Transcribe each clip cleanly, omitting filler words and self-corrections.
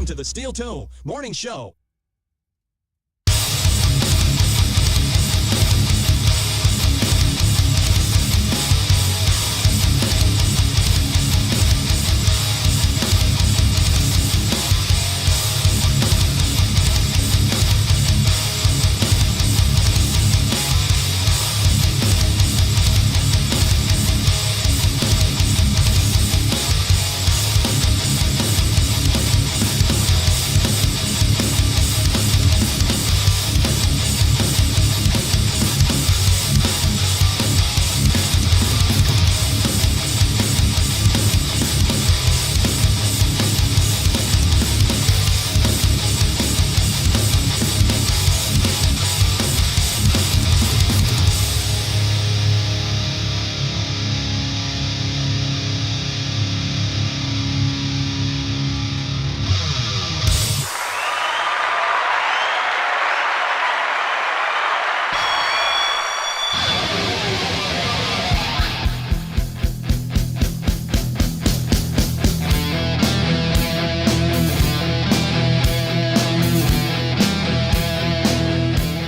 Welcome to the Steel Toe Morning Show.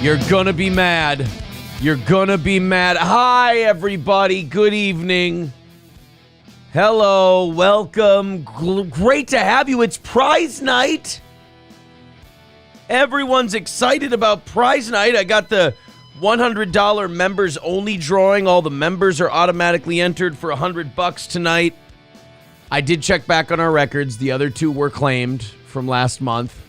You're gonna be mad. You're gonna be mad. Hi, everybody. Good evening. Hello. Welcome. Great to have you. It's prize night. Everyone's excited about prize night. I got the $100 members only drawing. All the members are automatically entered for $100 tonight. I did check back on our records. The other two were claimed from last month.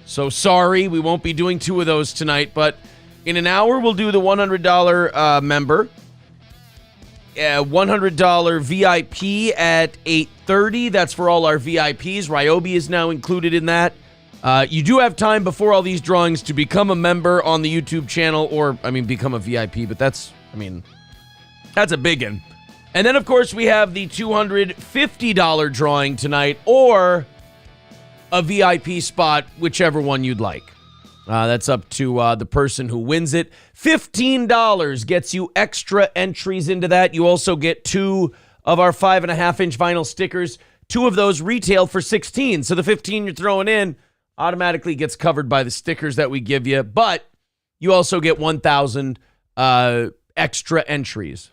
So sorry, we won't be doing two of those tonight, but in an hour we'll do the $100 member. $100 VIP at 8:30. That's for all our VIPs. Ryobi is now included in that. You do have time before all these drawings to become a member on the YouTube channel or, become a VIP, but that's a big one. And then, of course, we have the $250 drawing tonight or a VIP spot, whichever one you'd like. That's up to the person who wins it. $15 gets you extra entries into that. You also get 2 of our 5.5-inch vinyl stickers. 2 of those retail for $16. So the $15 you're throwing in automatically gets covered by the stickers that we give you. But you also get 1,000 extra entries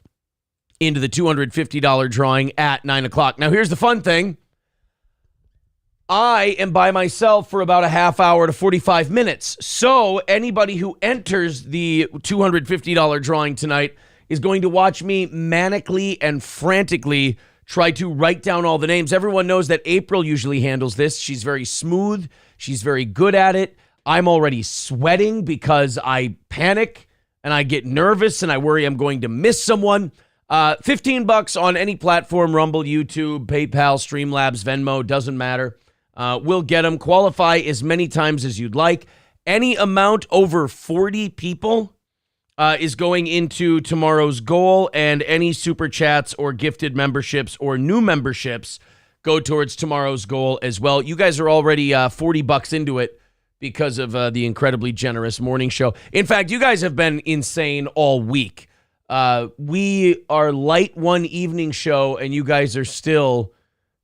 into the $250 drawing at 9 o'clock. Now, here's the fun thing. I am by myself for about a half hour to 45 minutes. So anybody who enters the $250 drawing tonight is going to watch me manically and frantically try to write down all the names. Everyone knows that April usually handles this. She's very smooth. She's very good at it. I'm already sweating because I panic and I get nervous and I worry I'm going to miss someone. $15 on any platform, Rumble, YouTube, PayPal, Streamlabs, Venmo, doesn't matter. We'll get them. Qualify as many times as you'd like. Any amount over 40 people is going into tomorrow's goal, and any super chats or gifted memberships or new memberships go towards tomorrow's goal as well. You guys are already $40 into it because of the incredibly generous morning show. In fact, you guys have been insane all week. We are light one evening show, and you guys are still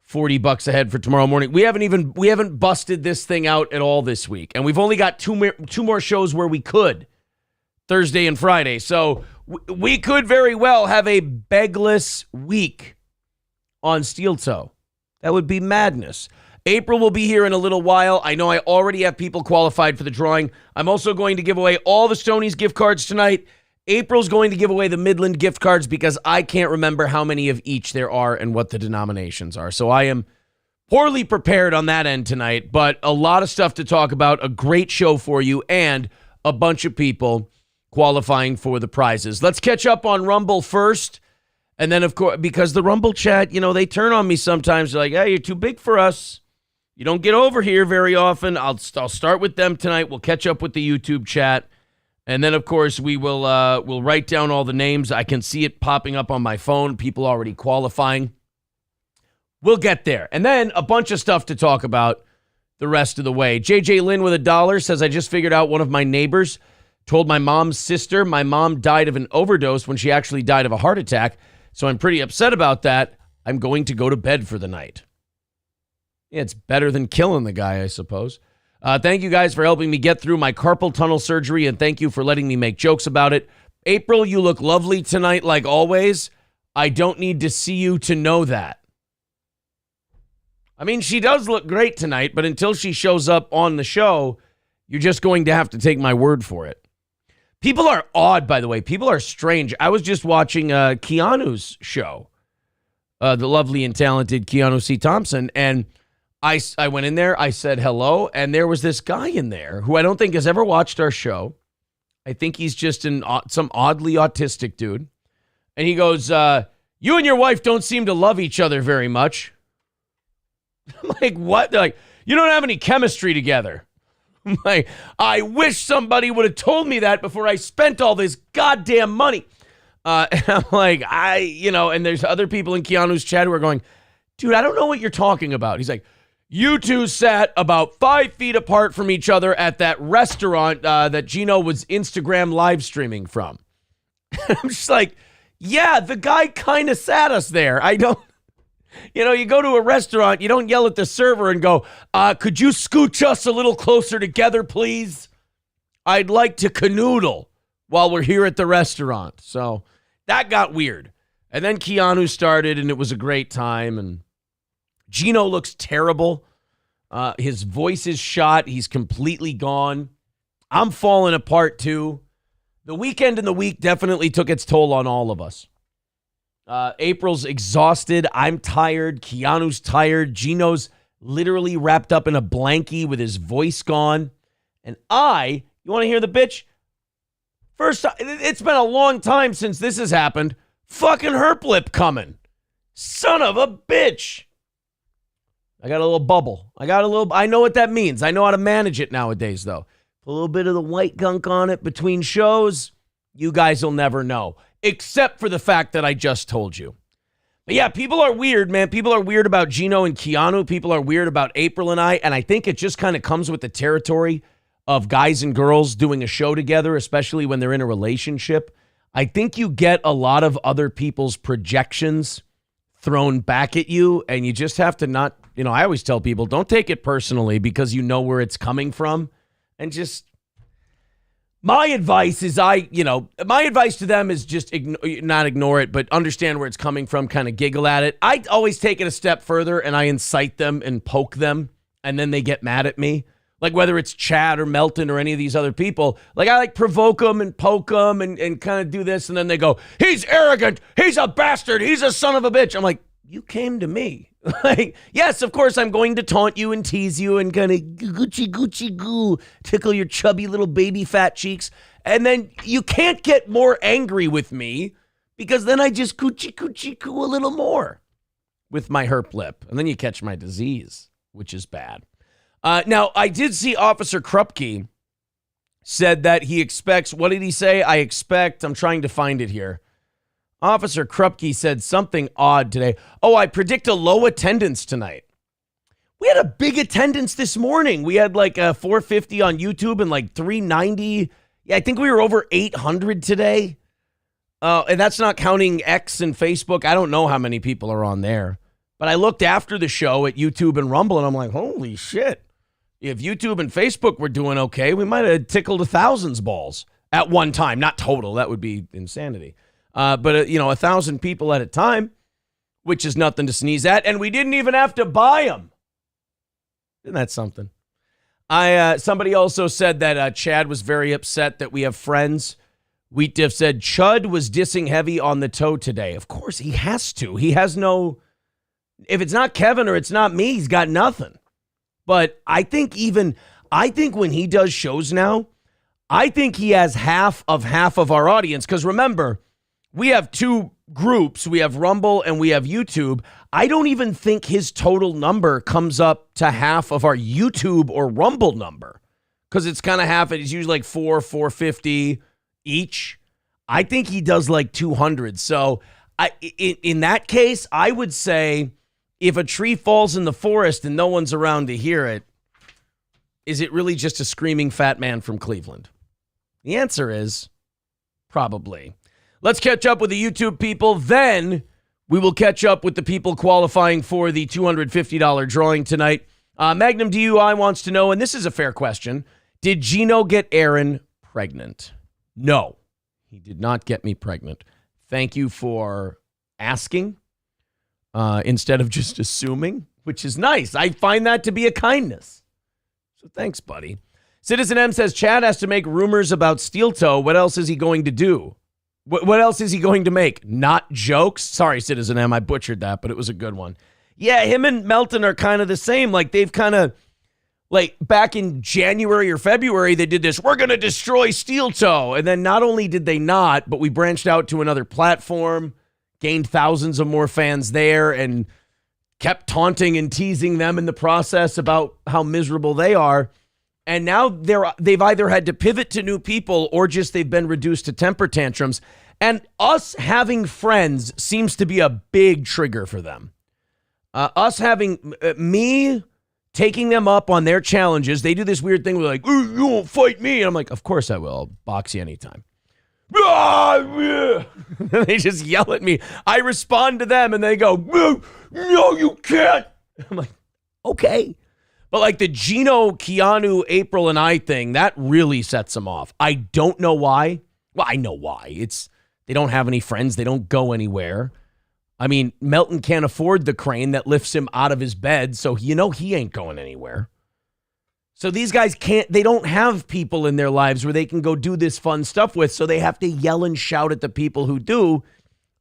$40 ahead for tomorrow morning. We haven't busted this thing out at all this week. And we've only got two more shows where we could, Thursday and Friday. So we could very well have a begless week on Steel Toe. That would be madness. April will be here in a little while. I know I already have people qualified for the drawing. I'm also going to give away all the Stoney's gift cards tonight. April's going to give away the Midland gift cards because I can't remember how many of each there are and what the denominations are. So I am poorly prepared on that end tonight, but a lot of stuff to talk about, a great show for you, and a bunch of people qualifying for the prizes. Let's catch up on Rumble first. And then, of course, because the Rumble chat, they turn on me sometimes. They're like, hey, you're too big for us. You don't get over here very often. I'll start with them tonight. We'll catch up with the YouTube chat. And then, of course, we'll write down all the names. I can see it popping up on my phone, people already qualifying. We'll get there. And then a bunch of stuff to talk about the rest of the way. JJ Lynn with $1 says, I just figured out one of my neighbors told my mom's sister my mom died of an overdose when she actually died of a heart attack. So I'm pretty upset about that. I'm going to go to bed for the night. Yeah, it's better than killing the guy, I suppose. Thank you guys for helping me get through my carpal tunnel surgery, and thank you for letting me make jokes about it. April, you look lovely tonight like always. I don't need to see you to know that. I mean, she does look great tonight, but until she shows up on the show, you're just going to have to take my word for it. People are odd, by the way. People are strange. I was just watching Keanu's show, the lovely and talented Keanu C. Thompson, and I went in there, I said hello, and there was this guy in there who I don't think has ever watched our show. I think he's just some oddly autistic dude. And he goes, you and your wife don't seem to love each other very much. I'm like, what? They're like, you don't have any chemistry together. I'm like, I wish somebody would have told me that before I spent all this goddamn money. And I'm like, and there's other people in Keanu's chat who are going, dude, I don't know what you're talking about. He's like, you two sat about 5 feet apart from each other at that restaurant that Gino was Instagram live streaming from. I'm just like, yeah, the guy kind of sat us there. I don't, you go to a restaurant, you don't yell at the server and go, could you scooch us a little closer together, please? I'd like to canoodle while we're here at the restaurant. So that got weird. And then Keanu started, and it was a great time, and Gino looks terrible. His voice is shot. He's completely gone. I'm falling apart, too. The weekend and the week definitely took its toll on all of us. April's exhausted. I'm tired. Keanu's tired. Gino's literally wrapped up in a blankie with his voice gone. And you want to hear the bitch? First, it's been a long time since this has happened. Fucking herp lip coming. Son of a bitch. I got a little bubble. I know what that means. I know how to manage it nowadays, though. Put a little bit of the white gunk on it between shows. You guys will never know. Except for the fact that I just told you. But yeah, people are weird, man. People are weird about Gino and Keanu. People are weird about April and I think it just kind of comes with the territory of guys and girls doing a show together, especially when they're in a relationship. I think you get a lot of other people's projections thrown back at you, and you just have to not, I always tell people, don't take it personally because you know where it's coming from, and just, my advice is my advice to them is just not ignore it, but understand where it's coming from, kind of giggle at it. I always take it a step further, and I incite them and poke them, and then they get mad at me. Like whether it's Chad or Melton or any of these other people, I provoke them and poke them and kind of do this. And then they go, he's arrogant. He's a bastard. He's a son of a bitch. I'm like, you came to me. Yes, of course, I'm going to taunt you and tease you and kind of Gucci goo, tickle your chubby little baby fat cheeks. And then you can't get more angry with me because then I just Gucci goo a little more with my herp lip. And then you catch my disease, which is bad. Now, I did see Officer Krupke said that he expects, what did he say? I'm trying to find it here. Officer Krupke said something odd today. Oh, I predict a low attendance tonight. We had a big attendance this morning. We had 450 on YouTube and 390. Yeah, I think we were over 800 today. And that's not counting X and Facebook. I don't know how many people are on there. But I looked after the show at YouTube and Rumble, and I'm like, holy shit. If YouTube and Facebook were doing okay, we might have tickled 1,000's balls at one time. Not total. That would be insanity. But 1,000 people at a time, which is nothing to sneeze at. And we didn't even have to buy them. Isn't that something? Somebody also said that Chad was very upset that we have friends. Wheat Diff said, Chud was dissing heavy on the toe today. Of course, he has to. He has no... If it's not Kevin or it's not me, he's got nothing. But I think when he does shows now, I think he has half of our audience. Because remember, we have two groups. We have Rumble and we have YouTube. I don't even think his total number comes up to half of our YouTube or Rumble number. Because it's kind of half. It's usually 450 each. I think he does 200. So in that case, I would say... If a tree falls in the forest and no one's around to hear it, is it really just a screaming fat man from Cleveland? The answer is probably. Let's catch up with the YouTube people. Then We will catch up with the people qualifying for the $250 drawing tonight. Magnum DUI wants to know, and this is a fair question, did Gino get Aaron pregnant? No, he did not get me pregnant. Thank you for asking instead of just assuming, which is nice. I find that to be a kindness. So thanks, buddy. Citizen M says, Chad has to make rumors about Steel Toe. What else is he going to do? What else is he going to make? Not jokes? Sorry, Citizen M, I butchered that, but it was a good one. Yeah, him and Melton are kind of the same. Like, they've kind of, like, back in January or February, they did this, we're going to destroy Steel Toe. And then not only did they not, but we branched out to another platform, gained thousands of more fans there, and kept taunting and teasing them in the process about how miserable they are. And now they've either had to pivot to new people or just they've been reduced to temper tantrums. And us having friends seems to be a big trigger for them. Us having me taking them up on their challenges. They do this weird thing where like, you won't fight me. And I'm like, of course I will. I'll box you anytime. They just yell at me. I respond to them and they go, no, you can't. I'm like, okay. But like the Gino, Keanu, April, and I thing, that really sets them off. I don't know why. Well, I know why. They don't have any friends. They don't go anywhere. I mean, Melton can't afford the crane that lifts him out of his bed, so he ain't going anywhere. So these guys they don't have people in their lives where they can go do this fun stuff with, so they have to yell and shout at the people who do.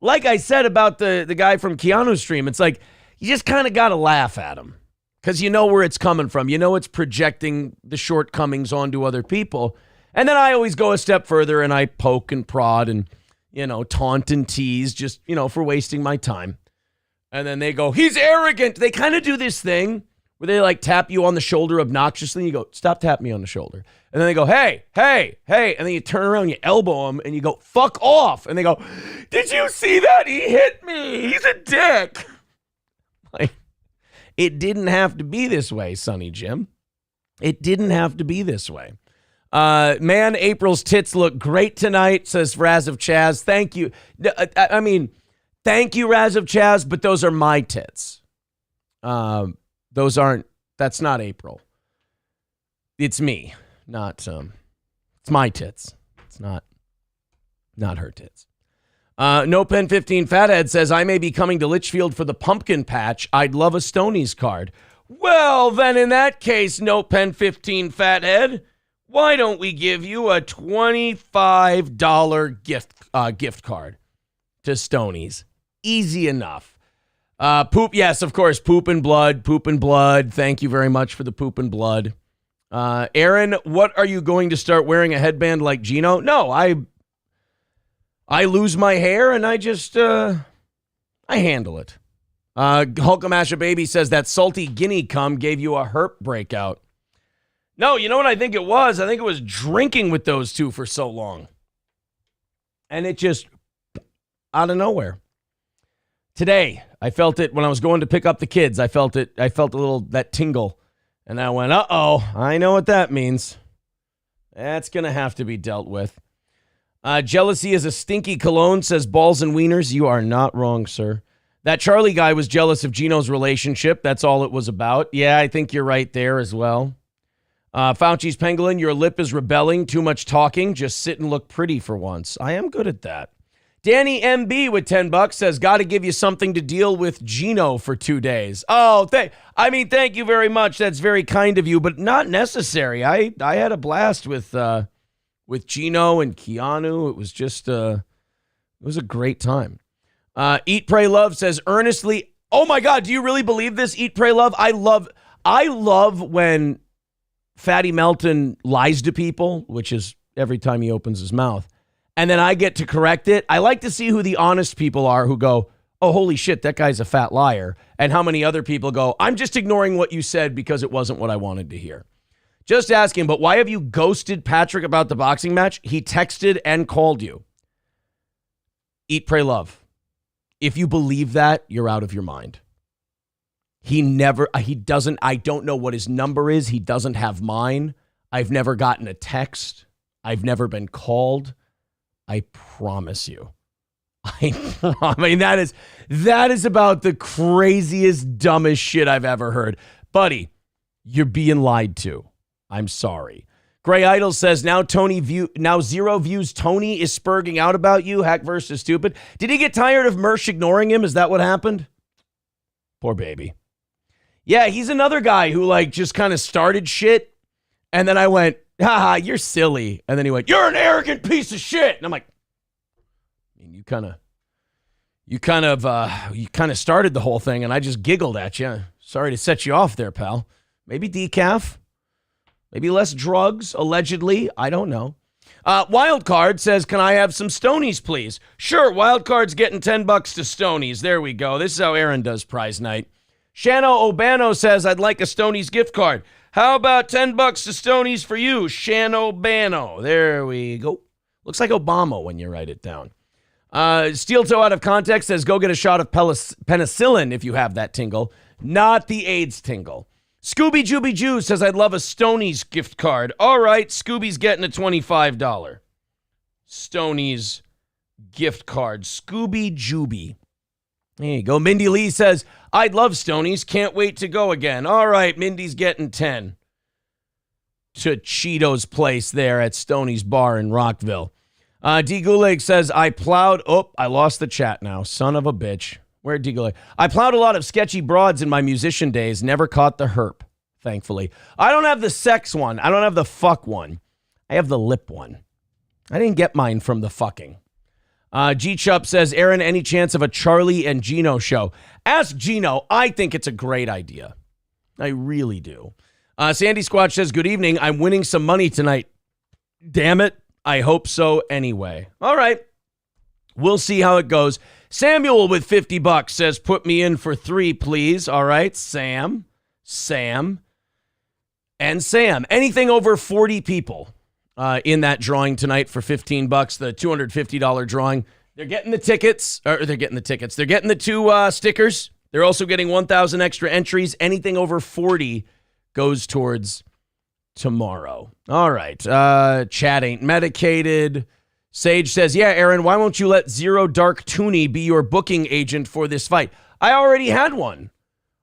Like I said about the guy from Keanu's stream, it's like, you just kind of got to laugh at him. Because you know where it's coming from. You know it's projecting the shortcomings onto other people. And then I always go a step further and I poke and prod and, taunt and tease just, for wasting my time. And then they go, he's arrogant. They kind of do this thing where they like tap you on the shoulder obnoxiously. And you go, stop tapping me on the shoulder. And then they go, hey. And then you turn around, you elbow them and you go, fuck off. And they go, did you see that? He hit me. He's a dick. Like, it didn't have to be this way, Sonny Jim. It didn't have to be this way. Man, April's tits look great tonight, says Raz of Chaz. Thank you. I mean, thank you, Raz of Chaz, but those are my tits. That's not April. It's me, not, it's my tits. It's not her tits. No Pen 15 Fathead says, I may be coming to Litchfield for the pumpkin patch. I'd love a Stoney's card. Well, then in that case, No Pen 15 Fathead, why don't we give you a $25 gift card to Stoney's? Easy enough. Poop, yes, of course, poop and blood. Thank you very much for the poop and blood. Aaron, what are you going to start wearing a headband like Gino? No, I lose my hair and I just, I handle it. Hulkamasha Baby says that salty guinea cum gave you a herp breakout. No, you know what I think it was? I think it was drinking with those two for so long. And it just, out of nowhere. Today, I felt it when I was going to pick up the kids. I felt a little, that tingle. And I went, uh-oh, I know what that means. That's going to have to be dealt with. Jealousy is a stinky cologne, says Balls and Wieners. You are not wrong, sir. That Charlie guy was jealous of Gino's relationship. That's all it was about. Yeah, I think you're right there as well. Fauci's Pangolin, your lip is rebelling. Too much talking. Just sit and look pretty for once. I am good at that. Danny MB with $10 says, got to give you something to deal with Gino for 2 days. Oh, thank you very much. That's very kind of you, but not necessary. I had a blast with Gino and Keanu. It was just, it was a great time. Eat, Pray, Love says, earnestly, oh my God, do you really believe this? Eat, Pray, Love. I love when Fatty Melton lies to people, which is every time he opens his mouth. And then I get to correct it. I like to see who the honest people are who go, oh, holy shit, that guy's a fat liar. And how many other people go, I'm just ignoring what you said because it wasn't what I wanted to hear. Just asking, but why have you ghosted Patrick about the boxing match? He texted and called you. Eat, Pray, Love. If you believe that, you're out of your mind. He doesn't, I don't know what his number is. He doesn't have mine. I've never gotten a text. I've never been called. I promise you. I mean, that is about the craziest, dumbest shit I've ever heard. Buddy, you're being lied to. I'm sorry. Gray Idol says, now Zero views Tony is spurging out about you. Hackverse is stupid. Did he get tired of Mersh ignoring him? Is that what happened? Poor baby. Yeah, he's another guy who like just kind of started shit. And then I went, haha, you're silly. And then he went, you're an arrogant piece of shit. And I'm like, I mean, you kind of started the whole thing and I just giggled at you. Sorry to set you off there, pal. Maybe decaf. Maybe less drugs, allegedly. I don't know. Wildcard says, can I have some Stonies, please? Sure, Wildcard's getting $10 to Stonies. There we go. This is how Aaron does prize night. Shano Obano says, I'd like a Stonies gift card. How about $10 to Stonies for you, Shano Bano? There we go. Looks like Obama when you write it down. Steel Toe out of context says, go get a shot of penicillin if you have that tingle. Not the AIDS tingle. Scooby Jooby Jew says, I'd love a Stonies gift card. All right, Scooby's getting a $25 Stonies gift card. Scooby Jooby. There you go. Mindy Lee says, I'd love Stonies. Can't wait to go again. All right, Mindy's getting 10 to Cheeto's place there at Stonies Bar in Rockville. D. Gulag says, I lost the chat now. Son of a bitch. Where'd D. Gulag? I plowed a lot of sketchy broads in my musician days. Never caught the herp, thankfully. I don't have the sex one. I don't have the fuck one. I have the lip one. I didn't get mine from the fucking. G-Chup says, Aaron, any chance of a Charlie and Gino show? Ask Gino. I think it's a great idea. I really do. Sandy Squatch says, good evening. I'm winning some money tonight. Damn it. I hope so anyway. All right. We'll see how it goes. Samuel with $50 says, put me in for 3, please. All right. Sam, and Sam. Anything over 40 people in that drawing tonight for $15, the $250 drawing. They're getting the tickets. They're getting the 2 stickers. They're also getting 1,000 extra entries. Anything over 40 goes towards tomorrow. All right. Chat ain't medicated. Sage says, yeah, Aaron, why won't you let Zero Dark Tooney be your booking agent for this fight? I already had one.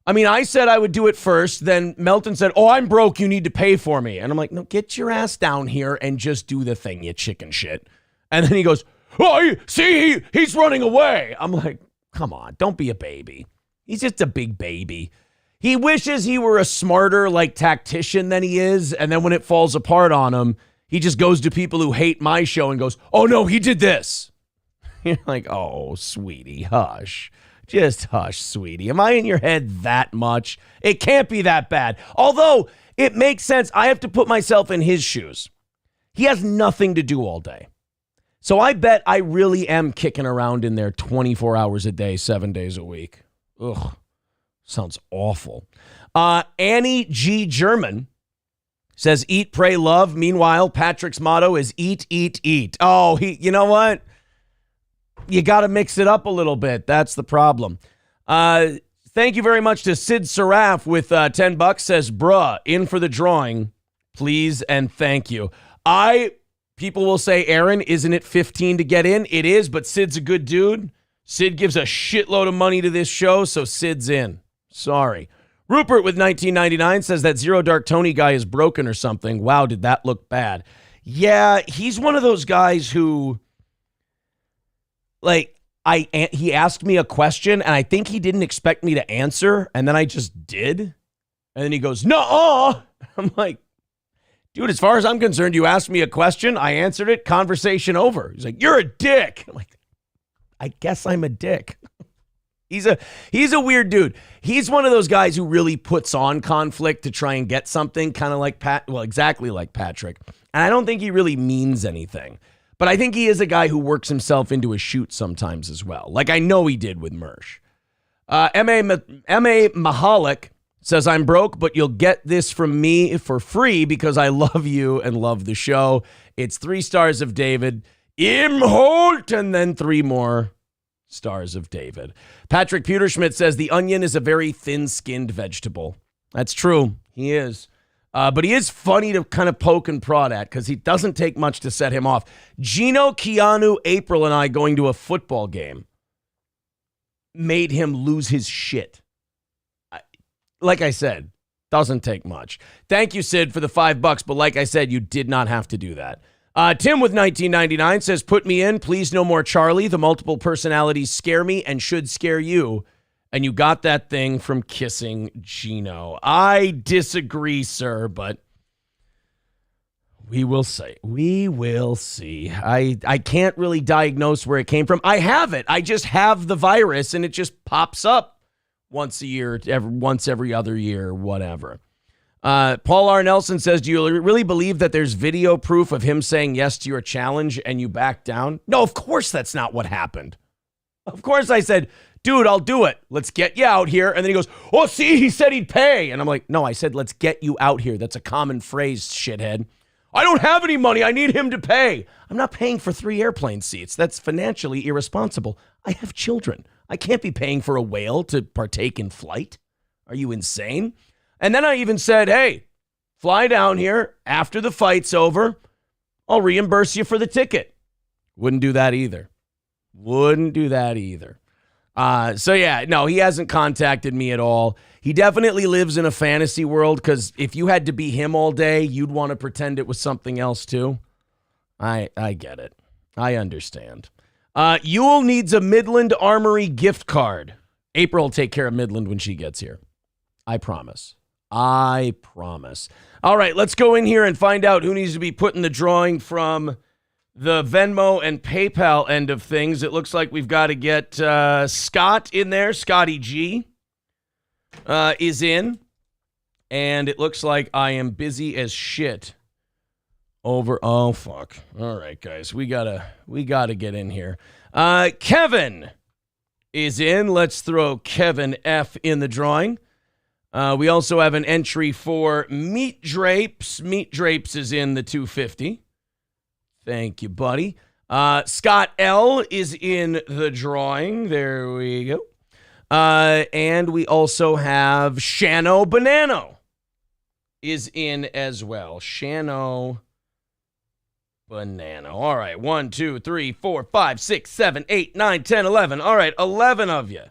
I mean, I said I would do it first. Then Melton said, oh, I'm broke. You need to pay for me. And I'm like, no, get your ass down here and just do the thing, you chicken shit. And then he goes, oh, see, he's running away. I'm like, come on, don't be a baby. He's just a big baby. He wishes he were a smarter, like, tactician than he is. And then when it falls apart on him, he just goes to people who hate my show and goes, oh, no, he did this. You're like, oh, sweetie, hush. Just hush, sweetie. Am I in your head that much? It can't be that bad. Although, it makes sense. I have to put myself in his shoes. He has nothing to do all day. So I bet I really am kicking around in there 24 hours a day, 7 days a week. Ugh. Sounds awful. Annie G. German says, eat, pray, love. Meanwhile, Patrick's motto is eat, eat, eat. Oh, you know what? You got to mix it up a little bit. That's the problem. Thank you very much to Sid Saraf with $10. Says, bruh, in for the drawing, please and thank you. People will say, Aaron, isn't it 15 to get in? It is, but Sid's a good dude. Sid gives a shitload of money to this show, so Sid's in. Sorry. Rupert with $19.99 says that Zero Dark Tony guy is broken or something. Wow, did that look bad? Yeah, he's one of those guys who, like, he asked me a question, and I think he didn't expect me to answer, and then I just did. And then he goes, no. I'm like, dude, as far as I'm concerned, you asked me a question, I answered it, conversation over. He's like, you're a dick. I'm like, I guess I'm a dick. He's a weird dude. He's one of those guys who really puts on conflict to try and get something, kind of like exactly like Patrick. And I don't think he really means anything. But I think he is a guy who works himself into a shoot sometimes as well. Like I know he did with Mersh. M.A. Mahalik says, I'm broke, but you'll get this from me for free because I love you and love the show. It's 3 stars of David. Imholt, and then 3 more stars of David. Patrick Pewterschmidt says the onion is a very thin-skinned vegetable. That's true. He is. But he is funny to kind of poke and prod at because he doesn't take much to set him off. Gino, Keanu, April, and I going to a football game made him lose his shit. Like I said, doesn't take much. Thank you, Sid, for the $5. But like I said, you did not have to do that. Tim with 1999 says, put me in. Please no more Charlie. The multiple personalities scare me and should scare you. And you got that thing from kissing Gino. I disagree, sir, but we will see. We will see. I can't really diagnose where it came from. I have it. I just have the virus, and it just pops up once a year, once every other year, whatever. Paul R. Nelson says, do you really believe that there's video proof of him saying yes to your challenge and you backed down? No, of course that's not what happened. Of course I said, dude, I'll do it. Let's get you out here. And then he goes, oh, see, he said he'd pay. And I'm like, no, I said, let's get you out here. That's a common phrase, shithead. I don't have any money. I need him to pay. I'm not paying for 3 airplane seats. That's financially irresponsible. I have children. I can't be paying for a whale to partake in flight. Are you insane? And then I even said, hey, fly down here after the fight's over. I'll reimburse you for the ticket. Wouldn't do that either. Wouldn't do that either. So yeah, no, he hasn't contacted me at all. He definitely lives in a fantasy world because if you had to be him all day, you'd want to pretend it was something else too. I get it. I understand. Yule needs a Midland Armory gift card. April will take care of Midland when she gets here. I promise. I promise. All right, let's go in here and find out who needs to be put in the drawing from the Venmo and PayPal end of things. It looks like we've got to get Scott in there. Scotty G is in. And it looks like I am busy as shit over. Oh, fuck. All right, guys. We gotta get in here. Kevin is in. Let's throw Kevin F in the drawing. We also have an entry for Meat Drapes. Meat Drapes is in the 250. Thank you, buddy. Scott L is in the drawing. There we go. And we also have Shano Banano is in as well. Shano Banano. All right. 1, 2, 3, 4, 5, 6, 7, 8, 9, 10, 11. All right. 11 of you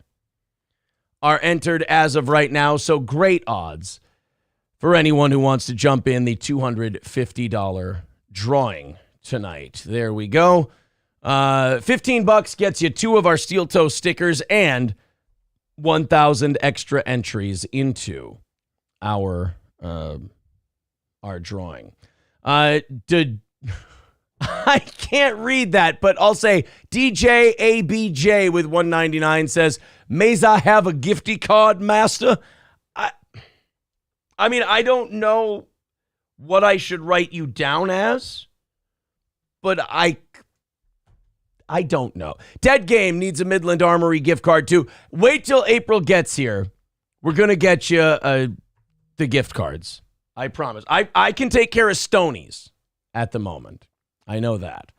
are entered as of right now. So great odds for anyone who wants to jump in the $250 drawing tonight. There we go. $15 gets you 2 of our steel toe stickers and 1,000 extra entries into our drawing. I can't read that, but I'll say DJ ABJ with 199 says, Meza have a gifty card, master? I mean, I don't know what I should write you down as, but I don't know. Dead Game needs a Midland Armory gift card too. Wait till April gets here. We're going to get you the gift cards. I promise. I can take care of Stonies at the moment. I know that.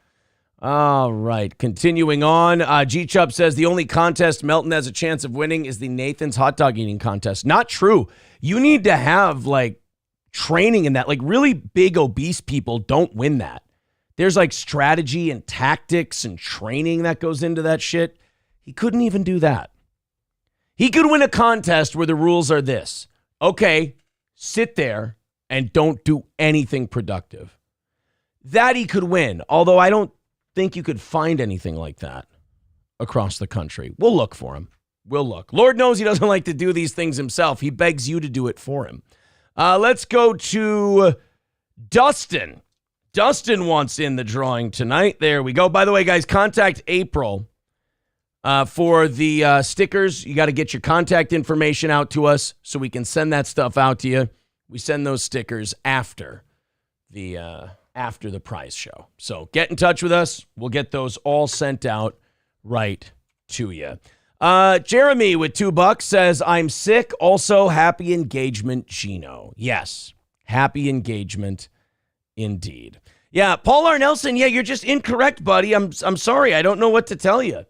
All right. Continuing on. G-Chup says the only contest Melton has a chance of winning is the Nathan's hot dog eating contest. Not true. You need to have like training in that. Like really big obese people don't win that. There's like strategy and tactics and training that goes into that shit. He couldn't even do that. He could win a contest where the rules are this. Okay, sit there and don't do anything productive. That he could win, although I don't think you could find anything like that across the country. We'll look for him. We'll look. Lord knows he doesn't like to do these things himself. He begs you to do it for him. Let's go to Dustin. Dustin wants in the drawing tonight. There we go. By the way, guys, contact April for the stickers. You got to get your contact information out to us so we can send that stuff out to you. We send those stickers after the prize show. So get in touch with us. We'll get those all sent out right to you. Jeremy with $2 says, I'm sick. Also, happy engagement, Gino. Yes, happy engagement indeed. Yeah, Paul R. Nelson, yeah, you're just incorrect, buddy. I'm sorry. I don't know what to tell you.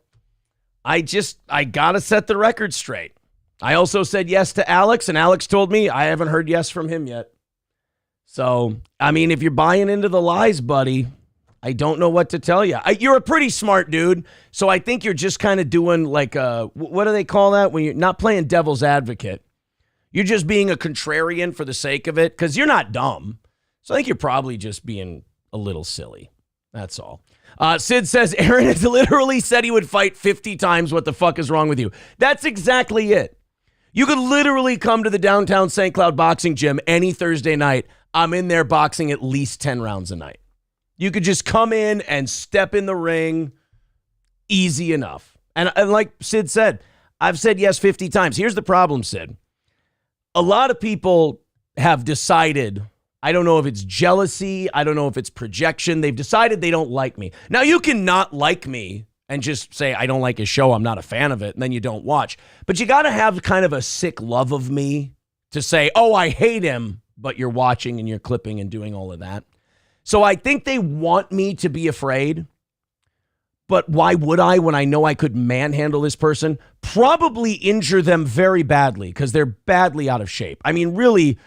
I got to set the record straight. I also said yes to Alex, and Alex told me I haven't heard yes from him yet. So, I mean, if you're buying into the lies, buddy, I don't know what to tell you. You're a pretty smart dude, so I think you're just kind of doing like what do they call that when you're not playing devil's advocate? You're just being a contrarian for the sake of it because you're not dumb. So I think you're probably just being a little silly. That's all. Sid says, Aaron has literally said he would fight 50 times. What the fuck is wrong with you? That's exactly it. You could literally come to the downtown St. Cloud boxing gym any Thursday night. I'm in there boxing at least 10 rounds a night. You could just come in and step in the ring. Easy enough. And like Sid said, I've said yes 50 times. Here's the problem, Sid. A lot of people have decided, I don't know if it's jealousy, I don't know if it's projection, they've decided they don't like me. Now, you can not like me and just say, I don't like his show, I'm not a fan of it, and then you don't watch. But you got to have kind of a sick love of me to say, oh, I hate him, but you're watching and you're clipping and doing all of that. So I think they want me to be afraid. But why would I when I know I could manhandle this person? Probably injure them very badly because they're badly out of shape. I mean, really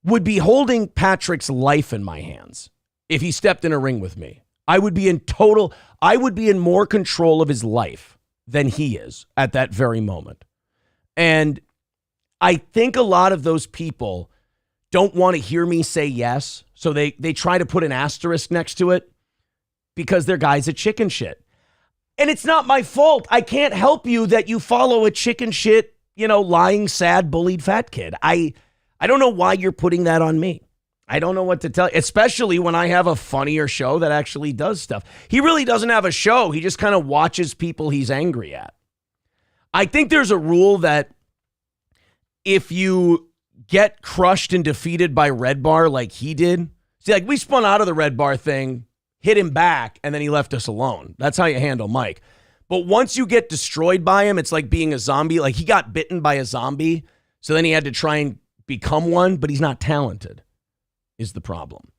would be holding Patrick's life in my hands if he stepped in a ring with me. I would be in more control of his life than he is at that very moment. And I think a lot of those people don't want to hear me say yes. So they try to put an asterisk next to it because their guy's a chicken shit. And it's not my fault. I can't help you that you follow a chicken shit, lying, sad, bullied fat kid. I don't know why you're putting that on me. I don't know what to tell you, especially when I have a funnier show that actually does stuff. He really doesn't have a show. He just kind of watches people he's angry at. I think there's a rule that if you get crushed and defeated by Red Bar like he did, see, like we spun out of the Red Bar thing, hit him back, and then he left us alone. That's how you handle Mike. But once you get destroyed by him, it's like being a zombie. Like he got bitten by a zombie, so then he had to try and become one, but he's not talented, is the problem.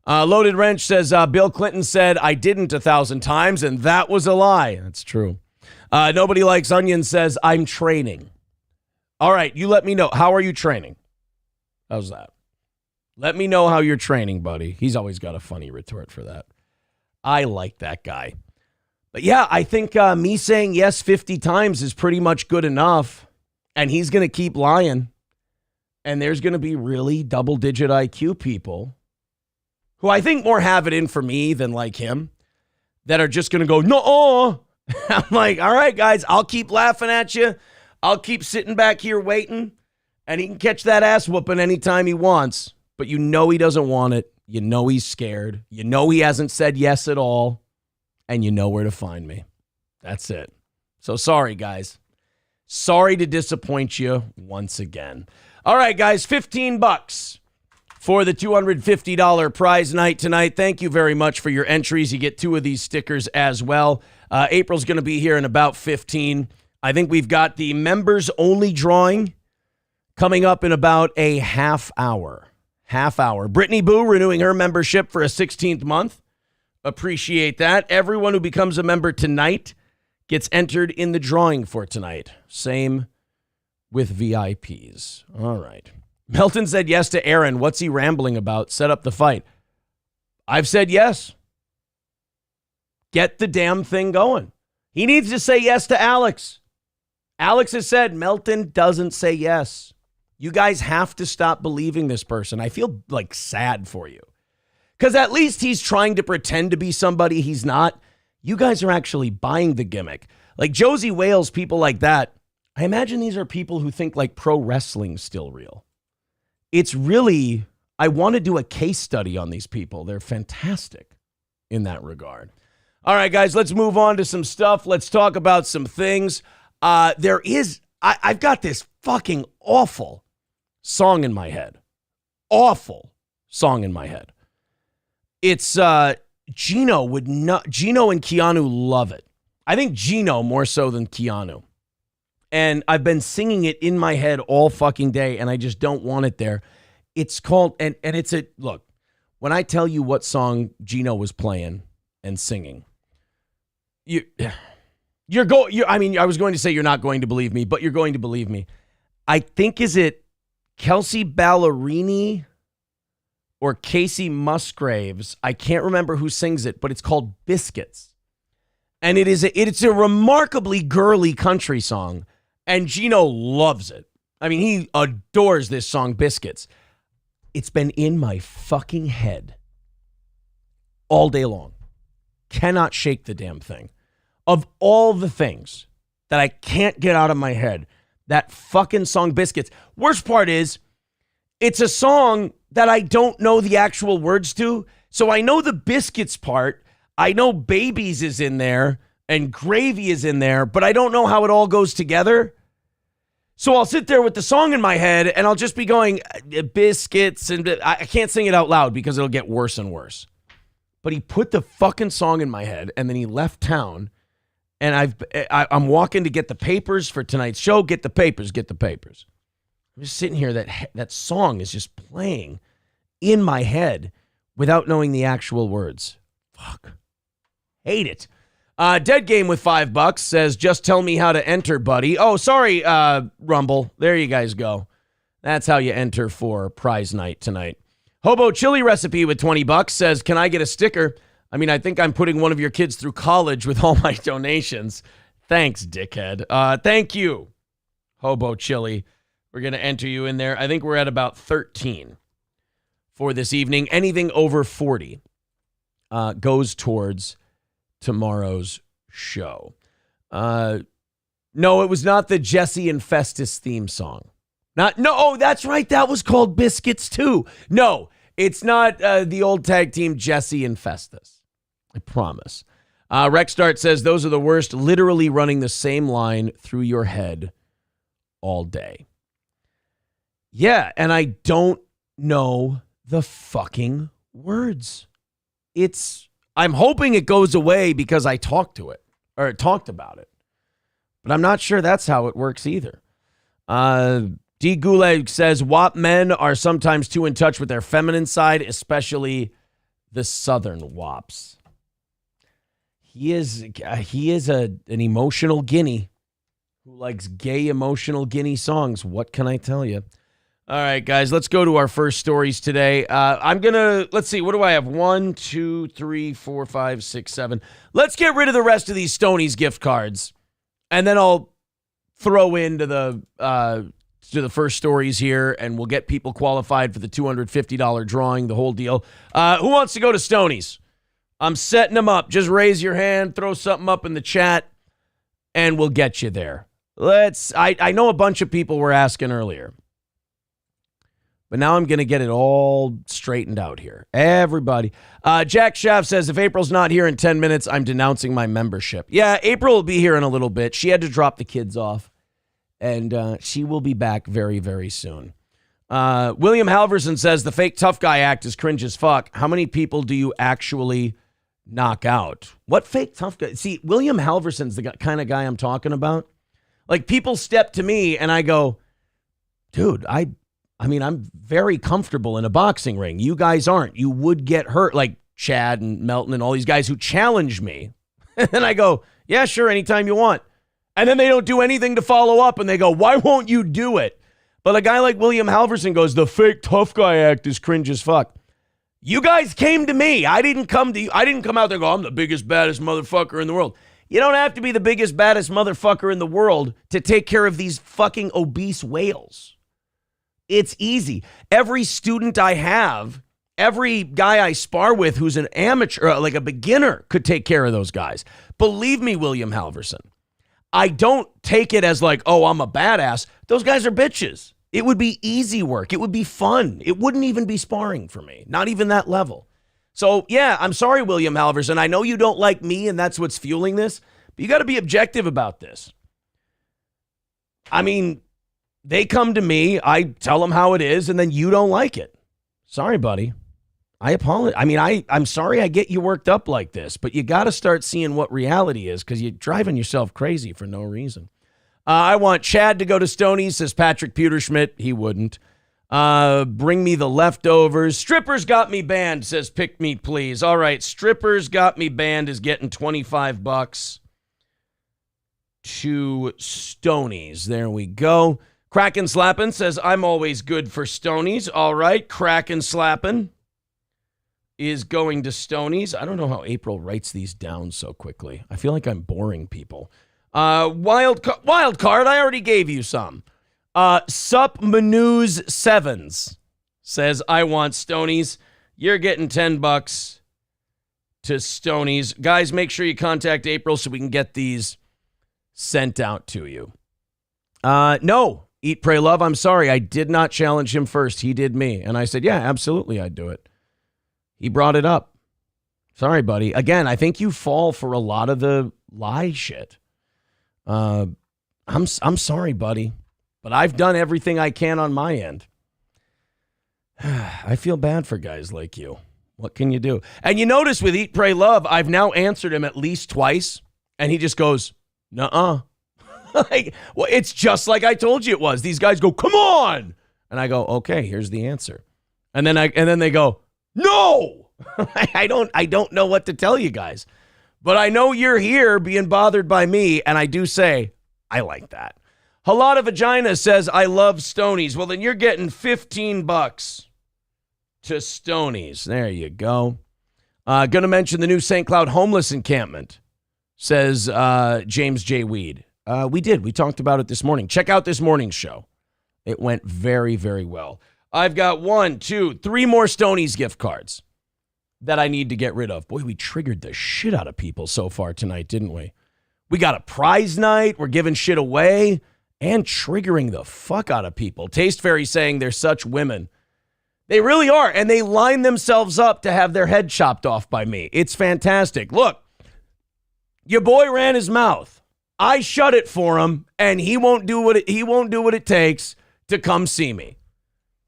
Loaded Wrench says, Bill Clinton said, I didn't 1,000 times, and that was a lie. That's true. Nobody Likes Onion says, I'm training. All right, you let me know. How are you training? How's that? Let me know how you're training, buddy. He's always got a funny retort for that. I like that guy. But yeah, I think me saying yes 50 times is pretty much good enough. And he's going to keep lying. And there's going to be really double-digit IQ people who I think more have it in for me than like him that are just going to go, no. I'm like, all right, guys, I'll keep laughing at you. I'll keep sitting back here waiting. And he can catch that ass whooping anytime he wants. But you know he doesn't want it. You know he's scared. You know he hasn't said yes at all. And you know where to find me. That's it. So sorry, guys. Sorry to disappoint you once again. All right, guys, $15 for the $250 prize night tonight. Thank you very much for your entries. You get 2 of these stickers as well. April's going to be here in about 15. I think we've got the members-only drawing coming up in about a half hour. Brittany Boo renewing her membership for a 16th month. Appreciate that. Everyone who becomes a member tonight gets entered in the drawing for tonight. Same with VIPs. All right. Melton said yes to Aaron. What's he rambling about? Set up the fight. I've said yes. Get the damn thing going. He needs to say yes to Alex. Alex has said Melton doesn't say yes. You guys have to stop believing this person. I feel like sad for you. Because at least he's trying to pretend to be somebody he's not. You guys are actually buying the gimmick. Like Josie Wales, people like that. I imagine these are people who think like pro wrestling's still real. It's really, I want to do a case study on these people. They're fantastic in that regard. All right, guys, let's move on to some stuff. Let's talk about some things. I've got this fucking awful song in my head. Awful song in my head. It's Gino and Keanu love it. I think Gino more so than Keanu. And I've been singing it in my head all fucking day, and I just don't want it there. It's called, and it's a, look, when I tell you what song Gino was playing and singing, I was going to say you're not going to believe me, but you're going to believe me. I think, is it Kelsey Ballerini or Casey Musgraves. I can't remember who sings it, but it's called Biscuits. And it's a remarkably girly country song. And Gino loves it. I mean, he adores this song, Biscuits. It's been in my fucking head all day long. Cannot shake the damn thing. Of all the things that I can't get out of my head, that fucking song, Biscuits. Worst part is, it's a song that I don't know the actual words to. So I know the Biscuits part. I know Babies is in there and Gravy is in there, but I don't know how it all goes together. So I'll sit there with the song in my head and I'll just be going, Biscuits, and I can't sing it out loud because it'll get worse and worse. But he put the fucking song in my head and then he left town. And I'm walking to get the papers for tonight's show. Get the papers. I'm just sitting here. That song is just playing in my head without knowing the actual words. Fuck. Hate it. Dead Game with $5 says, just tell me how to enter, buddy. Oh, sorry, Rumble. There you guys go. That's how you enter for prize night tonight. Hobo Chili Recipe with $20 says, can I get a sticker? I mean, I think I'm putting one of your kids through college with all my donations. Thanks, dickhead. Thank you, Hobo Chili. We're going to enter you in there. I think we're at about 13 for this evening. Anything over 40 goes towards tomorrow's show. No, it was not the Jesse and Festus theme song. Oh, that's right. That was called Biscuits too. No, it's not the old tag team Jesse and Festus. I promise. Rexstart says, those are the worst, literally running the same line through your head all day. Yeah, and I don't know the fucking words. I'm hoping it goes away because I talked about it. But I'm not sure that's how it works either. D. Gulag says, WAP men are sometimes too in touch with their feminine side, especially the Southern WAPs. He is an emotional guinea who likes gay emotional guinea songs. What can I tell you? All right, guys, let's go to our first stories today. Let's see, what do I have? 1, 2, 3, 4, 5, 6, 7. Let's get rid of the rest of these Stoney's gift cards. And then I'll throw into the first stories here, and we'll get people qualified for the $250 drawing, the whole deal. Who wants to go to Stoney's? I'm setting them up. Just raise your hand, throw something up in the chat, and we'll get you there. I know a bunch of people were asking earlier, but now I'm going to get it all straightened out here. Everybody. Jack Schaff says, if April's not here in 10 minutes, I'm denouncing my membership. Yeah, April will be here in a little bit. She had to drop the kids off, and she will be back very, very soon. William Halverson says, the fake tough guy act is cringe as fuck. How many people do you actually knock out? What fake tough guy? See, William Halverson's the kind of guy I'm talking about. Like, people step to me and I go, dude, I mean, I'm very comfortable in a boxing ring. You guys aren't. You would get hurt. Like Chad and Melton and all these guys who challenge me. And I go, yeah, sure, anytime you want. And then they don't do anything to follow up and they go, why won't you do it? But a guy like William Halverson goes, the fake tough guy act is cringe as fuck. You guys came to me. I didn't come out there and go, I'm the biggest, baddest motherfucker in the world. You don't have to be the biggest, baddest motherfucker in the world to take care of these fucking obese whales. It's easy. Every student I have, every guy I spar with who's an amateur, like a beginner, could take care of those guys. Believe me, William Halverson. I don't take it as like, oh, I'm a badass. Those guys are bitches. It would be easy work. It would be fun. It wouldn't even be sparring for me. Not even that level. So, yeah, I'm sorry, William Halverson. I know you don't like me and that's what's fueling this, but you got to be objective about this. I mean, they come to me, I tell them how it is, and then you don't like it. Sorry, buddy. I apologize. I mean, I'm sorry I get you worked up like this, but you got to start seeing what reality is because you're driving yourself crazy for no reason. I want Chad to go to Stoney's, says Patrick Pewterschmidt. He wouldn't. Bring me the leftovers. Strippers got me banned, says Pick Me Please. All right, Strippers got me banned is getting $25 to Stoney's. There we go. Kraken Slappin' says, I'm always good for Stoney's. All right, Kraken Slappin'. is going to Stoney's. I don't know how April writes these down so quickly. I feel like I'm boring people. Wild card, I already gave you some. Sup Manus Sevens says, I want Stoney's. You're getting $10 to Stoney's. Guys, make sure you contact April so we can get these sent out to you. No, Eat, Pray, Love. I'm sorry. I did not challenge him first. He did me. And I said, yeah, absolutely, I'd do it. He brought it up. Sorry, buddy. Again, I think you fall for a lot of the lie shit. I'm sorry, buddy. But I've done everything I can on my end. I feel bad for guys like you. What can you do? And you notice with Eat, Pray, Love, I've now answered him at least twice. And he just goes, nuh-uh. Well, it's just like I told you it was. These guys go, come on. And I go, okay, here's the answer. And then they go, no. I don't know what to tell you guys. But I know you're here being bothered by me. And I do say, I like that. Halada Vagina says, I love Stoney's. Well, then you're getting $15 to Stoney's. There you go. Going to mention the new St. Cloud homeless encampment, says James J. Weed. We did. We talked about it this morning. Check out this morning's show. It went very, very well. I've got 1, 2, 3 more Stoney's gift cards that I need to get rid of. Boy, we triggered the shit out of people so far tonight, didn't we? We got a prize night. We're giving shit away and triggering the fuck out of people. Taste Fairy saying they're such women. They really are. And they line themselves up to have their head chopped off by me. It's fantastic. Look, your boy ran his mouth. I shut it for him, and he won't do what it takes to come see me.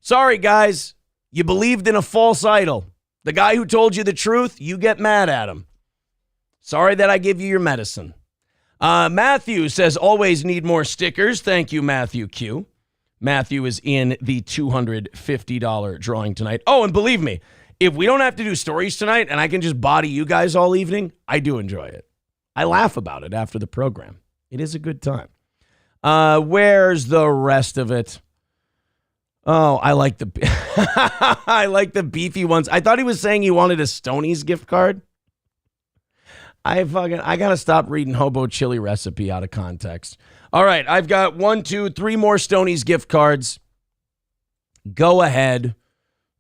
Sorry, guys. You believed in a false idol. The guy who told you the truth, you get mad at him. Sorry that I give you your medicine. Matthew says, always need more stickers. Thank you, Matthew Q. Matthew is in the $250 drawing tonight. Oh, and believe me, if we don't have to do stories tonight and I can just body you guys all evening, I do enjoy it. I laugh about it after the program. It is a good time. Where's the rest of it? Oh, I like the I like the beefy ones. I thought he was saying he wanted a Stoney's gift card. I gotta stop reading Hobo Chili Recipe out of context. All right, I've got 1, 2, 3 more Stoney's gift cards. Go ahead.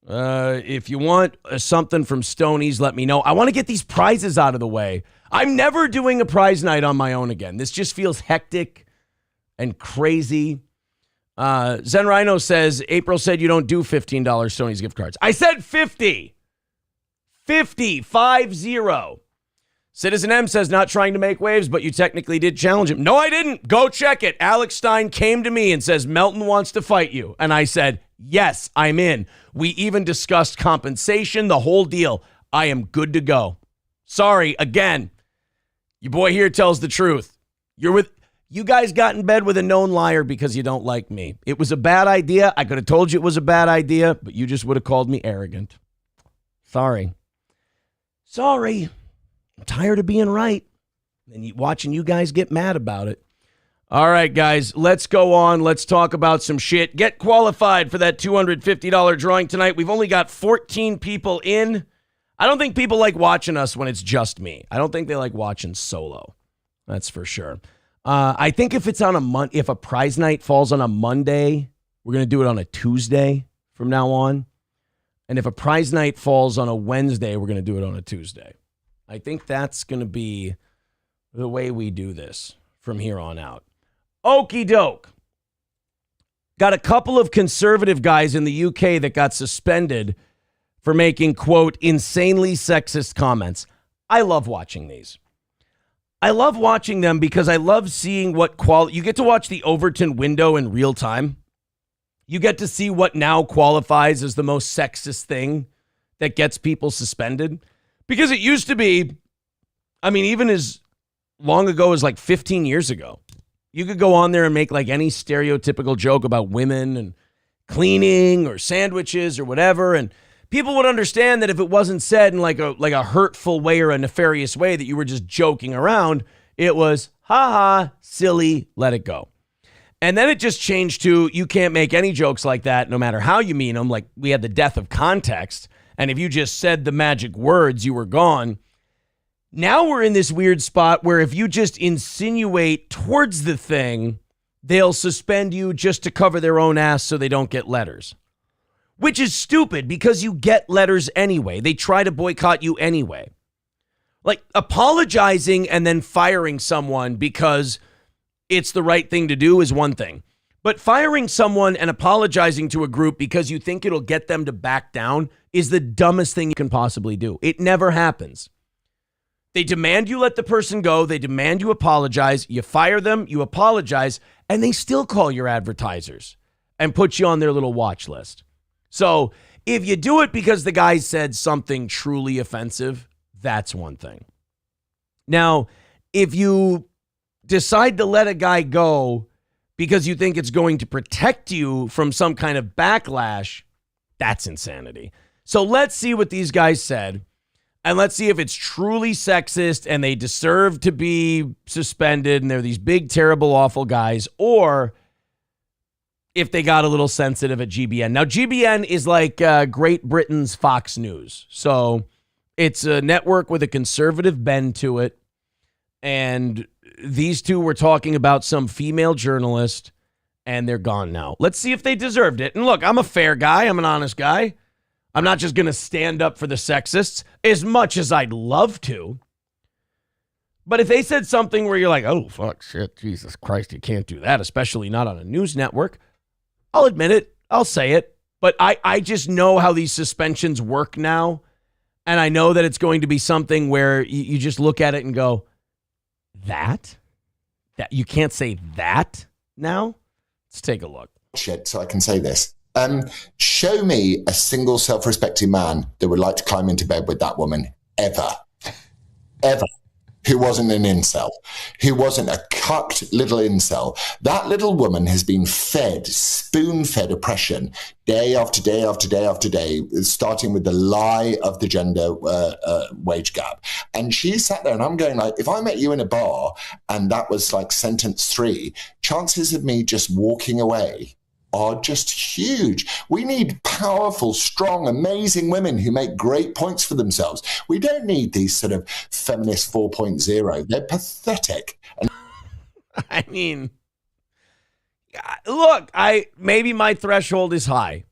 If you want something from Stoney's, let me know. I want to get these prizes out of the way. I'm never doing a prize night on my own again. This just feels hectic and crazy. Zen Rhino says, April said you don't do $15 Stoney's gift cards. I said 50. 50. Citizen M says, not trying to make waves, but you technically did challenge him. No, I didn't. Go check it. Alex Stein came to me and says, Melton wants to fight you. And I said, yes, I'm in. We even discussed compensation, the whole deal. I am good to go. Sorry, again, your boy here tells the truth. You guys got in bed with a known liar because you don't like me. It was a bad idea. I could have told you it was a bad idea, but you just would have called me arrogant. Sorry. I'm tired of being right and watching you guys get mad about it. All right, guys, let's go on. Let's talk about some shit. Get qualified for that $250 drawing tonight. We've only got 14 people in. I don't think people like watching us when it's just me. I don't think they like watching solo. That's for sure. I think if it's on if a prize night falls on a Monday, we're going to do it on a Tuesday from now on. And if a prize night falls on a Wednesday, we're going to do it on a Tuesday. I think that's going to be the way we do this from here on out. Okie doke. Got a couple of conservative guys in the UK that got suspended for making, quote, insanely sexist comments. I love watching these. I love watching them because I love seeing what you get to watch the Overton window in real time. You get to see what now qualifies as the most sexist thing that gets people suspended. Because it used to be, I mean, even as long ago as like 15 years ago, you could go on there and make like any stereotypical joke about women and cleaning or sandwiches or whatever. And people would understand that if it wasn't said in like a hurtful way or a nefarious way that you were just joking around, it was, ha, silly, let it go. And then it just changed to you can't make any jokes like that no matter how you mean them. Like we had the death of context. And if you just said the magic words, you were gone. Now we're in this weird spot where if you just insinuate towards the thing, they'll suspend you just to cover their own ass so they don't get letters. Which is stupid because you get letters anyway. They try to boycott you anyway. Like apologizing and then firing someone because it's the right thing to do is one thing. But firing someone and apologizing to a group because you think it'll get them to back down is the dumbest thing you can possibly do. It never happens. They demand you let the person go. They demand you apologize. You fire them, you apologize, and they still call your advertisers and put you on their little watch list. So if you do it because the guy said something truly offensive, that's one thing. Now, if you decide to let a guy go because you think it's going to protect you from some kind of backlash, that's insanity. So let's see what these guys said. And let's see if it's truly sexist and they deserve to be suspended and they're these big, terrible, awful guys, or if they got a little sensitive at GBN. Now, GBN is like Great Britain's Fox News. So it's a network with a conservative bend to it. And these two were talking about some female journalist, and they're gone now. Let's see if they deserved it. And look, I'm a fair guy. I'm an honest guy. I'm not just going to stand up for the sexists as much as I'd love to. But if they said something where you're like, oh, fuck, shit, Jesus Christ, you can't do that, especially not on a news network, I'll admit it. I'll say it. But I just know how these suspensions work now. And I know that it's going to be something where you just look at it and go, that you can't say that now? Let's take a look. Shit, so I can say this. Show me a single self-respecting man that would like to climb into bed with that woman ever, who wasn't an incel, who wasn't a cucked little incel. That little woman has been fed, spoon-fed oppression day after day after day after day, starting with the lie of the gender wage gap. And she sat there and I'm going like, if I met you in a bar and that was like sentence 3, chances of me just walking away are just huge. We need powerful, strong, amazing women who make great points for themselves. We don't need these sort of feminist 4.0. They're pathetic. And I mean, look, maybe my threshold is high,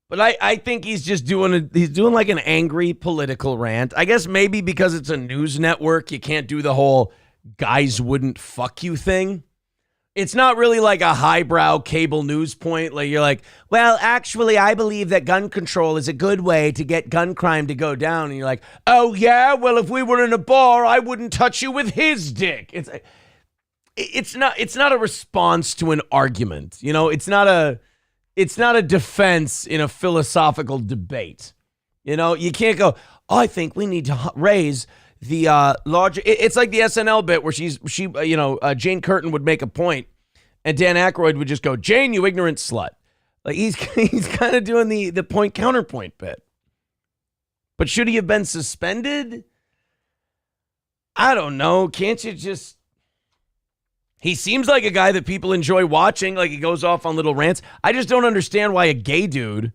but I think he's just doing like an angry political rant. I guess maybe because it's a news network, you can't do the whole guys wouldn't fuck you thing. It's not really like a highbrow cable news point. Like you're like, well, actually, I believe that gun control is a good way to get gun crime to go down. And you're like, oh, yeah, well, if we were in a bar, I wouldn't touch you with his dick. It's not a response to an argument. You know, it's not a defense in a philosophical debate. You know, you can't go, oh, I think we need to raise the larger. It's like the SNL bit where Jane Curtin would make a point and Dan Aykroyd would just go, Jane, you ignorant slut. Like he's kind of doing the point counterpoint bit. But should he have been suspended? I don't know. Can't you just? He seems like a guy that people enjoy watching. Like he goes off on little rants. I just don't understand why a gay dude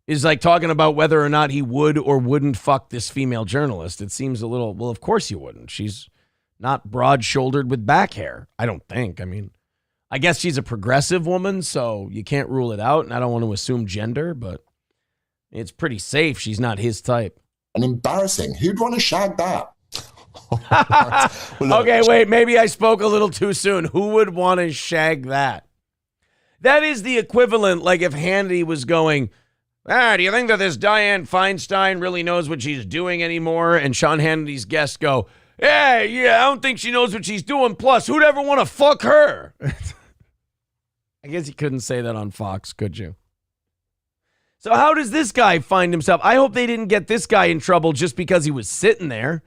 is like talking about whether or not he would or wouldn't fuck this female journalist. It seems a little, well, of course you wouldn't. She's not broad-shouldered with back hair, I don't think. I mean, I guess she's a progressive woman, so you can't rule it out, and I don't want to assume gender, but it's pretty safe she's not his type. And embarrassing. Who'd want to shag that? Okay, wait, maybe I spoke a little too soon. Who would want to shag that? That is the equivalent, like if Hannity was going, do you think that this Dianne Feinstein really knows what she's doing anymore? And Sean Hannity's guests go, yeah, I don't think she knows what she's doing. Plus, who'd ever want to fuck her? I guess you couldn't say that on Fox, could you? So how does this guy find himself? I hope they didn't get this guy in trouble just because he was sitting there.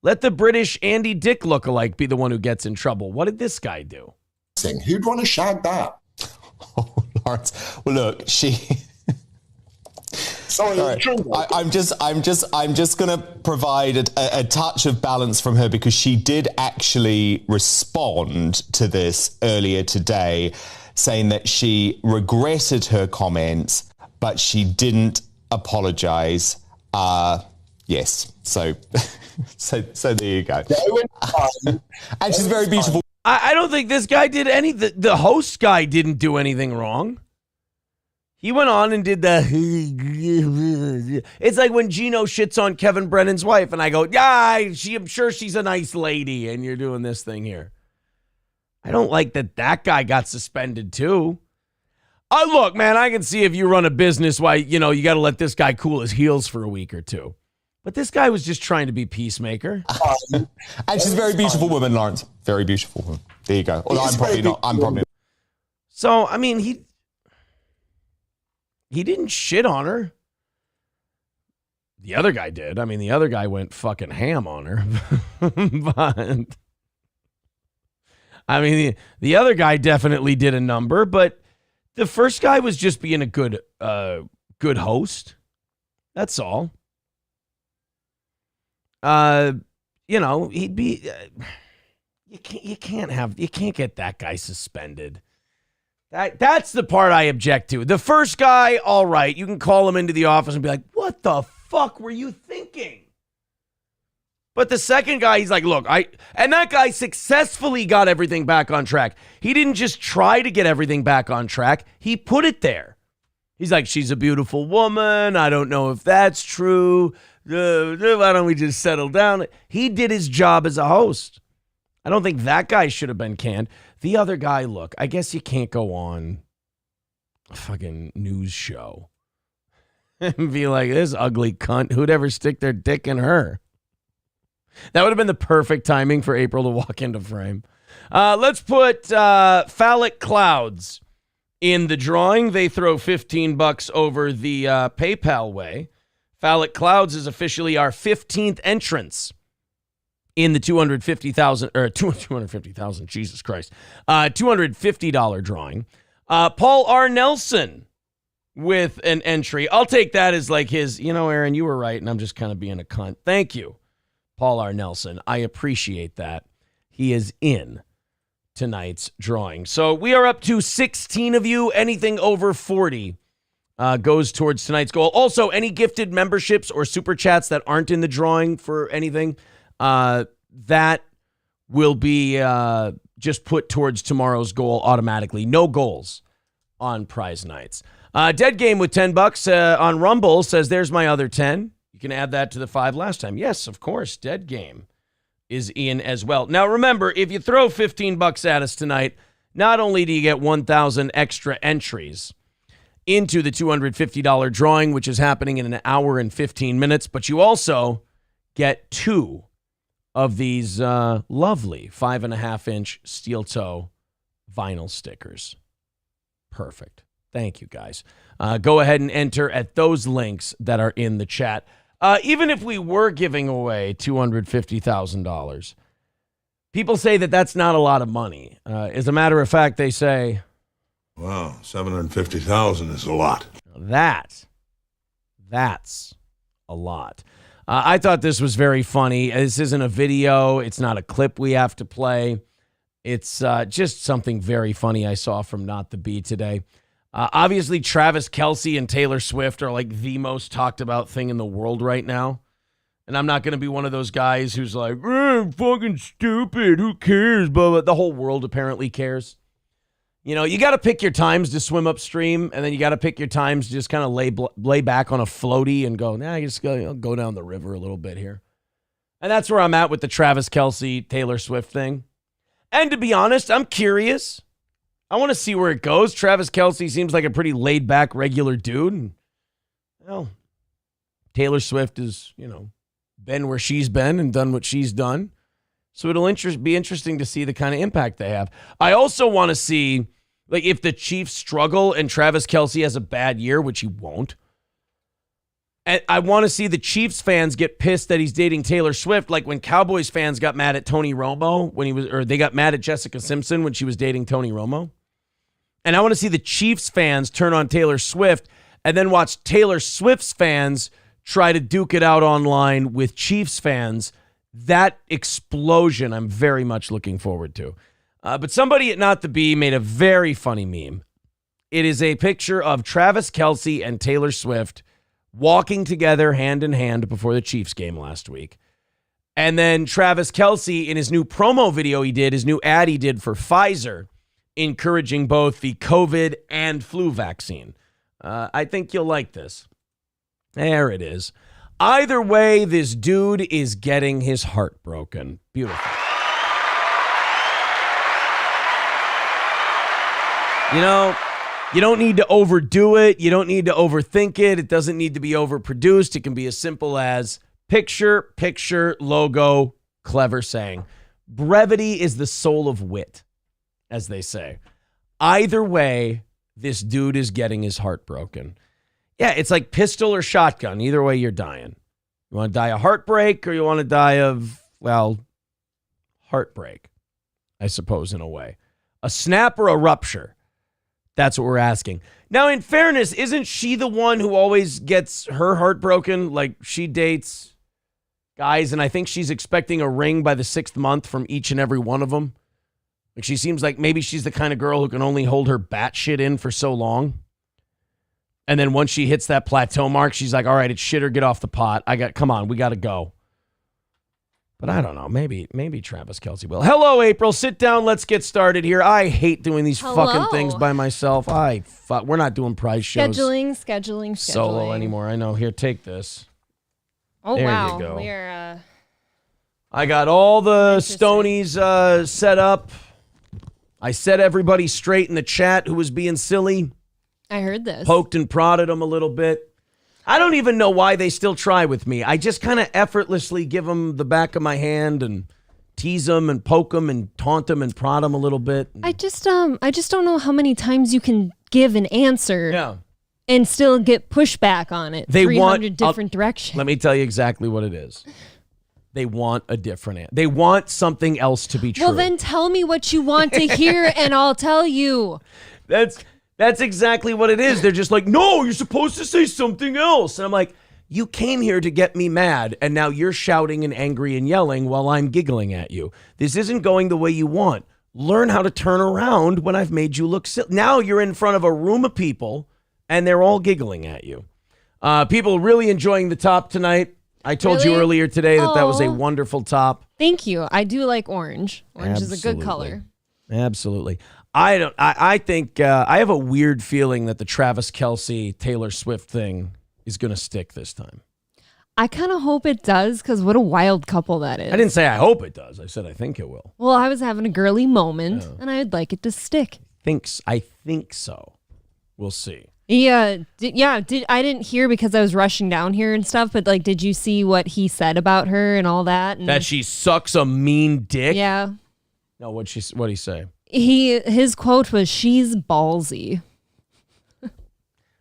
Let the British Andy Dick lookalike be the one who gets in trouble. What did this guy do? Who'd want to shag that? Oh, Lawrence. Well, look, she... Sorry, right. I'm just going to provide a touch of balance from her because she did actually respond to this earlier today, saying that she regretted her comments, but she didn't apologize. Yes. So there you go. And she's very beautiful. I don't think this guy did the host guy didn't do anything wrong. He went on and did the it's like when Gino shits on Kevin Brennan's wife and I go, yeah, I'm sure she's a nice lady, and you're doing this thing here. I don't like that guy got suspended too. Look, man, I can see if you run a business why, you got to let this guy cool his heels for a week or two. But this guy was just trying to be peacemaker. And she's a very beautiful woman, Lawrence. Very beautiful woman. There you go. Although I'm probably not. So, I mean, he didn't shit on her. The other guy did. I mean, the other guy went fucking ham on her. But, I mean, the other guy definitely did a number, but the first guy was just being a good host. That's all. He'd be. You can't get that guy suspended. That's the part I object to. The first guy, all right, you can call him into the office and be like, "What the fuck were you thinking?" But the second guy, he's like, "Look, and that guy successfully got everything back on track. He didn't just try to get everything back on track. He put it there. He's like, she's a beautiful woman. I don't know if that's true. Why don't we just settle down?" He did his job as a host. I don't think that guy should have been canned. The other guy, look, I guess you can't go on a fucking news show and be like, this ugly cunt, who'd ever stick their dick in her? That would have been the perfect timing for April to walk into frame. Let's put phallic clouds in the drawing. They throw $15 over the PayPal way. Phallic clouds is officially our 15th entrance in the $250,000, Jesus Christ, $250 drawing. Paul R. Nelson with an entry. I'll take that as like his, Aaron, you were right, and I'm just kind of being a cunt. Thank you, Paul R. Nelson. I appreciate that. He is in tonight's drawing. So we are up to 16 of you. Anything over 40 goes towards tonight's goal. Also, any gifted memberships or super chats that aren't in the drawing for anything, that will be just put towards tomorrow's goal automatically. No goals on prize nights. Dead Game with $10 on Rumble says, there's my other 10. You can add that to the 5 last time. Yes, of course, Dead Game is in as well. Now, remember, if you throw $15 at us tonight, not only do you get 1,000 extra entries into the $250 drawing, which is happening in an hour and 15 minutes, but you also get 2 of these lovely 5.5-inch steel toe vinyl stickers. Perfect. Thank you, guys. Go ahead and enter at those links that are in the chat. Even if we were giving away $250,000, people say that that's not a lot of money. As a matter of fact, they say, wow, $750,000 is a lot. That's a lot. I thought this was very funny. This isn't a video. It's not a clip we have to play. It's just something very funny I saw from Not the Bee today. Obviously, Travis Kelce and Taylor Swift are like the most talked about thing in the world right now. And I'm not going to be one of those guys who's like, fucking stupid. Who cares? But the whole world apparently cares. You got to pick your times to swim upstream, and then you got to pick your times to just kind of lay back on a floaty and go, I just go down the river a little bit here. And that's where I'm at with the Travis Kelce, Taylor Swift thing. And to be honest, I'm curious. I want to see where it goes. Travis Kelce seems like a pretty laid-back, regular dude. And, Taylor Swift has, been where she's been and done what she's done. So it'll be interesting to see the kind of impact they have. I also want to see, if the Chiefs struggle and Travis Kelce has a bad year, which he won't. And I want to see the Chiefs fans get pissed that he's dating Taylor Swift, like when Cowboys fans got mad at Tony Romo they got mad at Jessica Simpson when she was dating Tony Romo. And I want to see the Chiefs fans turn on Taylor Swift and then watch Taylor Swift's fans try to duke it out online with Chiefs fans. That explosion I'm very much looking forward to. But somebody at Not the Bee made a very funny meme. It is a picture of Travis Kelce and Taylor Swift walking together hand in hand before the Chiefs game last week. And then Travis Kelce, in his new promo video his new ad he did for Pfizer, encouraging both the COVID and flu vaccine. I think you'll like this. There it is. Either way, this dude is getting his heart broken. Beautiful. You know, you don't need to overdo it. You don't need to overthink it. It doesn't need to be overproduced. It can be as simple as picture, logo, clever saying. Brevity is the soul of wit, as they say. Either way, this dude is getting his heart broken. Yeah, it's like pistol or shotgun. Either way, you're dying. You want to die of heartbreak or you want to die of, well, heartbreak, I suppose, in a way. A snap or a rupture? That's what we're asking. Now, in fairness, isn't she the one who always gets her heart broken? Like, she dates guys, and I think she's expecting a ring by the 6th month from each and every one of them. Like, she seems like maybe she's the kind of girl who can only hold her batshit in for so long. And then once she hits that plateau mark, she's like, all right, it's shit or get off the pot. Come on, we got to go. But I don't know. Maybe Travis Kelce will. Hello, April. Sit down. Let's get started here. I hate doing these fucking things by myself. We're not doing prize shows. Scheduling. Solo anymore. I know. Here, take this. Oh, there wow. You go. We're, I got all the Stonies set up. I set everybody straight in the chat who was being silly. I heard this. Poked and prodded them a little bit. I don't even know why they still try with me. I just kind of effortlessly give them the back of my hand and tease them and poke them and taunt them and prod them a little bit. I just don't know how many times you can give an answer and still get pushback on it. They 300 different directions. Let me tell you exactly what it is. They want a different answer. They want something else to be true. Well, then tell me what you want to hear and I'll tell you. That's exactly what it is. They're just like, no, you're supposed to say something else. And I'm like, you came here to get me mad, and now you're shouting and angry and yelling while I'm giggling at you. This isn't going the way you want. Learn how to turn around when I've made you look silly. Now you're in front of a room of people, and they're all giggling at you. People really enjoying the top tonight. I told you earlier today that was a wonderful top. Thank you. I do like orange. Orange is a good color. Absolutely. I think I have a weird feeling that the Travis Kelce, Taylor Swift thing is going to stick this time. I kind of hope it does, because what a wild couple that is. I didn't say I hope it does. I said I think it will. Well, I was having a girly moment, and I'd like it to stick. I think so. We'll see. Yeah, I didn't hear because I was rushing down here and stuff, but like, did you see what he said about her and all that? And that she sucks a mean dick? Yeah. No, what'd he say? His quote was, "She's ballsy."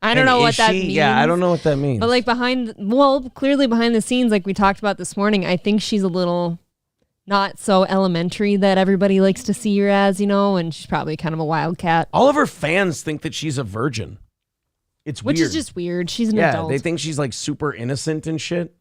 I don't know what that means. Yeah, I don't know what that means. But like clearly behind the scenes, like we talked about this morning, I think she's a little not so elementary that everybody likes to see her as, and she's probably kind of a wildcat. All of her fans think that she's a virgin. It's weird. Which is just weird. She's an adult. Yeah, they think she's like super innocent and shit.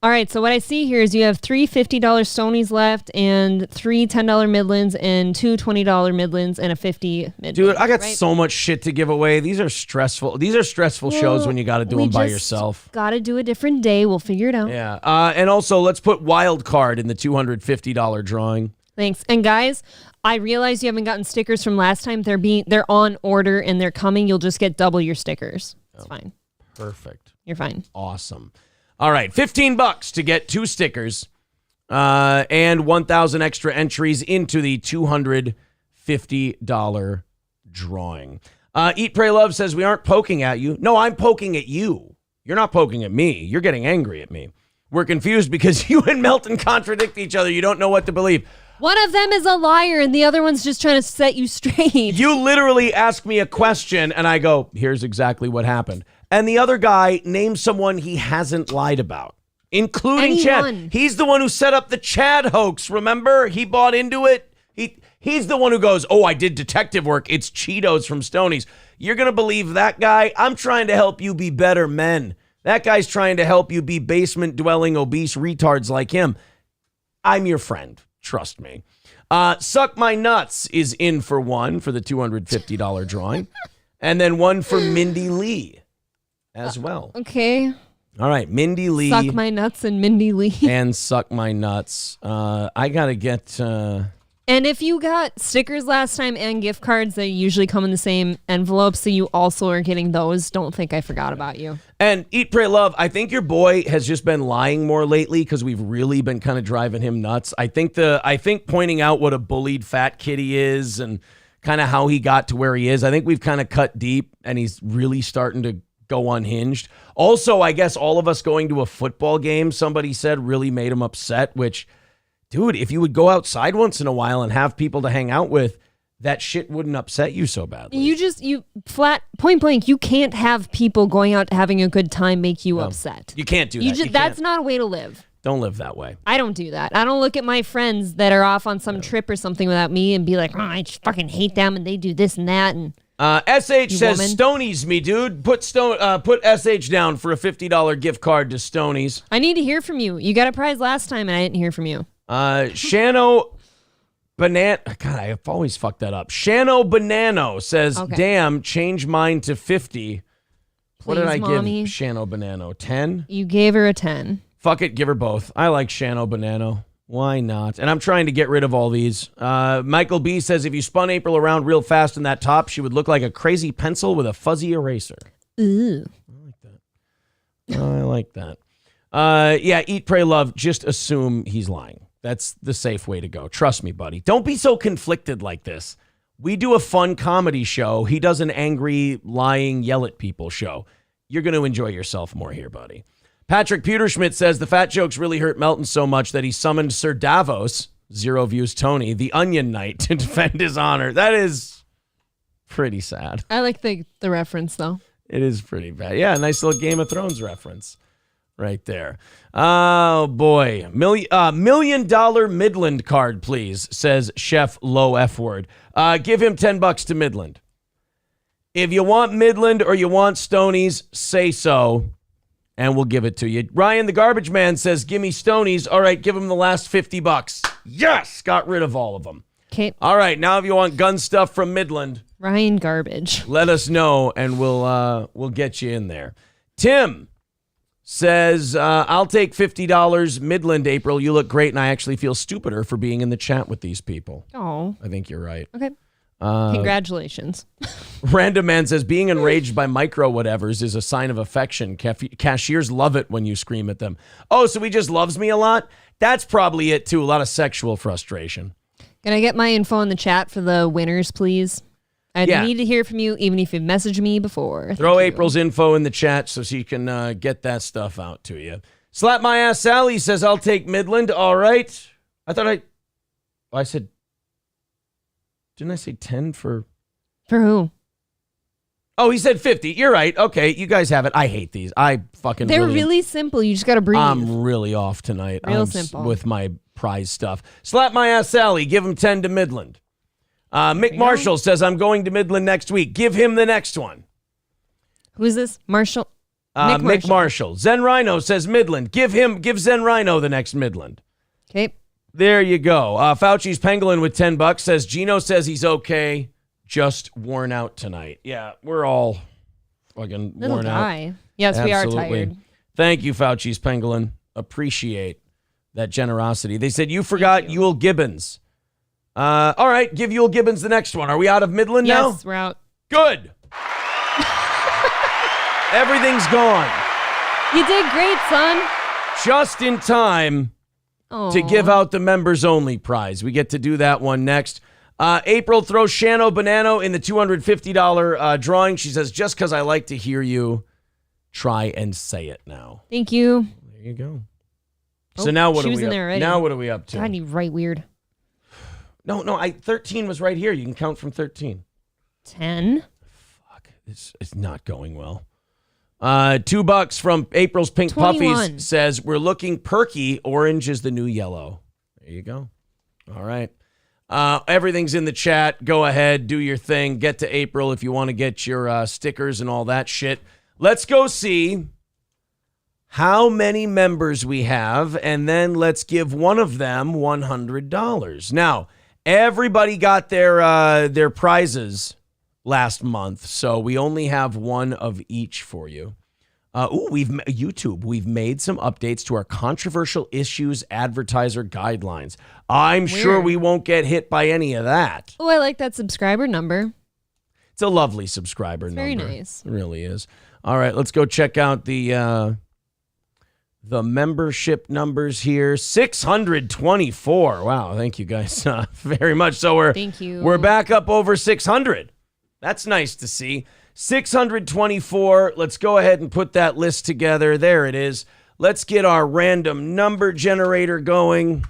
All right, so what I see here is you have 3 $50 Stonies left and 3 $10 Midlands and 2 $20 Midlands and a 50 Midlands. Dude, I got so much shit to give away. These are stressful. These are stressful shows when you got to do them by yourself. Got to do a different day. We'll figure it out. Yeah. And also, let's put wild card in the $250 drawing. Thanks. And guys, I realize you haven't gotten stickers from last time. They're on order and they're coming. You'll just get double your stickers. It's fine. Perfect. You're fine. Awesome. All right, $15 to get 2 stickers and 1,000 extra entries into the $250 drawing. Eat, Pray, Love says we aren't poking at you. No, I'm poking at you. You're not poking at me. You're getting angry at me. We're confused because you and Melton contradict each other. You don't know what to believe. One of them is a liar and the other one's just trying to set you straight. You literally ask me a question and I go, here's exactly what happened. And the other guy names someone he hasn't lied about, including Chad. He's the one who set up the Chad hoax, remember? He bought into it. He's the one who goes, I did detective work. It's Cheetos from Stonies. You're going to believe that guy? I'm trying to help you be better men. That guy's trying to help you be basement-dwelling, obese retards like him. I'm your friend. Trust me. Suck My Nuts is in for one for the $250 drawing. And then one for Mindy Lee. as well. Okay. All right, Mindy Lee. Suck my nuts and Mindy Lee. And suck my nuts. I got to get... And if you got stickers last time and gift cards, they usually come in the same envelope, so you also are getting those. Don't think I forgot about you. And Eat, Pray, Love, I think your boy has just been lying more lately because we've really been kind of driving him nuts. I think pointing out what a bullied fat kid he is and kind of how he got to where he is, I think we've kind of cut deep and he's really starting to go unhinged. Also, I guess all of us going to a football game, somebody said, really made him upset, which... Dude, if you would go outside once in a while and have people to hang out with, that shit wouldn't upset you so badly. You flat point blank, you can't have people going out having a good time make you upset. You can't do that. That's not a way to live. Don't live that way. I don't do that. I don't look at my friends that are off on some trip or something without me and be like, oh, I just fucking hate them and they do this and that. And SH says, Stonies me, dude. Put SH down for a $50 gift card to Stonies. I need to hear from you. You got a prize last time and I didn't hear from you. Shano Banana. God, I've always fucked that up. Shano Banano says, damn, change mine to 50. What did I give Shano Banano? 10? You gave her a 10. Fuck it, give her both. I like Shano Banano. Why not? And I'm trying to get rid of all these. Michael B says, if you spun April around real fast in that top, she would look like a crazy pencil with a fuzzy eraser. Ooh. I like that. Yeah, Eat, Pray, Love. Just assume he's lying. That's the safe way to go. Trust me, buddy. Don't be so conflicted like this. We do a fun comedy show. He does an angry, lying, yell at people show. You're going to enjoy yourself more here, buddy. Patrick Peterschmidt says the fat jokes really hurt Melton so much that he summoned Sir Davos, 0 views Tony, the Onion Knight, to defend his honor. That is pretty sad. I like the reference, though. It is pretty bad. Yeah, nice little Game of Thrones reference. Right there. Oh, boy. $1 million Midland card, please, says Chef Low F Word. Give him $10 to Midland. If you want Midland or you want Stonies, say so, and we'll give it to you. Ryan the Garbage Man says, give me Stonies. All right, give him the last $50. Yes! Got rid of all of them. Okay. All right, now if you want gun stuff from Midland, Ryan Garbage, let us know, and we'll get you in there. Tim says, I'll take $50 Midland, April. You look great, and I actually feel stupider for being in the chat with these people. Oh. I think you're right. Okay. Congratulations. Random Man says, being enraged by micro whatevers is a sign of affection. Cashiers love it when you scream at them. Oh, so he just loves me a lot? That's probably it, too. A lot of sexual frustration. Can I get my info in the chat for the winners, please? I need to hear from you, even if you've messaged me before. Throw April's info in the chat so she can get that stuff out to you. Slap My Ass Sally says, I'll take Midland. All right. I said, didn't I say 10 for? For who? Oh, he said 50. You're right. Okay, you guys have it. I hate these. They're really simple. You just got to breathe. I'm really off tonight. Real simple. With my prize stuff. Slap My Ass Sally. Give him 10 to Midland. Mick Marshall says, I'm going to Midland next week. Give him the next one. Who is this? Marshall? Mick Marshall. Zen Rhino says Midland. Give Zen Rhino the next Midland. Okay. There you go. Fauci's Pangolin with $10 says, Gino says he's okay, just worn out tonight. Yeah, we're all fucking worn out. Yes, Absolutely. we are tired. Thank you, Fauci's Pangolin. Appreciate that generosity. They said, you forgot Yul Gibbons. All right, give Yul Gibbons the next one. Are we out of Midland now? Yes, we're out. Good. Everything's gone. You did great, son. Just in time to give out the members only prize. We get to do that one next. April throws Shano Banano in the $250 drawing. She says, just because I like to hear you, try and say it now. Thank you. There you go. So now what are we up? Now what are we up to? God, you right weird. No, 13 was right here. You can count from 13. 10. Fuck, it's not going well. $2 from April's Pink 21. Puppies says, we're looking perky. Orange is the new yellow. There you go. All right. Everything's in the chat. Go ahead, do your thing. Get to April if you want to get your stickers and all that shit. Let's go see how many members we have, and then let's give one of them $100. Now, everybody got their prizes last month, so we only have one of each for you. We've made some updates to our controversial issues advertiser guidelines. I'm sure we won't get hit by any of that. Oh, I like that subscriber number. It's a lovely subscriber number. Very nice. It really is. All right, let's go check out the membership numbers here. 624. Wow, thank you guys very much. So Thank you. We're back up over 600. That's nice to see. 624. Let's go ahead and put that list together. There it is. Let's get our random number generator going.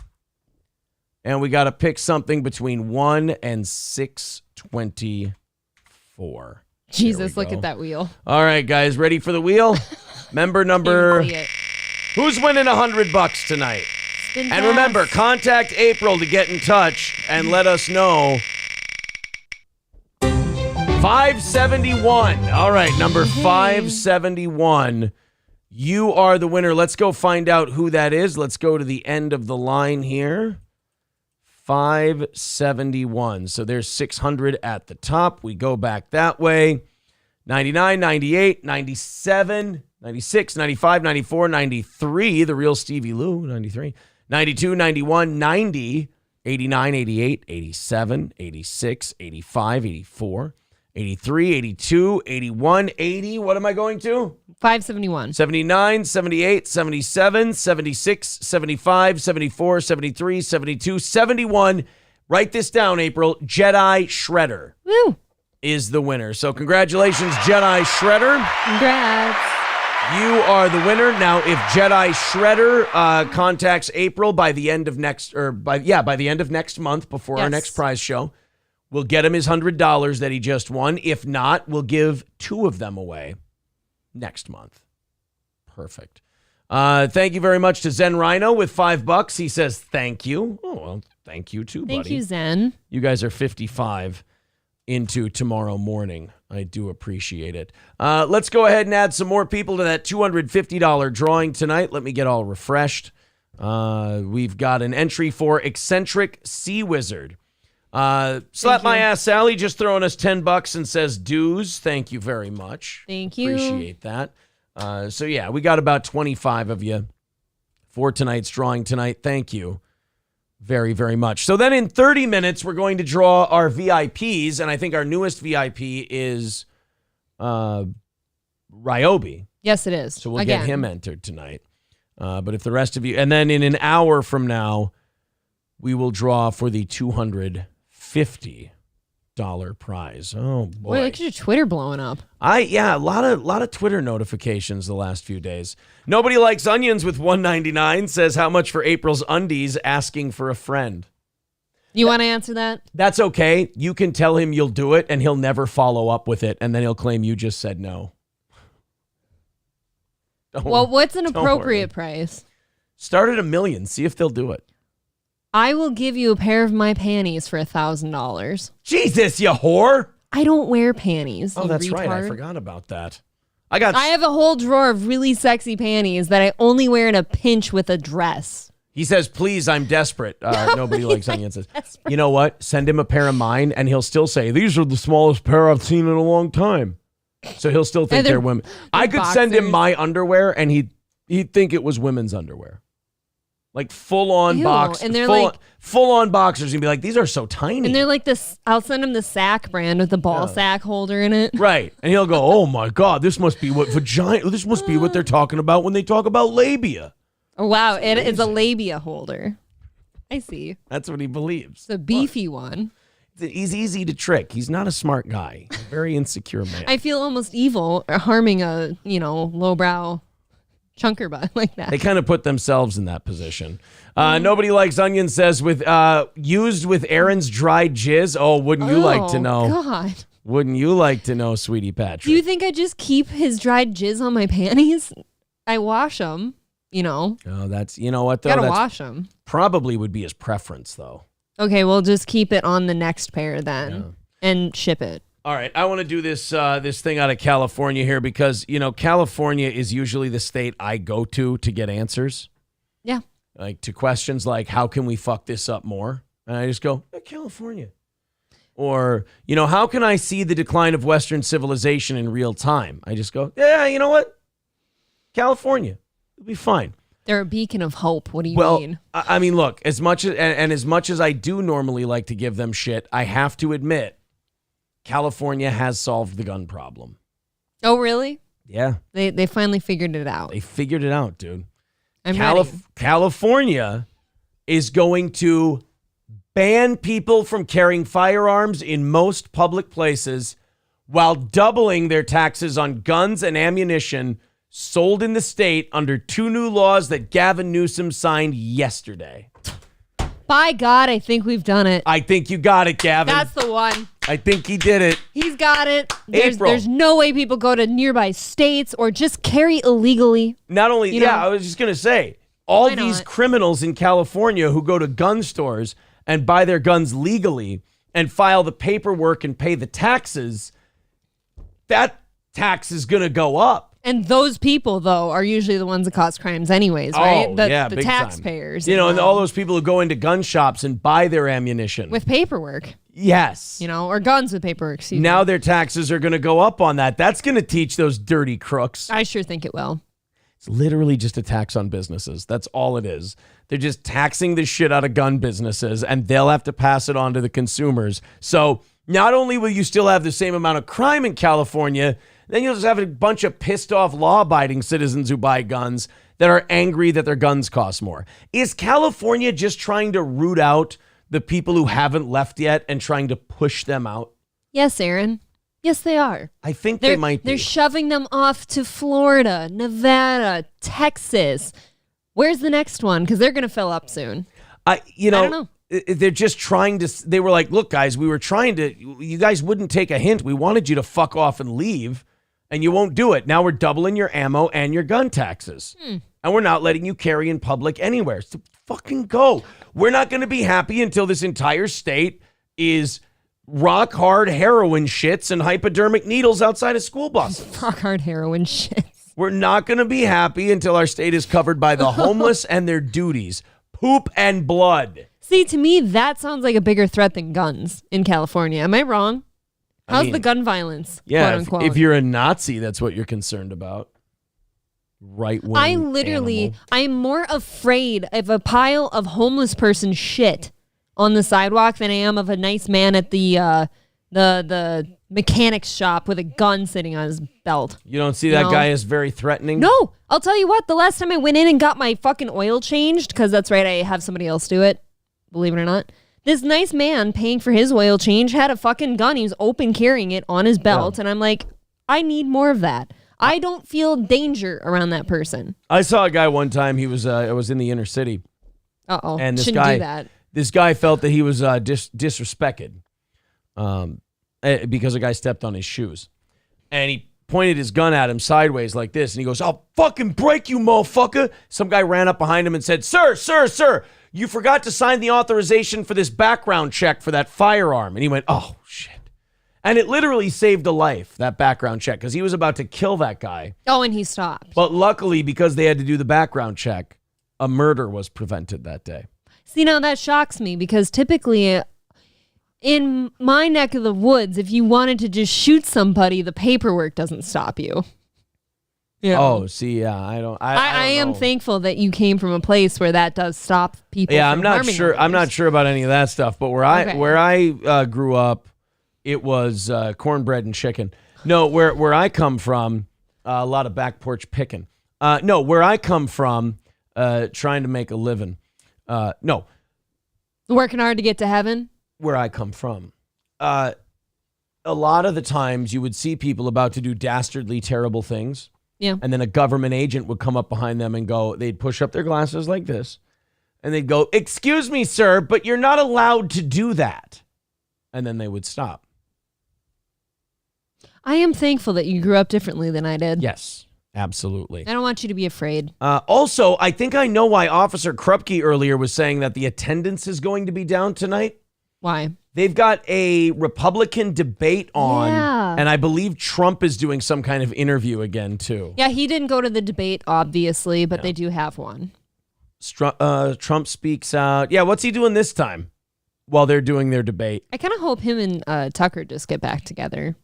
And we got to pick something between 1 and 624. Jesus, look at that wheel. All right, guys, ready for the wheel? Member number. Who's winning $100 tonight? And remember, contact April to get in touch and let us know. 571. All right, number 571. You are the winner. Let's go find out who that is. Let's go to the end of the line here. 571. So there's 600 at the top. We go back that way. 99, 98, 97, 96, 95, 94, 93. The real Stevie Lou, 93. 92, 91, 90, 89, 88, 87, 86, 85, 84. 83, 82, 81, 80. What am I going to? 571. 79, 78, 77, 76, 75, 74, 73, 72, 71. Write this down, April. Jedi Shredder Woo. is the winner. So congratulations, Jedi Shredder. Congrats. You are the winner. Now, if Jedi Shredder contacts April by the end of next month before our next prize show, we'll get him his $100 that he just won. If not, we'll give 2 of them away next month. Perfect. Thank you very much to Zen Rhino with $5. He says thank you. Oh, well, thank you too, buddy. Thank you, Zen. You guys are 55 into tomorrow morning. I do appreciate it. Let's go ahead and add some more people to that $250 drawing tonight. Let me get all refreshed. We've got an entry for Eccentric Sea Wizard. Slap My Ass Sally just throwing us $10 and says dues. Thank you very much. Thank you. Appreciate that. So yeah, we got about 25 of you for tonight's drawing tonight. Thank you very, very much. So then in 30 minutes, we're going to draw our VIPs, and I think our newest VIP is Ryobi. Yes, it is. So we'll get him entered tonight. But if the rest of you, and then in an hour from now, we will draw for the $250 prize. Oh boy! Boy, look at your Twitter blowing up. A lot of Twitter notifications the last few days. Nobody Likes Onions with $1.99 says how much for April's undies, asking for a friend. You want to answer that? That's okay. You can tell him you'll do it, and he'll never follow up with it, and then he'll claim you just said no. Well, what's an appropriate price? Start at $1 million. See if they'll do it. I will give you a pair of my panties for $1,000. Jesus, you whore! I don't wear panties. Oh, that's right. I forgot about that. I have a whole drawer of really sexy panties that I only wear in a pinch with a dress. He says, please, I'm desperate. Nobody Likes Onions says, you know what? Send him a pair of mine, and he'll still say, these are the smallest pair I've seen in a long time. So he'll still think they're women. I could send him my underwear, and he'd think it was women's underwear. Like full-on box, and they're full-on boxers. He'd be like, these are so tiny. And they're like this. I'll send him the sack brand with the ball sack holder in it. Right. And he'll go, oh my God, this must be what they're talking about when they talk about labia. Oh, wow. It is a labia holder. I see. That's what he believes. It's a beefy one. He's easy to trick. He's not a smart guy. He's a very insecure man. I feel almost evil harming a, lowbrow chunker butt like that. They kind of put themselves in that position. Nobody Likes Onions says used with Aaron's dried jizz. Oh, wouldn't you like to know? God. Wouldn't you like to know, Sweetie Patrick? Do you think I just keep his dried jizz on my panties? I wash them, Oh, that's, you know what, though? Gotta wash them. Probably would be his preference, though. Okay, we'll just keep it on the next pair then and ship it. All right, I want to do this thing out of California here because, California is usually the state I go to get answers. Yeah. Like to questions like, how can we fuck this up more? And I just go, California. Or, how can I see the decline of Western civilization in real time? I just go, yeah, you know what? California. It'll be fine. They're a beacon of hope. What do you Well, mean? I mean, look, as much as I do normally like to give them shit, I have to admit, California has solved the gun problem. Oh, really? Yeah. They finally figured it out. They figured it out, dude. I'm ready. California is going to ban people from carrying firearms in most public places while doubling their taxes on guns and ammunition sold in the state under 2 new laws that Gavin Newsom signed yesterday. By God, I think we've done it. I think you got it, Gavin. That's the one. I think he did it. He's got it. April. There's no way people go to nearby states or just carry illegally. Not only, You know? I was just going to say, all Why these not? criminals in California who go to gun stores and buy their guns legally and file the paperwork and pay the taxes, that tax is going to go up. And those people, though, are usually the ones that cause crimes anyways, right? Oh, the yeah, the big time. taxpayers. You know, and all those people who go into gun shops and buy their ammunition. with paperwork, Yes. you know, or guns with paperwork. Excuse Now me. their taxes are going to go up on that. That's going to teach those dirty crooks. I sure think it will. It's literally just a tax on businesses. That's all it is. They're just taxing the shit out of gun businesses, and they'll have to pass it on to the consumers. So not only will you still have the same amount of crime in California, then you'll just have a bunch of pissed off law-abiding citizens who buy guns that are angry that their guns cost more. Is California just trying to root out the people who haven't left yet and trying to push them out? Yes, Aaron. Yes, they are. I think they might be. They're shoving them off to Florida, Nevada, Texas. Where's the next one? Because they're going to fill up soon. I don't know. They're just trying to. They were like, "Look, guys, we were trying to. You guys wouldn't take a hint. We wanted you to fuck off and leave, and you won't do it. Now we're doubling your ammo and your gun taxes, and we're not letting you carry in public anywhere. So fucking go. We're not going to be happy until this entire state is rock hard heroin shits and hypodermic needles outside of school buses. Rock hard heroin shit. We're not going to be happy until our state is covered by the homeless and their duties, poop and blood." See, to me, that sounds like a bigger threat than guns in California. Am I wrong? How's the gun violence? Yeah, quote unquote? if you're a Nazi, that's what you're concerned about. Right wing. I literally, I'm more afraid of a pile of homeless person shit on the sidewalk than I am of a nice man at the mechanic's shop with a gun sitting on his belt. You don't see that No. guy as very threatening? No, I'll tell you what. The last time I went in and got my fucking oil changed, because that's right, I have somebody else do it. Believe it or not. This nice man paying for his oil change had a fucking gun. He was open carrying it on his belt. And I'm like, I need more of that. I don't feel danger around that person. I saw a guy one time. He was it was in the inner city. Uh-oh. And this Shouldn't guy, do that. this guy felt that he was disrespected because a guy stepped on his shoes. And he pointed his gun at him sideways like this. And he goes, "I'll fucking break you, motherfucker." Some guy ran up behind him and said, "Sir, you forgot to sign the authorization for this background check for that firearm." And he went, "Oh, shit." And it literally saved a life, that background check, because he was about to kill that guy. Oh, and he stopped. But luckily, because they had to do the background check, a murder was prevented that day. See, now that shocks me because typically in my neck of the woods, if you wanted to just shoot somebody, the paperwork doesn't stop you. Yeah. Oh, see, yeah, I don't am know. thankful that you came from a place where that does stop people. Yeah, from I'm not harming sure. I'm not others. sure about any of that stuff. But where Okay. I grew up, it was cornbread and chicken. No, where I come from, a lot of back porch picking. No, where I come from, trying to make a living. No, Working hard to get to heaven. where I come from, a lot of the times you would see people about to do dastardly, terrible things. Yeah. And then a government agent would come up behind them and go, they'd push up their glasses like this. And they'd go, "Excuse me, sir, but you're not allowed to do that." And then they would stop. I am thankful that you grew up differently than I did. Yes, absolutely. I don't want you to be afraid. Also, I think I know why Officer Krupke earlier was saying that the attendance is going to be down tonight. Why? They've got a Republican debate on, Yeah. and I believe Trump is doing some kind of interview again, too. Yeah, he didn't go to the debate, obviously, but they do have one. Trump speaks out. Yeah, what's he doing this time while they're doing their debate? I kind of hope him and Tucker just get back together.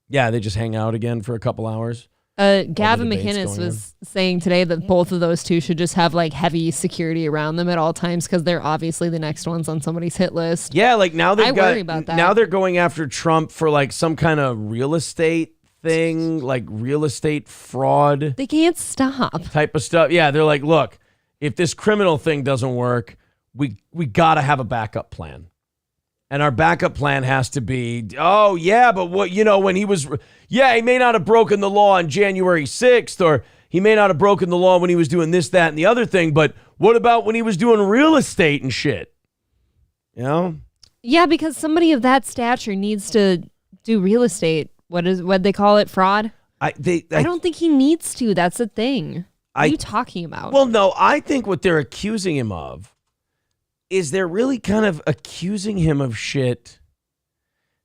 Yeah, they just hang out again for a couple hours. Gavin debates McInnes going was saying today that both of those two should just have like heavy security around them at all times because they're obviously the next ones on somebody's hit list. Yeah, like now they've worry about that. Now they're going after Trump for like some kind of real estate thing, like real estate fraud They can't stop. type of stuff. Yeah, they're like, look, if this criminal thing doesn't work, we got to have a backup plan. And our backup plan has to be, oh, yeah, but what, when he was, he may not have broken the law on January 6th, or he may not have broken the law when he was doing this, that, and the other thing, but what about when he was doing real estate and shit? Yeah, because somebody of that stature needs to do real estate. What they call it? Fraud? I don't think he needs to. That's the thing. What are you talking about? Well, no, I think what they're accusing him of is they're really kind of accusing him of shit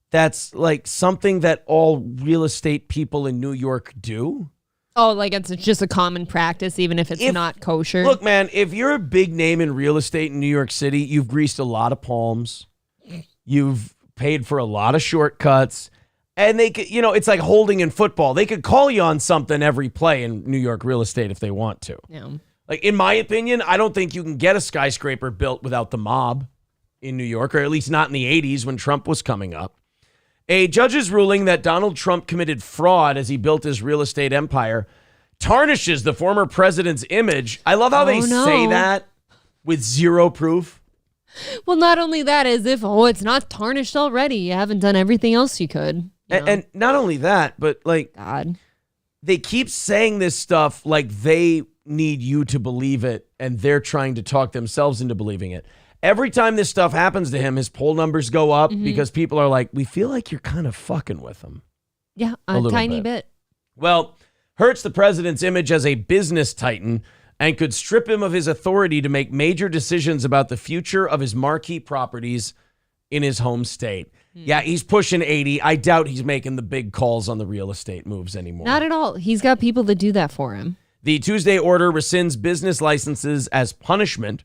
that's like something that all real estate people in New York do. Oh, like it's just a common practice, even if it's not kosher. Look, man, if you're a big name in real estate in New York City, you've greased a lot of palms. You've paid for a lot of shortcuts. And they could, it's like holding in football. They could call you on something every play in New York real estate if they want to. Yeah. Like, in my opinion, I don't think you can get a skyscraper built without the mob in New York, or at least not in the 80s when Trump was coming up. A judge's ruling that Donald Trump committed fraud as he built his real estate empire tarnishes the former president's image. I love how they say that with zero proof. Well, not only that, as if, it's not tarnished already. You haven't done everything else you could. And not only that, but like, God, they keep saying this stuff like they need you to believe it, and they're trying to talk themselves into believing it. Every time this stuff happens to him, his poll numbers go up because people are like, we feel like you're kind of fucking with him. Yeah, a tiny bit. Well, hurts the president's image as a business titan and could strip him of his authority to make major decisions about the future of his marquee properties in his home state. Yeah, he's pushing 80. I doubt he's making the big calls on the real estate moves anymore. Not at all. He's got people that do that for him. The Tuesday order rescinds business licenses as punishment,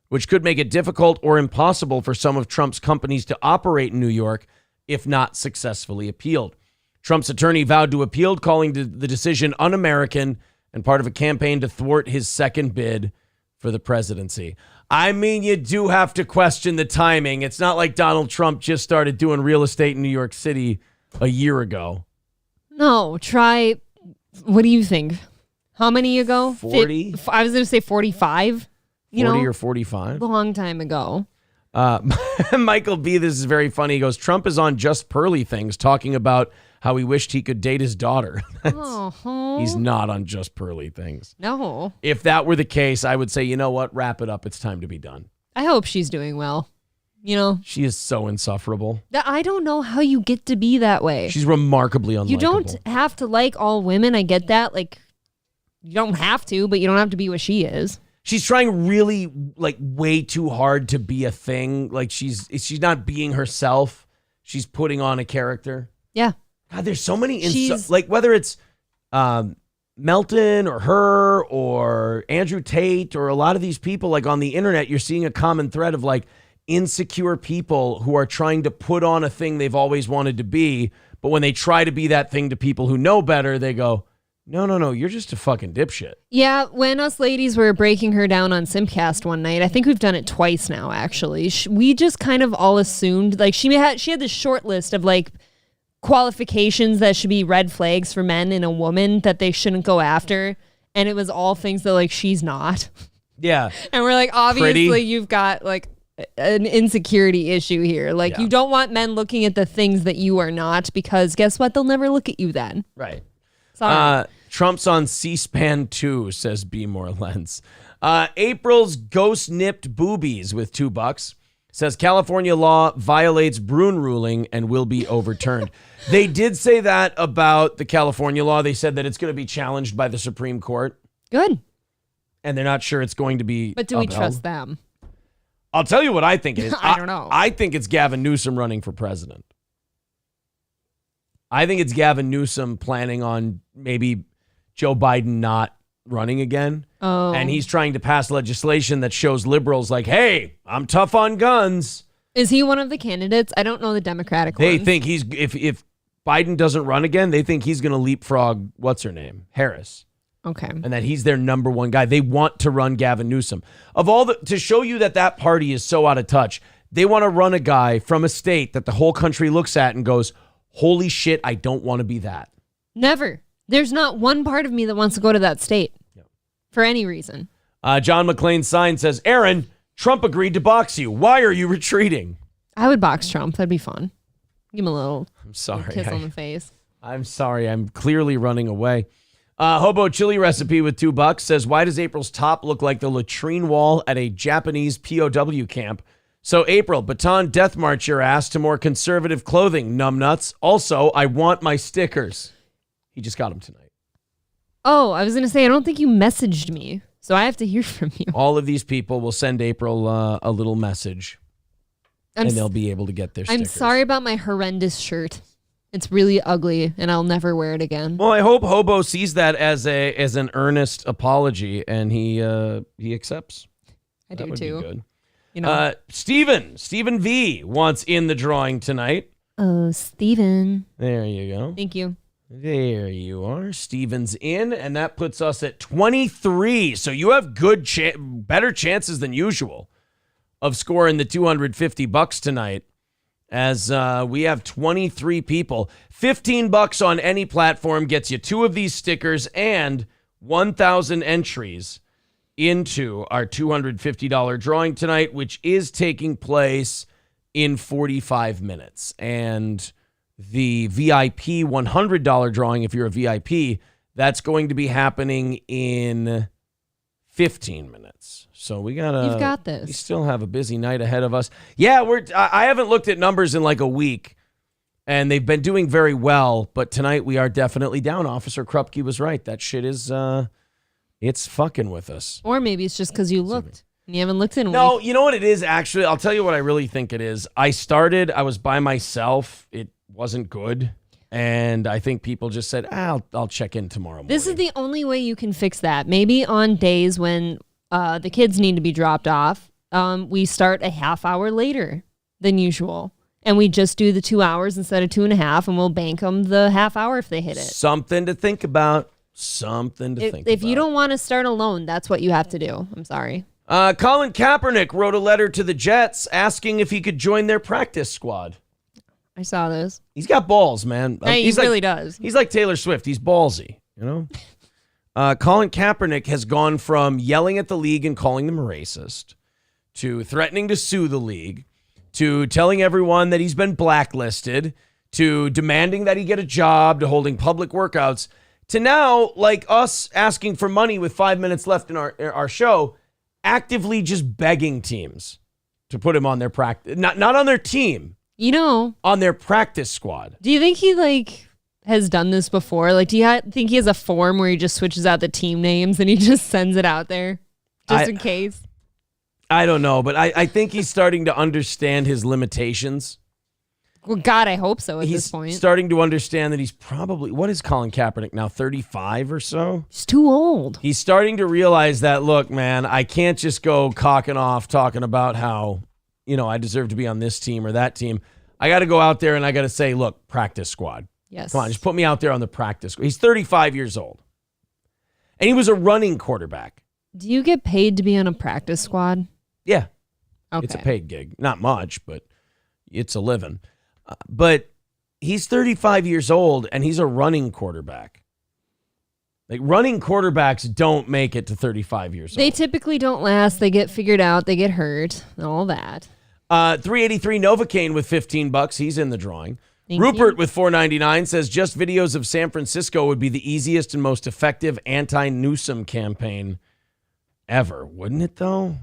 which could make it difficult or impossible for some of Trump's companies to operate in New York if not successfully appealed. Trump's attorney vowed to appeal, calling the decision un-American and part of a campaign to thwart his second bid for the presidency. I mean, you do have to question the timing. It's not like Donald Trump just started doing real estate in New York City a year ago. No, what do you think? How many ago? 40? I was going to say 45. 40 or 45? Long time ago. Michael B., this is very funny. He goes, Trump is on Just Pearly Things talking about how he wished he could date his daughter. He's not on Just Pearly Things. No. If that were the case, I would say, you know what? Wrap it up. It's time to be done. I hope she's doing well. She is so insufferable. I don't know how you get to be that way. She's remarkably unlikable. You don't have to like all women. I get that. Like, you don't have to, but you don't have to be what she is. She's trying really, like, way too hard to be a thing. Like, she's not being herself. She's putting on a character. Yeah. God, there's so many, like, whether it's Melton or her or Andrew Tate or a lot of these people, like, on the internet, you're seeing a common thread of, like, insecure people who are trying to put on a thing they've always wanted to be. But when they try to be that thing to people who know better, they go, no, you're just a fucking dipshit. Yeah, when us ladies were breaking her down on Simpcast one night, I think we've done it twice now, actually. We just kind of all assumed, like, she had this short list of, like, qualifications that should be red flags for men in a woman that they shouldn't go after. And it was all things that, like, she's not. Yeah. And we're like, obviously, Pretty. you've got, like, an insecurity issue here. Like, you don't want men looking at the things that you are not, because guess what? They'll never look at you then. Right. Sorry. Trump's on C-SPAN 2, says B. More Lens. April's ghost nipped boobies with $2. Says California law violates Brune ruling and will be overturned. They did say that about the California law. They said that it's going to be challenged by the Supreme Court. Good. And they're not sure it's going to be But do we upheld. trust them? I'll tell you what I think it is. I don't know. I think it's Gavin Newsom running for president. I think it's Gavin Newsom planning on maybe Joe Biden not running again. Oh. And he's trying to pass legislation that shows liberals like, hey, I'm tough on guns. Is he one of the candidates? I don't know the Democratic They ones. think he's if Biden doesn't run again, they think he's going to leapfrog, what's her name? Harris. Okay. And that he's their number one guy. They want to run Gavin Newsom. To show you that party is so out of touch, they want to run a guy from a state that the whole country looks at and goes, holy shit, I don't want to be that. Never. There's not one part of me that wants to go to that state for any reason. John McClain's sign says, Aaron, Trump agreed to box you. Why are you retreating? I would box Trump. That'd be fun. Give him a little kiss on the face. I'm sorry. I'm clearly running away. Hobo Chili Recipe with $2 says, why does April's top look like the latrine wall at a Japanese POW camp? So, April, baton death march your ass to more conservative clothing, numbnuts. Also, I want my stickers. He just got them tonight. Oh, I was going to say, I don't think you messaged me, so I have to hear from you. All of these people will send April a little message, and they'll be able to get their stickers. I'm sorry about my horrendous shirt. It's really ugly, and I'll never wear it again. Well, I hope Hobo sees that as an earnest apology, and he accepts. I That do would too. be good. You know. Stephen V wants in the drawing tonight. Oh, Steven. There you go. Thank you. There you are. Steven's in, and that puts us at 23. So you have better chances than usual of scoring the $250 tonight, as we have 23 people. $15 on any platform gets you 2 of these stickers and 1,000 entries into our $250 drawing tonight, which is taking place in 45 minutes. And the VIP $100 drawing, if you're a VIP, that's going to be happening in 15 minutes. So you've got this. We still have a busy night ahead of us. Yeah, I haven't looked at numbers in like a week, and they've been doing very well. But tonight we are definitely down. Officer Krupke was right. That shit is it's fucking with us. Or maybe it's just because you looked and you haven't looked in a week. No, you know what it is, actually? I'll tell you what I really think it is. I was by myself. It wasn't good. And I think people just said, I'll check in tomorrow morning. This is the only way you can fix that. Maybe on days when the kids need to be dropped off, we start a half hour later than usual. And we just do the 2 hours instead of 2.5, and we'll bank them the half hour if they hit it. Something to think about. If you don't want to start alone, that's what you have to do. I'm sorry. Colin Kaepernick wrote a letter to the Jets asking if he could join their practice squad. I saw this. He's got balls, man. He really does. He's like Taylor Swift. He's ballsy, you know? Colin Kaepernick has gone from yelling at the league and calling them racist to threatening to sue the league to telling everyone that he's been blacklisted to demanding that he get a job to holding public workouts to now, like us asking for money with 5 minutes left in our show, actively just begging teams to put him on their practice, not on their team, on their practice squad. Do you think he has done this before? Like, do you think he has a form where he just switches out the team names and he just sends it out there just in case? I don't know, but I think he's starting to understand his limitations. Well, God, I hope so at this point. He's starting to understand that he's probably, what is Colin Kaepernick now, 35 or so? He's too old. He's starting to realize that, look, man, I can't just go cocking off talking about how, I deserve to be on this team or that team. I got to go out there and I got to say, look, practice squad. Yes. Come on, just put me out there on the practice squad. He's 35 years old. And he was a running quarterback. Do you get paid to be on a practice squad? Yeah. Okay. It's a paid gig. Not much, but it's a living. But he's 35 years old and he's a running quarterback. Like, running quarterbacks don't make it to 35 years old. They typically don't last. They get figured out. They get hurt. And all that. 383 Novocaine with $15. He's in the drawing. Rupert with $4.99 says just videos of San Francisco would be the easiest and most effective anti-Newsom campaign ever. Wouldn't it, though?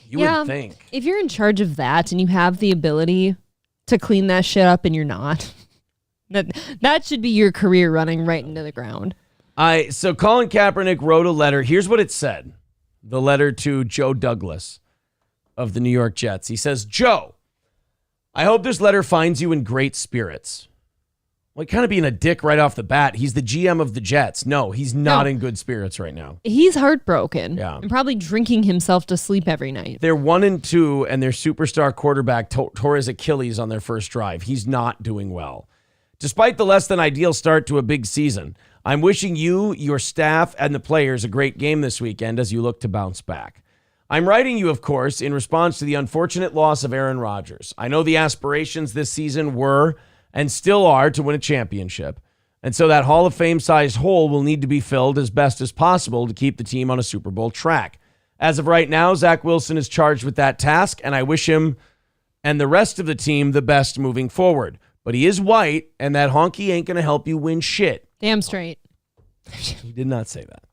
You would think. If you're in charge of that and you have the ability to clean that shit up and you're not, that should be your career running right into the ground. So Colin Kaepernick wrote a letter. Here's what it said. The letter to Joe Douglas of the New York Jets. He says, Joe, I hope this letter finds you in great spirits. Like, kind of being a dick right off the bat. He's the GM of the Jets. No, he's not in good spirits right now. He's heartbroken. Yeah. And probably drinking himself to sleep every night. They're 1-2, and their superstar quarterback tore his Achilles on their first drive. He's not doing well. Despite the less than ideal start to a big season, I'm wishing you, your staff, and the players a great game this weekend as you look to bounce back. I'm writing you, of course, in response to the unfortunate loss of Aaron Rodgers. I know the aspirations this season were and still are to win a championship, and so that Hall of Fame-sized hole will need to be filled as best as possible to keep the team on a Super Bowl track. As of right now, Zach Wilson is charged with that task, and I wish him and the rest of the team the best moving forward. But he is white, and that honky ain't going to help you win shit. Damn straight. He did not say that.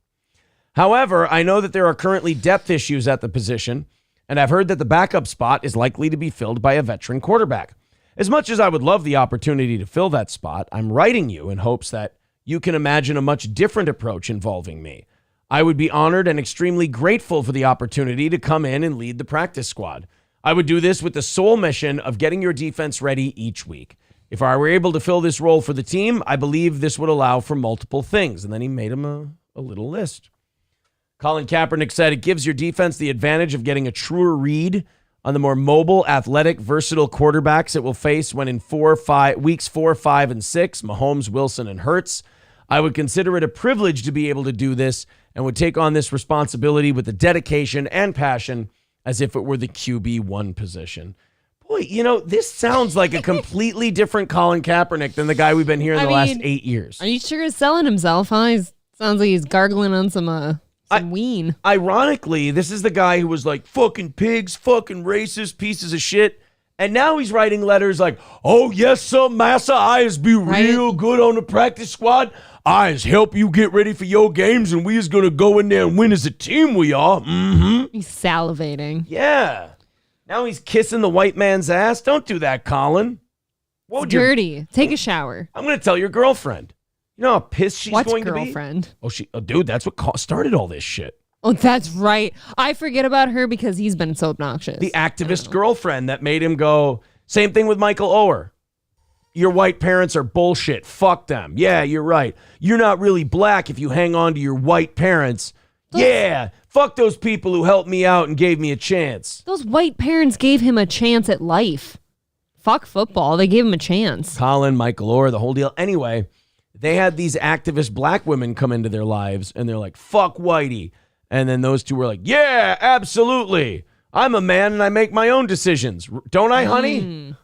However, I know that there are currently depth issues at the position, and I've heard that the backup spot is likely to be filled by a veteran quarterback. As much as I would love the opportunity to fill that spot, I'm writing you in hopes that you can imagine a much different approach involving me. I would be honored and extremely grateful for the opportunity to come in and lead the practice squad. I would do this with the sole mission of getting your defense ready each week. If I were able to fill this role for the team, I believe this would allow for multiple things. And then he made him a little list. Colin Kaepernick said it gives your defense the advantage of getting a truer read on the more mobile, athletic, versatile quarterbacks it will face when in weeks 4, 5, and 6, Mahomes, Wilson, and Hurts. I would consider it a privilege to be able to do this and would take on this responsibility with the dedication and passion as if it were the QB1 position. Boy, this sounds like a completely different Colin Kaepernick than the guy we've been hearing the last 8 years. Are you sure he's selling himself, huh? Sounds like he's gargling on some ween. Ironically, this is the guy who was like, fucking pigs, fucking racist, pieces of shit. And now he's writing letters like, oh, yes, sir, massa, I is be real good on the practice squad. I is help you get ready for your games, and we is going to go in there and win as a team, we are. Mm-hmm. He's salivating. Yeah. Now he's kissing the white man's ass. Don't do that, Colin. It's dirty. Take a shower. I'm going to tell your girlfriend. You know how pissed she's going to be? Girlfriend? Oh, dude, that's what started all this shit. Oh, that's right. I forget about her because he's been so obnoxious. The activist girlfriend that made him go, same thing with Michael Oher. Your white parents are bullshit. Fuck them. Yeah, you're right. You're not really black if you hang on to your white parents. Yeah, fuck those people who helped me out and gave me a chance. Those white parents gave him a chance at life. Fuck football. They gave him a chance. Colin, Michael Oher, the whole deal. Anyway, they had these activist black women come into their lives, and they're like, fuck whitey. And then those two were like, yeah, absolutely. I'm a man, and I make my own decisions. Don't I, honey?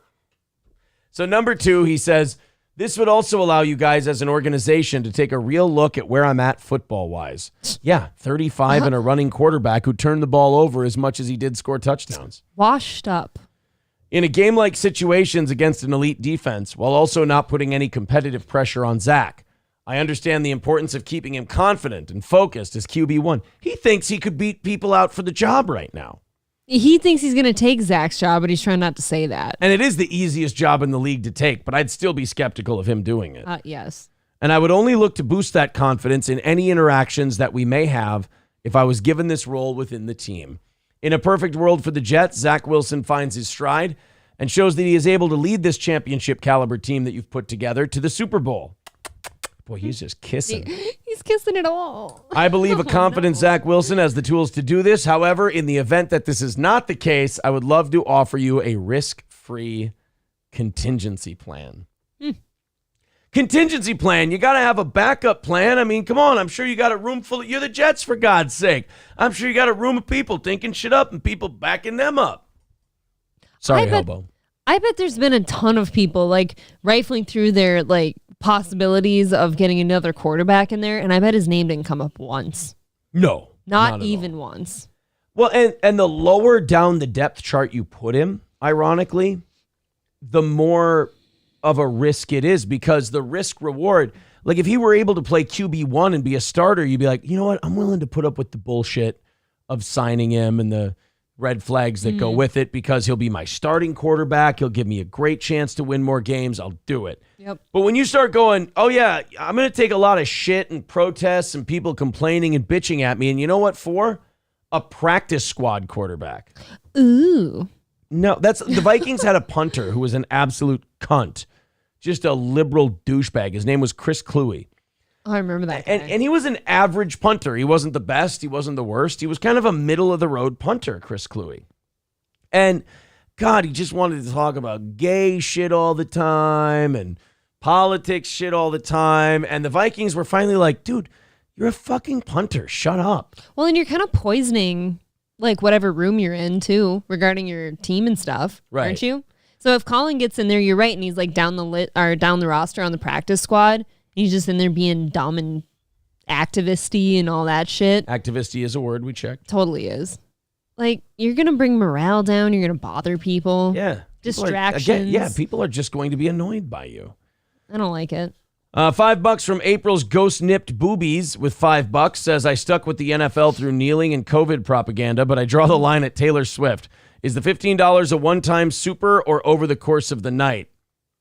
So number 2, he says, this would also allow you guys as an organization to take a real look at where I'm at football-wise. Yeah, 35 and a running quarterback who turned the ball over as much as he did score touchdowns. Washed up. In a game-like situations against an elite defense, while also not putting any competitive pressure on Zach, I understand the importance of keeping him confident and focused as QB1. He thinks he could beat people out for the job right now. He thinks he's going to take Zach's job, but he's trying not to say that. And it is the easiest job in the league to take, but I'd still be skeptical of him doing it. Yes. And I would only look to boost that confidence in any interactions that we may have if I was given this role within the team. In a perfect world for the Jets, Zach Wilson finds his stride and shows that he is able to lead this championship caliber team that you've put together to the Super Bowl. Boy, he's just kissing. He's kissing it all. I believe a confident Zach Wilson has the tools to do this. However, in the event that this is not the case, I would love to offer you a risk-free contingency plan. Contingency plan. You got to have a backup plan. I mean, come on. I'm sure you got a room full of... You're the Jets, for God's sake. I'm sure you got a room of people thinking shit up and people backing them up. Sorry, Hobo. I bet there's been a ton of people, like, rifling through their, like, possibilities of getting another quarterback in there, and I bet his name didn't come up once. No. Not even once. Well, and the lower down the depth chart you put him, ironically, the more of a risk it is, because the risk reward, like if he were able to play QB1 and be a starter, you'd be like, you know what? I'm willing to put up with the bullshit of signing him and the red flags that go with it because he'll be my starting quarterback. He'll give me a great chance to win more games. I'll do it. Yep. But when you start going, oh yeah, I'm going to take a lot of shit and protests and people complaining and bitching at me. And you know what for? A practice squad quarterback. Ooh. No, the Vikings had a punter who was an absolute cunt. Just a liberal douchebag. His name was Chris Cluey. Oh, I remember that guy. And he was an average punter. He wasn't the best. He wasn't the worst. He was kind of a middle-of-the-road punter, Chris Cluey. And, God, he just wanted to talk about gay shit all the time and politics shit all the time. And the Vikings were finally like, dude, you're a fucking punter. Shut up. Well, and you're kind of poisoning like whatever room you're in too, regarding your team and stuff, Right. aren't you? So if Colin gets in there, you're right, and he's like down the roster on the practice squad, and he's just in there being dumb and activisty and all that shit. Activisty is a word we checked. Totally is. Like, you're gonna bring morale down. You're gonna bother people. Yeah. Distractions. People are just going to be annoyed by you. I don't like it. $5 from April's Ghost Nipped Boobies with $5 says, I stuck with the NFL through kneeling and COVID propaganda, but I draw the line at Taylor Swift. Is the $15 a one-time super or over the course of the night?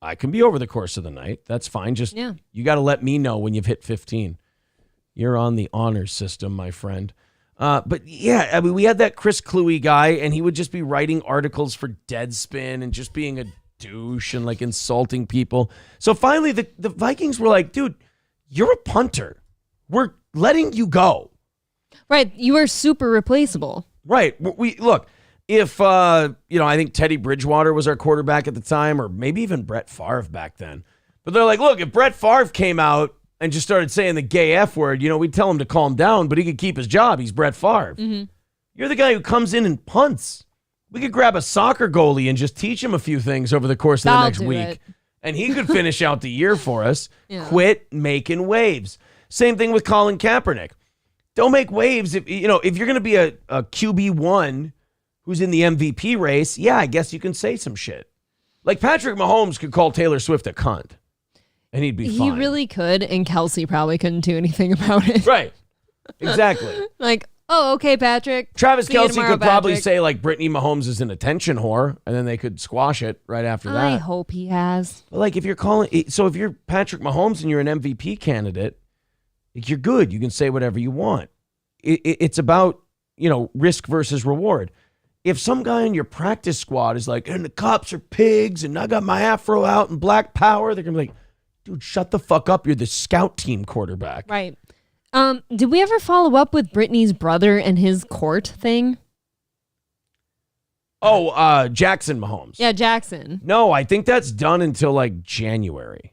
I can be over the course of the night. That's fine. Just you got to let me know when you've hit 15. You're on the honor system, my friend. But yeah, I mean, we had that Chris Cluey guy, and he would just be writing articles for Deadspin and just being a douche and like insulting people. So finally, the Vikings were like, dude, you're a punter. We're letting you go. Right. You are super replaceable. Right. We look, if, I think Teddy Bridgewater was our quarterback at the time, or maybe even Brett Favre back then. But they're like, look, if Brett Favre came out and just started saying the gay F word, we'd tell him to calm down, but he could keep his job. He's Brett Favre. Mm-hmm. You're the guy who comes in and punts. We could grab a soccer goalie and just teach him a few things over the course of the next week. And he could finish out the year for us. Yeah. Quit making waves. Same thing with Colin Kaepernick. Don't make waves. If you're going to be a QB1 who's in the MVP race, yeah, I guess you can say some shit. Like Patrick Mahomes could call Taylor Swift a cunt. And he'd be fine. He really could, and Kelsey probably couldn't do anything about it. Right. Exactly. Like, oh, okay, Patrick. Travis Kelce tomorrow, could probably Patrick. say, like, Brittany Mahomes is an attention whore, and then they could squash it right after that. I hope he has. But like, if you're Patrick Mahomes and you're an MVP candidate, you're good. You can say whatever you want. It's about, risk versus reward. If some guy in your practice squad is like, and the cops are pigs, and I got my afro out and black power, they're going to be like, dude, shut the fuck up. You're the scout team quarterback. Right. Did we ever follow up with Brittany's brother and his court thing? Oh, Jackson Mahomes. Yeah, Jackson. No, I think that's done until like January.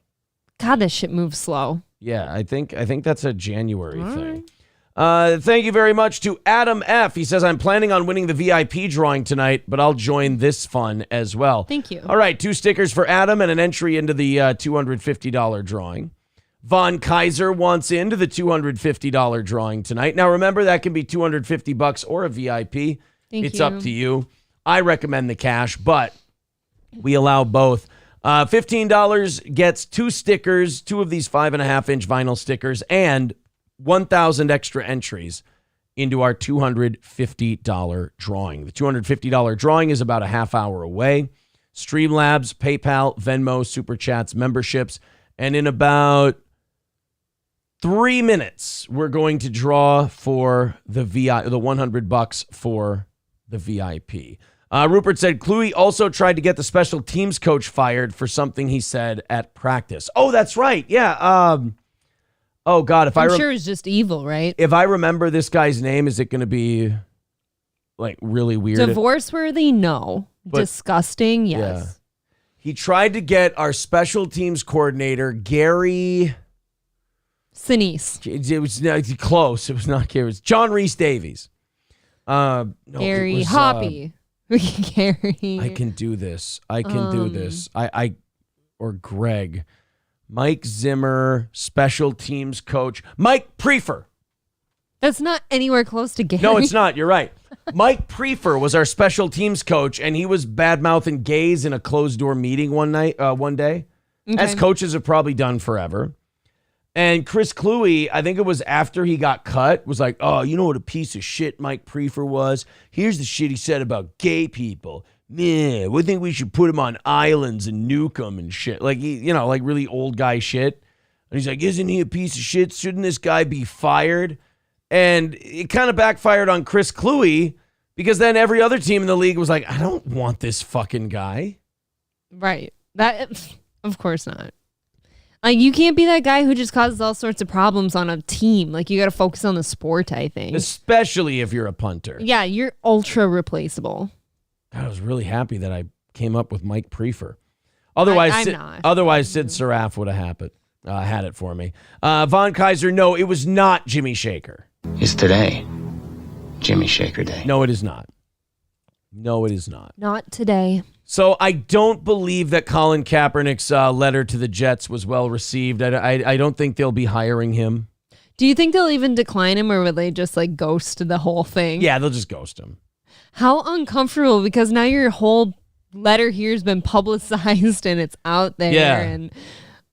God, this shit moves slow. Yeah, I think that's a January thing. Thank you very much to Adam F. He says, I'm planning on winning the VIP drawing tonight, but I'll join this fun as well. Thank you. All right, 2 stickers for Adam and an entry into the $250 drawing. Von Kaiser wants into the $250 drawing tonight. Now, remember, that can be $250 or a VIP. It's up to you. I recommend the cash, but we allow both. $15 gets 2 stickers, 2 of these 5.5-inch vinyl stickers, and 1,000 extra entries into our $250 drawing. The $250 drawing is about a half hour away. Streamlabs, PayPal, Venmo, Super Chats, memberships. And in about 3 minutes, we're going to draw for the $100 for the VIP. Rupert said Cluey also tried to get the special teams coach fired for something he said at practice. Oh, that's right. Yeah. Oh, God. I'm sure it's just evil, right? If I remember this guy's name, is it going to be like really weird? Divorce-worthy? No. But, disgusting? Yes. Yeah. He tried to get our special teams coordinator, Gary Sinise. It was close. It was not Gary. It was John Rhys Davies. Gary Hoppy. Gary. I can do this. Do this. Or Greg. Mike Zimmer, special teams coach. Mike Prefer. That's not anywhere close to Gary. No, it's not. You're right. Mike Prefer was our special teams coach, and he was bad-mouthing gays in a closed-door meeting one day, okay. As coaches have probably done forever. And Chris Cluey, I think it was after he got cut, was like, oh, you know what a piece of shit Mike Prefer was? Here's the shit he said about gay people. Yeah, we think we should put him on islands and nuke him and shit. Like, like really old guy shit. And he's like, isn't he a piece of shit? Shouldn't this guy be fired? And it kind of backfired on Chris Cluey because then every other team in the league was like, I don't want this fucking guy. Right. Of course not. Like, you can't be that guy who just causes all sorts of problems on a team. Like, you got to focus on the sport, I think. Especially if you're a punter. Yeah, you're ultra replaceable. I was really happy that I came up with Mike Prefer. Otherwise, I'm not. Otherwise, Sid Saraf would have had it for me. Von Kaiser, no, it was not Jimmy Shaker. Is today Jimmy Shaker Day? No, it is not. No, it is not. Not today. So I don't believe that Colin Kaepernick's letter to the Jets was well received. I don't think they'll be hiring him. Do you think they'll even decline him, or will they just like ghost the whole thing? Yeah, they'll just ghost him. How uncomfortable, because now your whole letter here has been publicized and it's out there. Yeah. And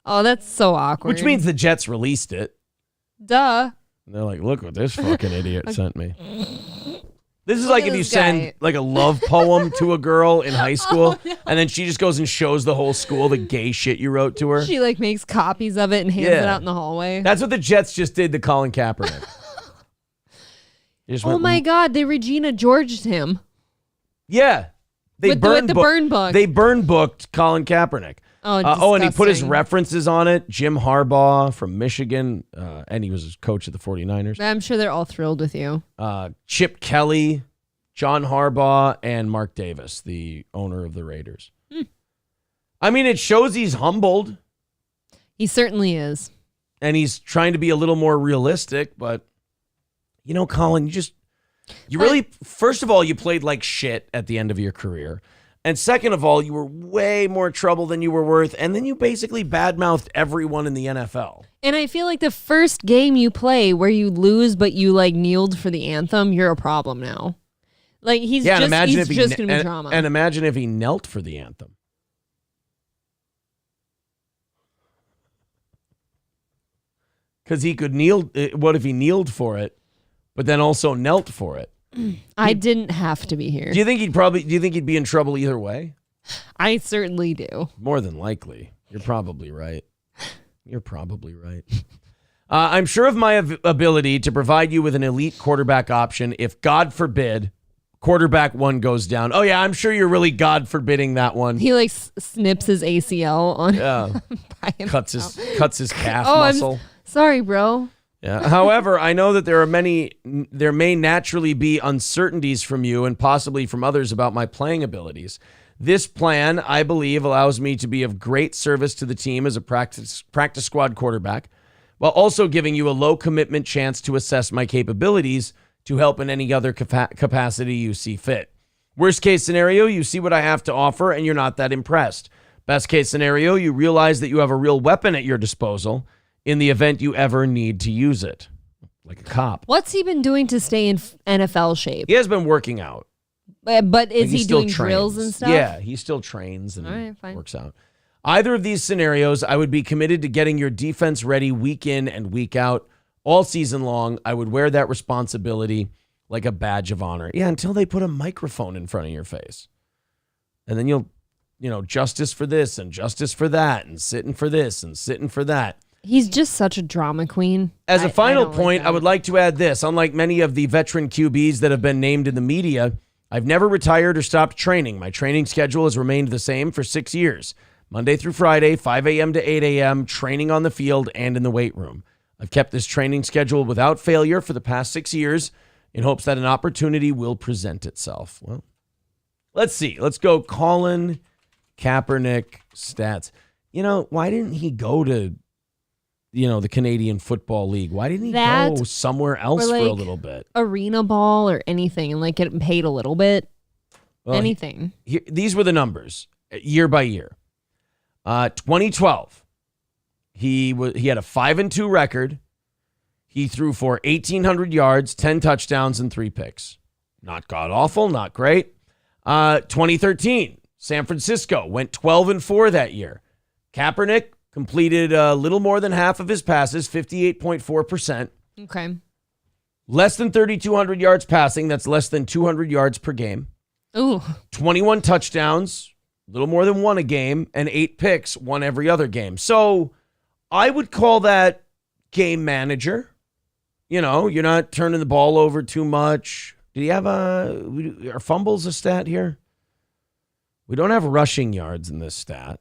oh, that's so awkward. Which means the Jets released it. Duh. And they're like, look what this fucking idiot sent me. This is Look like at if you this guy. send like a love poem to a girl in high school, and then she just goes and shows the whole school the gay shit you wrote to her. She like makes copies of it and hands it Yeah. out in the hallway. That's what the Jets just did to Colin Kaepernick. They just Oh went, my God, they Regina Georged him. Yeah. They With the burn book. They burn booked Colin Kaepernick. Oh, and he put his disgusting. references on it. Jim Harbaugh from Michigan, and he was coach of the 49ers. I'm sure they're all thrilled with you. Chip Kelly, John Harbaugh, and Mark Davis, the owner of the Raiders. I mean, it shows he's humbled, He certainly is. and he's trying to be a little more realistic, but, you know, Colin, first of all, you played like shit at the end of your career. And second of all, you were way more trouble than you were worth. And then you basically badmouthed everyone in the NFL. And I feel like the first game you play where you lose but you like kneeled for the anthem, you're a problem now. Like he's Yeah, and just imagine he's if just gonna be drama. And imagine if he knelt for the anthem. Because he could kneel. What if he kneeled for it, but then also knelt for it? I didn't have to be here. Do you think he'd be in trouble either way? I certainly do. More than likely. You're probably right. You're probably right. I'm sure of my ability to provide you with an elite quarterback option if, God forbid, quarterback one goes down. Oh, yeah, I'm sure you're really God forbidding that one. He like snips his ACL on by cuts himself. his calf Oh, muscle. Sorry, bro. Yeah. However, I know that there may naturally be uncertainties from you and possibly from others about my playing abilities. This plan, I believe, allows me to be of great service to the team as a practice squad quarterback, while also giving you a low commitment chance to assess my capabilities to help in any other capacity you see fit. Worst case scenario, you see what I have to offer and you're not that impressed. Best case scenario, you realize that you have a real weapon at your disposal in the event you ever need to use it. Like a cop. What's he been doing to stay in NFL shape? He has been working out. But is He he still doing drills trains. and stuff? Yeah, he still trains and All right, fine. works out. Either of these scenarios, I would be committed to getting your defense ready week in and week out. All season long, I would wear that responsibility like a badge of honor. Yeah, until they put a microphone in front of your face. And then you'll, justice for this and justice for that and sitting for this and sitting for that. He's just such a drama queen. As a final don't point, like I would like to add this. Unlike many of the veteran QBs that have been named in the media, I've never retired or stopped training. My training schedule has remained the same for 6 years. Monday through Friday, 5 a.m. to 8 a.m., training on the field and in the weight room. I've kept this training schedule without failure for the past 6 years in hopes that an opportunity will present itself. Well, let's see. Let's go Colin Kaepernick stats. Why didn't he go to the Canadian Football League? Why didn't he go somewhere else for a little bit? Arena ball or anything and like get paid a little bit. Well, anything. These were the numbers year by year. 2012, he had a 5-2 record. He threw for 1,800 yards, 10 touchdowns, and 3 picks. Not god awful, not great. 2013, San Francisco went 12-4 that year. Kaepernick completed a little more than half of his passes, 58.4%. Okay. Less than 3,200 yards passing. That's less than 200 yards per game. Ooh. 21 touchdowns, a little more than one a game, and 8 picks, one every other game. So I would call that game manager. You're not turning the ball over too much. Do you have are fumbles a stat here? We don't have rushing yards in this stat.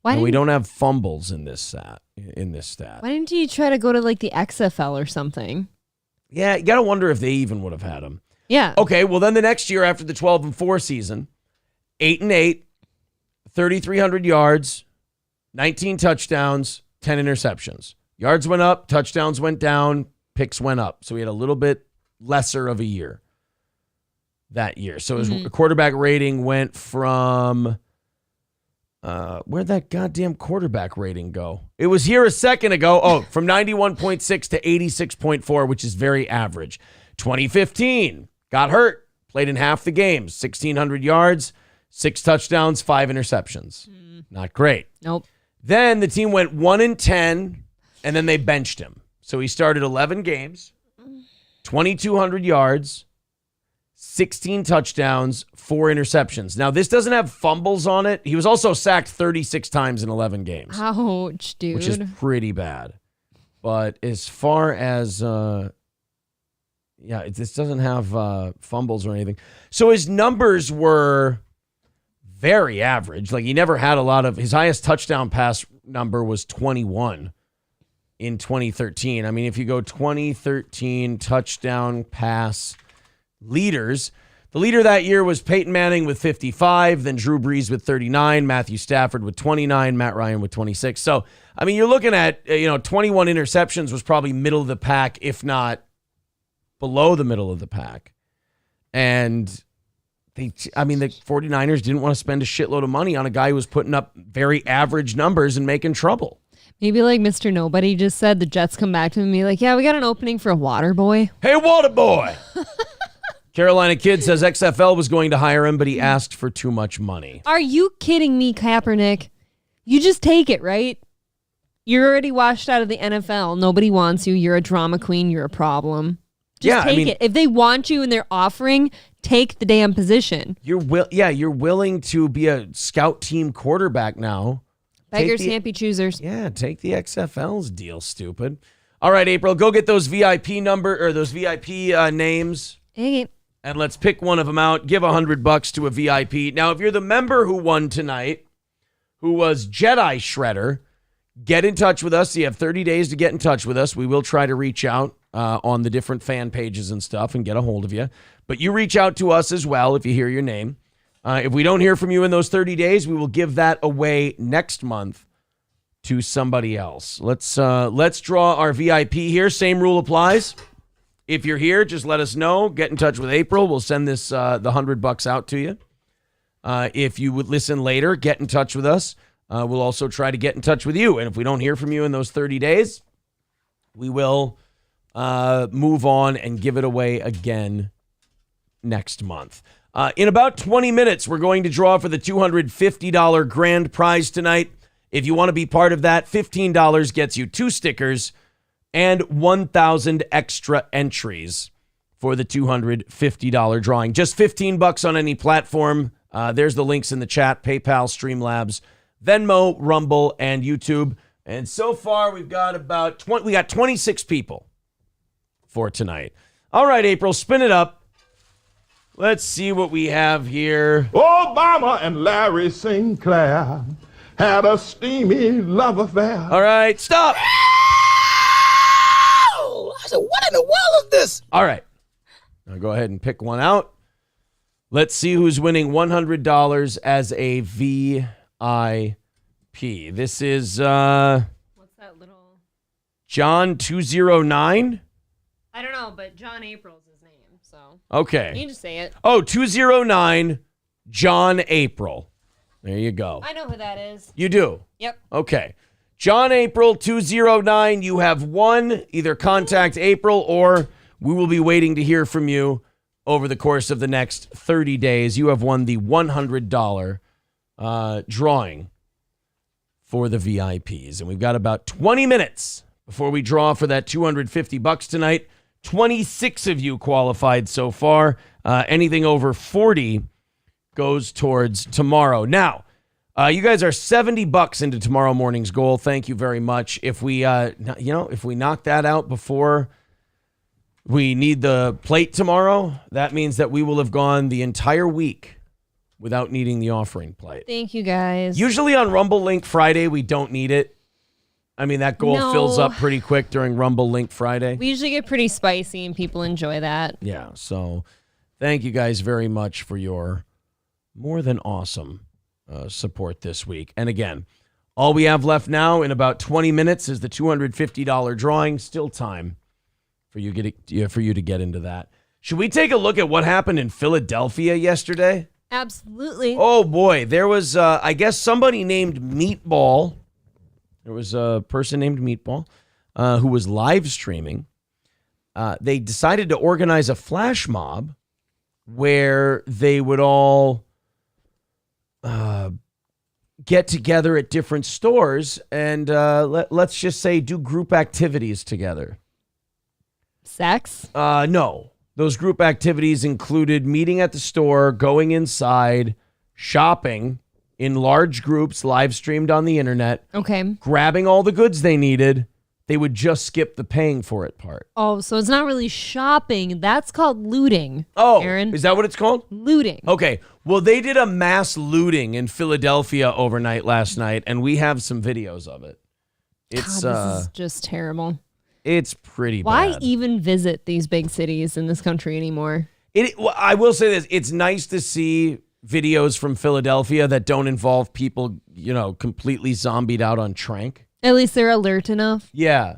We don't have fumbles in this stat. Why didn't you try to go to like the XFL or something? Yeah, you got to wonder if they even would have had him. Yeah. Okay, well then the next year after the 12-4 season, 8-8, 3,300 yards, 19 touchdowns, 10 interceptions. Yards went up, touchdowns went down, picks went up. So he had a little bit lesser of a year that year. So his quarterback rating went from, where'd that goddamn quarterback rating go? It was here a second ago. Oh, from 91.6 to 86.4, which is very average. 2015, got hurt, played in half the games, 1,600 yards, 6 touchdowns, 5 interceptions. Not great. Nope. Then the team went 1-10, and then they benched him. So he started 11 games, 2,200 yards, 16 touchdowns, 4 interceptions. Now, this doesn't have fumbles on it. He was also sacked 36 times in 11 games. Ouch, dude. Which is pretty bad. But as far as, this doesn't have fumbles or anything. So his numbers were very average. Like, he never had a lot of, his highest touchdown pass number was 21 in 2013. I mean, if you go 2013 touchdown pass leaders, the leader that year was Peyton Manning with 55, then Drew Brees with 39, Matthew Stafford with 29, Matt Ryan with 26. So, I mean, you're looking at, 21 interceptions was probably middle of the pack, if not below the middle of the pack. And the 49ers didn't want to spend a shitload of money on a guy who was putting up very average numbers and making trouble. Maybe like Mr. Nobody just said, the Jets come back to him and be like, yeah, we got an opening for a water boy. Hey, water boy! Carolina Kid says XFL was going to hire him, but he asked for too much money. Are you kidding me, Kaepernick? You just take it, right? You're already washed out of the NFL. Nobody wants you. You're a drama queen. You're a problem. Just take it. If they want you and they're offering, take the damn position. You're willing to be a scout team quarterback now. Beggars can't be choosers. Yeah, take the XFL's deal, stupid. All right, April, go get those VIP names. Okay. And let's pick one of them out. Give $100 to a VIP. Now, if you're the member who won tonight, who was Jedi Shredder, get in touch with us. You have 30 days to get in touch with us. We will try to reach out on the different fan pages and stuff and get a hold of you. But you reach out to us as well if you hear your name. If we don't hear from you in those 30 days, we will give that away next month to somebody else. Let's draw our VIP here. Same rule applies. If you're here, just let us know. Get in touch with April. We'll send this the $100 out to you. If you would listen later, get in touch with us. We'll also try to get in touch with you. And if we don't hear from you in those 30 days, we will move on and give it away again next month. In about 20 minutes, we're going to draw for the $250 grand prize tonight. If you want to be part of that, $15 gets you 2 stickers and 1,000 extra entries for the $250 drawing. Just $15 on any platform. There's the links in the chat: PayPal, Streamlabs, Venmo, Rumble, and YouTube. And so far, we've got about 26 people for tonight. All right, April, spin it up. Let's see what we have here. Obama and Larry Sinclair had a steamy love affair. All right, stop. I said, what in the world is this? All right. Now go ahead and pick one out. Let's see who's winning $100 as a VIP. This is What's that little? John 209. I don't know, but John April's his name, so. Okay. You can just say it. Oh, 209 John April. There you go. I know who that is. You do? Yep. Okay. John April 209, you have won. Either contact April or we will be waiting to hear from you over the course of the next 30 days. You have won the $100 drawing for the VIPs. And we've got about 20 minutes before we draw for that $250 tonight. 26 of you qualified so far. Anything over 40 goes towards tomorrow. Now, you guys are $70 into tomorrow morning's goal. Thank you very much. If we, if we knock that out before we need the plate tomorrow, that means that we will have gone the entire week without needing the offering plate. Thank you, guys. Usually on Rumble Link Friday, we don't need it. I mean, that goal fills up pretty quick during Rumble Link Friday. We usually get pretty spicy and people enjoy that. Yeah, so thank you guys very much for your more than awesome support this week. And again, all we have left now in about 20 minutes is the $250 drawing. Still time for you to get into that. Should we take a look at what happened in Philadelphia yesterday? Absolutely. Oh, boy. There was, I guess, somebody named Meatball. There was a person named Meatball who was live streaming. They decided to organize a flash mob where they would all get together at different stores and let's just say do group activities together. Sex? No. Those group activities included meeting at the store, going inside, shopping in large groups, live streamed on the internet. Okay. Grabbing all the goods they needed. They would just skip the paying for it part. Oh, so it's not really shopping. That's called looting. Oh, Aaron. Is that what it's called? Looting. Okay. Well, they did a mass looting in Philadelphia overnight last night, and we have some videos of it. It's God, this is just terrible. It's pretty Why bad. even visit these big cities in this country anymore? Well, I will say this. It's nice to see videos from Philadelphia that don't involve people, completely zombied out on trank. At least they're alert enough. Yeah.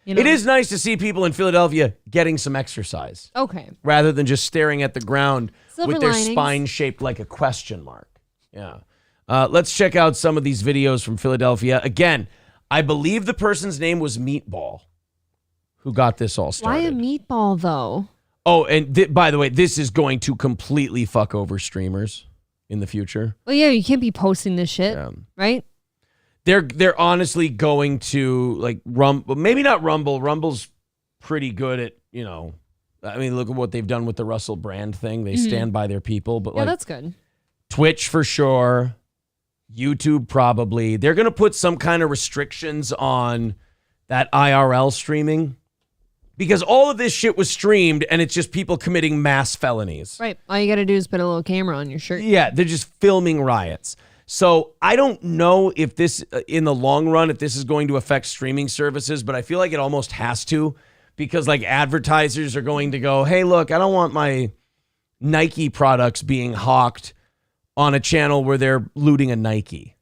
It is nice to see people in Philadelphia getting some exercise. Okay. Rather than just staring at the ground Silver with their linings. spine shaped like a question mark. Yeah. Let's check out some of these videos from Philadelphia. Again, I believe the person's name was Meatball, who got this all started. Why a meatball, though? Oh, and by the way, this is going to completely fuck over streamers in the future. Well, yeah, you can't be posting this shit, right? They're honestly going to like Rumble, maybe not Rumble. Rumble's pretty good at, I mean, look at what they've done with the Russell Brand thing. They stand by their people, but Yeah, that's good. Twitch for sure, YouTube probably. They're going to put some kind of restrictions on that IRL streaming because all of this shit was streamed and it's just people committing mass felonies. Right. All you got to do is put a little camera on your shirt. Yeah, they're just filming riots. So I don't know if this, in the long run, if this is going to affect streaming services, but I feel like it almost has to because like advertisers are going to go, hey, look, I don't want my Nike products being hawked on a channel where they're looting a Nike.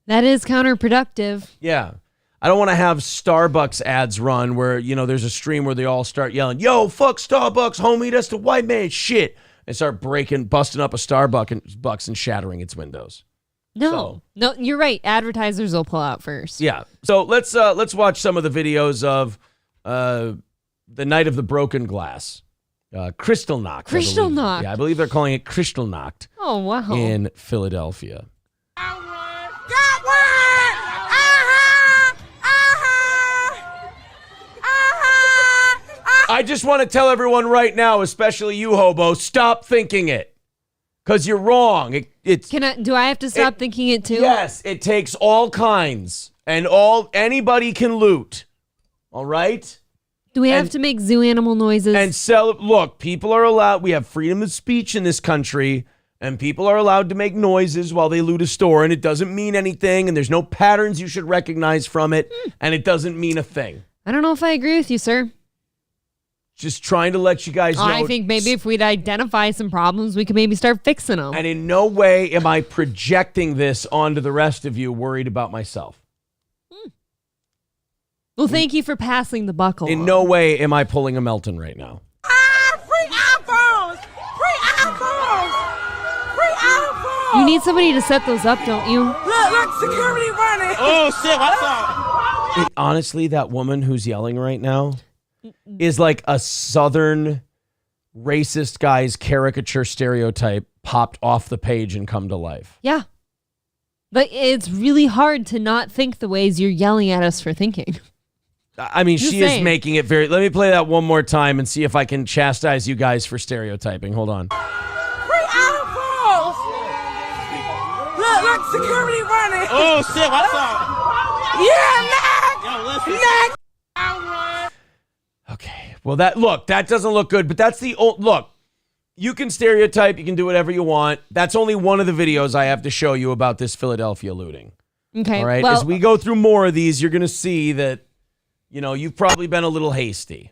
That is counterproductive. Yeah. I don't want to have Starbucks ads run where, there's a stream where they all start yelling, yo, fuck Starbucks, homie, that's the white man shit. And start busting up a Starbucks and shattering its windows. No, you're right. Advertisers will pull out first. Yeah. So let's watch some of the videos of the night of the broken glass. Crystal Knocked. Crystal Knocked. Yeah, I believe they're calling it Crystal Knocked. Oh, wow. In Philadelphia. Got one! I just want to tell everyone right now, especially you, hobo, stop thinking it. Because you're wrong. Do I have to stop thinking it too? Yes, it takes all kinds. And anybody can loot. All right? Do we have to make zoo animal noises? And look, people are allowed, we have freedom of speech in this country, and people are allowed to make noises while they loot a store, and it doesn't mean anything, and there's no patterns you should recognize from it, and it doesn't mean a thing. I don't know if I agree with you, sir. Just trying to let you guys know. I think maybe if we'd identify some problems, we could maybe start fixing them. And in no way am I projecting this onto the rest of you worried about myself. Well, thank you for passing the buck along. In no way am I pulling a Melton right now. Free iPhones! Free iPhones! Free iPhones! You need somebody to set those up, don't you? Look, security running! Oh, shit, what's up? Honestly, that woman who's yelling right now is like a Southern racist guy's caricature stereotype popped off the page and come to life. Yeah. But it's really hard to not think the ways you're yelling at us for thinking. I mean, she is making it very... Let me play that one more time and see if I can chastise you guys for stereotyping. Hold on. Free iPhones! Look, security running! Oh, shit, what's up? Yeah, Yo, listen. next! Okay. Well, that doesn't look good, but that's the old... Look, you can stereotype, you can do whatever you want. That's only one of the videos I have to show you about this Philadelphia looting. Okay. All right? Well, As we go through more of these, you're going to see that, you've probably been a little hasty.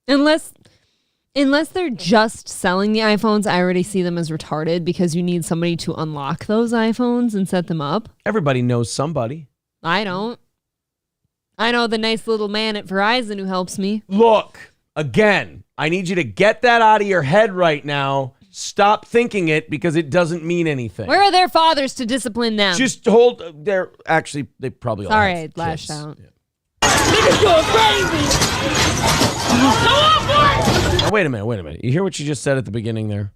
unless Unless they're just selling the iPhones, I already see them as retarded because you need somebody to unlock those iPhones and set them up. Everybody knows somebody. I don't. I know the nice little man at Verizon who helps me. Look, again, I need you to get that out of your head right now. Stop thinking it because it doesn't mean anything. Where are their fathers to discipline them? Just hold. Actually, they probably all Sorry, have I lashed kids. out. Yeah. Niggas going crazy. Oh, wait a minute. You hear what you just said at the beginning there?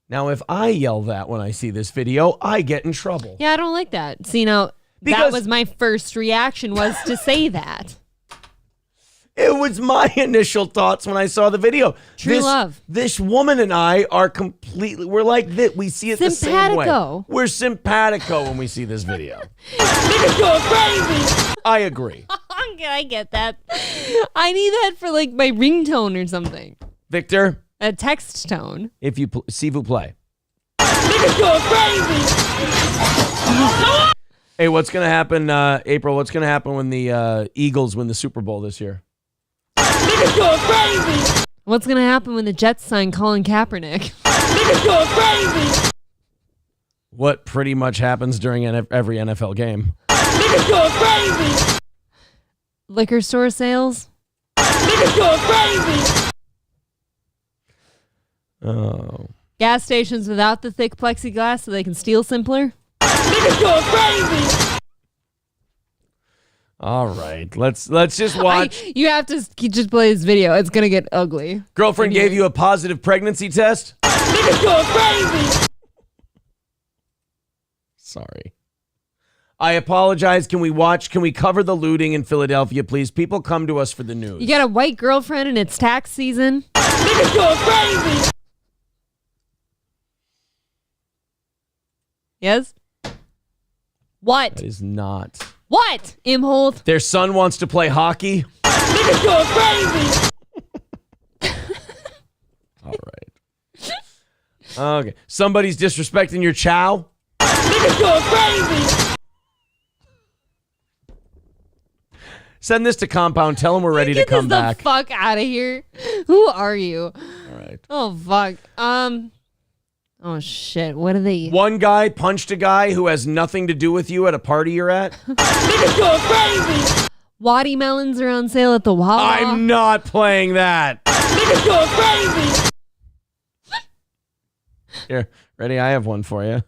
Now, if I yell that when I see this video, I get in trouble. Yeah, I don't like that. See, now, that was my first reaction was to say that. It was my initial thoughts when I saw the video. True love. This woman and I are we're like this. We see it the same way. Simpatico. We're simpatico when we see this video. Niggas going crazy. I agree. I get that. I need that for like my ringtone or something. Victor, A text tone. if you s'il vous plaît. Niggas going crazy. Hey, what's going to happen, April? What's going to happen when the Eagles win the Super Bowl this year? Niggas going crazy. What's going to happen when the Jets sign Colin Kaepernick? Niggas going crazy. What pretty much happens during every NFL game? Niggas going crazy. Liquor store sales? Niggas going crazy. Oh. Gas stations without the thick plexiglass so they can steal simpler? Niggas going crazy. All right. Let's just watch. You have to just play this video. It's going to get ugly. Girlfriend gave you a positive pregnancy test? Niggas going crazy. Sorry. I apologize. Can we cover the looting in Philadelphia, please? People come to us for the news. You got a white girlfriend and it's tax season? Niggas going crazy. Yes? What? That is not. What? Imholt? Their son wants to play hockey? Niggas going crazy. All right. Okay. Somebody's disrespecting your chow? Niggas going crazy. Send this to Compound. Tell them we're ready to come Get back. the fuck out of here. Who are you? All right. Oh, fuck. Oh, shit. What do they eat? One guy punched a guy who has nothing to do with you at a party you're at? Niggas going crazy. Waddy melons are on sale at the Wawa. I'm not playing that. Niggas going crazy. Here, ready? I have one for you.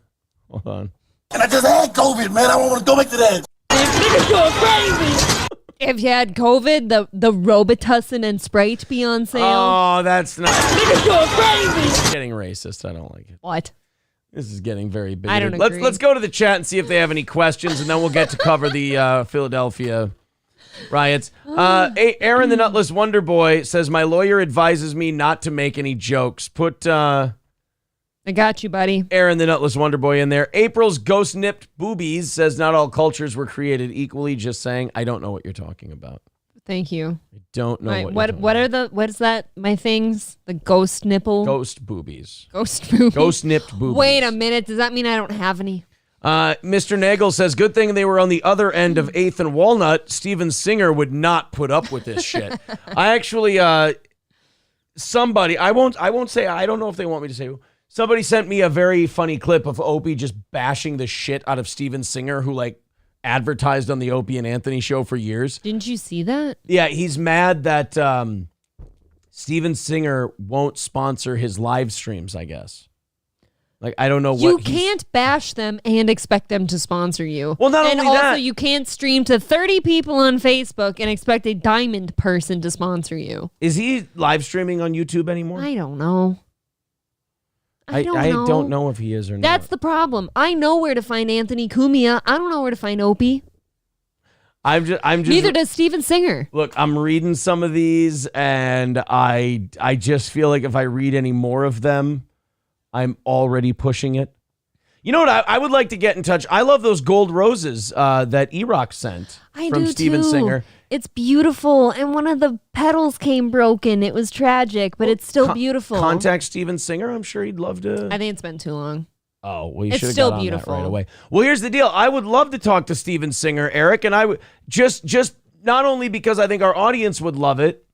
Hold on. And I just had COVID, man. I don't want to go back to that. Niggas going crazy. If you had COVID, the Robitussin and Sprite be on sale. Oh, that's not. Niggas going crazy. This is getting racist. I don't like it. What? This is getting very bigoted. I don't agree. Let's go to the chat and see if they have any questions, and then we'll get to cover the Philadelphia riots. Aaron the Nutless Wonder Boy says, my lawyer advises me not to make any jokes. Put I got you, buddy. Aaron the Nutless Wonder Boy in there. April's Ghost Nipped Boobies says, not all cultures were created equally. Just saying, I don't know what you're talking about. Thank you. I don't know what is that? My things? The ghost nipple? Ghost boobies. Ghost boobies. Ghost nipped boobies. Wait a minute. Does that mean I don't have any? Mr. Nagel says, good thing they were on the other end of 8th and Walnut. Steven Singer would not put up with this shit. I actually, somebody, I won't say, I don't know if they want me to say who. Somebody sent me a very funny clip of Opie just bashing the shit out of Steven Singer, who like advertised on the Opie and Anthony show for years. Didn't you see that? Yeah, he's mad that Steven Singer won't sponsor his live streams, I guess. Like, I don't know what you can't bash them and expect them to sponsor you. Well, not and only that. And also, you can't stream to 30 people on Facebook and expect a diamond person to sponsor you. Is he live streaming on YouTube anymore? I don't know. I don't know if he is or not. That's the problem. I know where to find Anthony Cumia. I don't know where to find Opie. I'm just Neither does Steven Singer. Look, I'm reading some of these, and I just feel like if I read any more of them, I'm already pushing it. You know what? I would like to get in touch. I love those gold roses that E-Rock sent from Steven Singer. It's beautiful, and one of the petals came broken. It was tragic, but it's still beautiful. Contact Steven Singer. I'm sure he'd love to. I think it's been too long. Oh, well, you It's should have still got on beautiful. that right away. Well, here's the deal. I would love to talk to Steven Singer, Eric, and I would just not only because I think our audience would love it,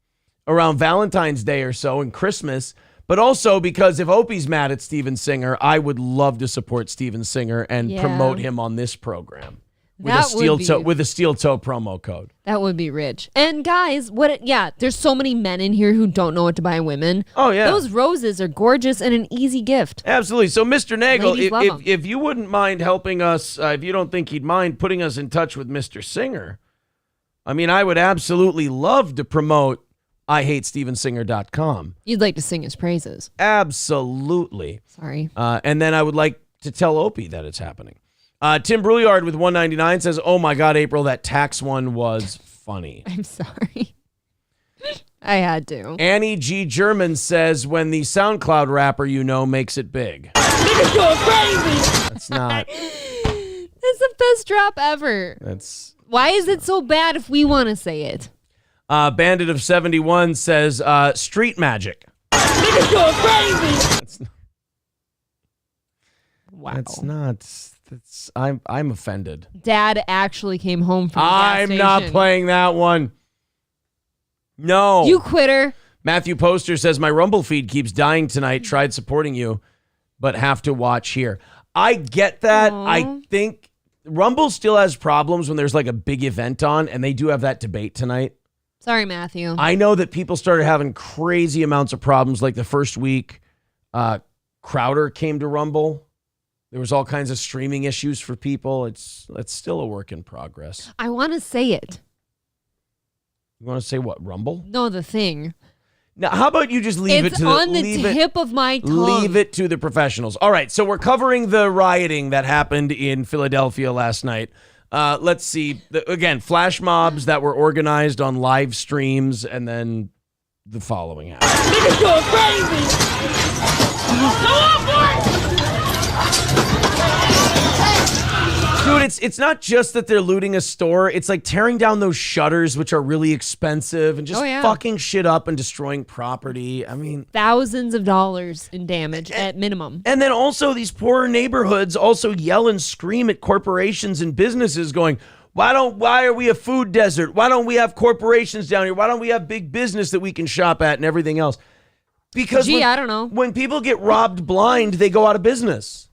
around Valentine's Day or so and Christmas, but also because if Opie's mad at Steven Singer, I would love to support Steven Singer and promote him on this program with a steel toe promo code. That would be rich. And guys, there's so many men in here who don't know what to buy women. Oh, yeah. Those roses are gorgeous and an easy gift. Absolutely. So, Mr. Nagel, Ladies love 'em. if you wouldn't mind helping us, if you don't think he'd mind putting us in touch with Mr. Singer, I mean, I would absolutely love to promote IHateStevenSinger.com. You'd like to sing his praises. Absolutely. Sorry. And then I would like to tell Opie that it's happening. Tim Brouillard with 199 says, oh my God, April, that tax one was funny. I'm sorry. I had to. Annie G. German says, when the SoundCloud rapper makes it big. Niggas going crazy. That's not. That's the best drop ever. Why is it so bad if we want to say it? Bandit of 71 says, street magic. Niggas going crazy. Wow. I'm offended. Dad actually came home from the gas I'm station. not playing that one. No. You quitter. Matthew Poster says, my Rumble feed keeps dying tonight. Tried supporting you, but have to watch here. I get that. Aww. I think Rumble still has problems when there's like a big event on, and they do have that debate tonight. Sorry, Matthew. I know that people started having crazy amounts of problems like the first week. Crowder came to Rumble. There was all kinds of streaming issues for people. It's still a work in progress. I want to say it. You want to say what, Rumble? No, the thing. Now, how about you just leave it to the tip of my tongue. Leave it to the professionals. All right, so we're covering the rioting that happened in Philadelphia last night. Let's see. Again, flash mobs that were organized on live streams, and then the following happened. Niggas going crazy. Go on, boy. Dude, it's not just that they're looting a store. It's like tearing down those shutters, which are really expensive, and just fucking shit up and destroying property. I mean, thousands of dollars in damage at minimum. And then also these poorer neighborhoods also yell and scream at corporations and businesses going, why are we a food desert? Why don't we have corporations down here? Why don't we have big business that we can shop at and everything else? Because I don't know. When people get robbed blind, they go out of business.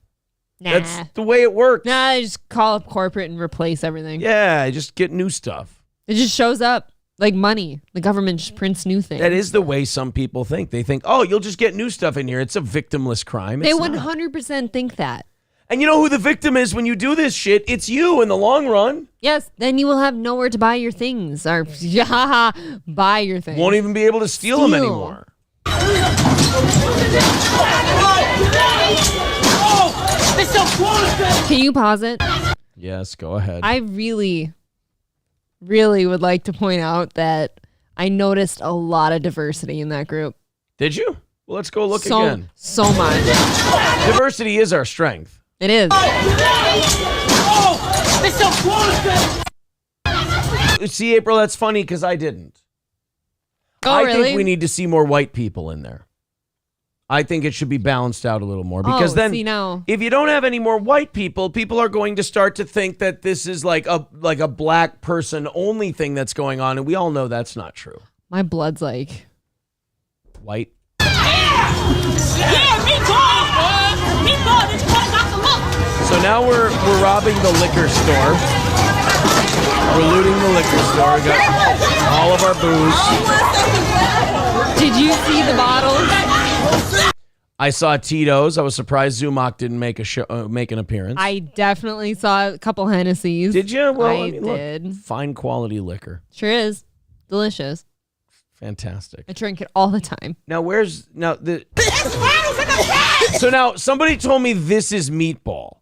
Nah. That's the way it works. Nah, I just call up corporate and replace everything. Yeah, just get new stuff. It just shows up like money. The government just prints new things. That is the way some people think. They think, oh, you'll just get new stuff in here. It's a victimless crime. They 100% think that. And you know who the victim is when you do this shit? It's you in the long run. Yes, then you will have nowhere to buy your things. Or buy your things. Won't even be able to steal them anymore. Can you pause it? Yes, go ahead. I really, really would like to point out that I noticed a lot of diversity in that group. Did you? Well, let's go look again. So much. Diversity is our strength. It is. See, April, that's funny because I didn't. Oh, I really? think we need to see more white people in there. I think it should be balanced out a little more because then if you don't have any more white people, people are going to start to think that this is like a black person only thing that's going on, and we all know that's not true. My blood's like white. So now we're robbing the liquor store. We're looting the liquor store. We got all of our booze. Did you see the bottles? I saw Tito's. I was surprised Zumach didn't make an appearance. I definitely saw a couple Hennessy's. Did you? Well, I did. Look, fine quality liquor. Sure is. Delicious. Fantastic. I drink it all the time. Now, so now somebody told me this is Meatball.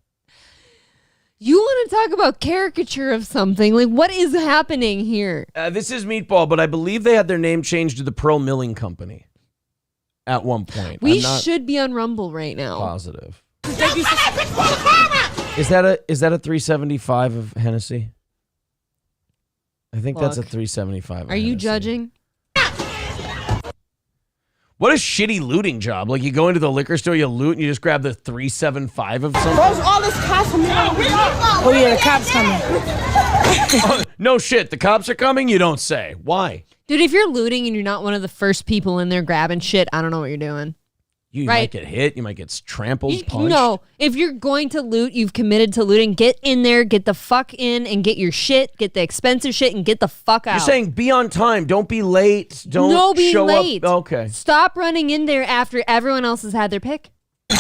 You want to talk about caricature of something? Like, what is happening here? This is Meatball, but I believe they had their name changed to the Pearl Milling Company at one point. We should be on Rumble right now. Positive. Is that a 375 of Hennessy? I think that's a 375 of Are you Hennessy. judging? What a shitty looting job. Like, you go into the liquor store, you loot, and you just grab the 375 of something. Bros, all this cops coming. Oh, yeah, the cops coming. No shit, the cops are coming? You don't say. Why? Dude, if you're looting and you're not one of the first people in there grabbing shit, I don't know what you're doing. You might get hit. You might get trampled, punched. No, if you're going to loot, you've committed to looting. Get in there, get the fuck in, and get your shit, get the expensive shit, and get the fuck out. You're saying be on time. Don't be late. Don't be show late. up. Okay. Stop running in there after everyone else has had their pick. We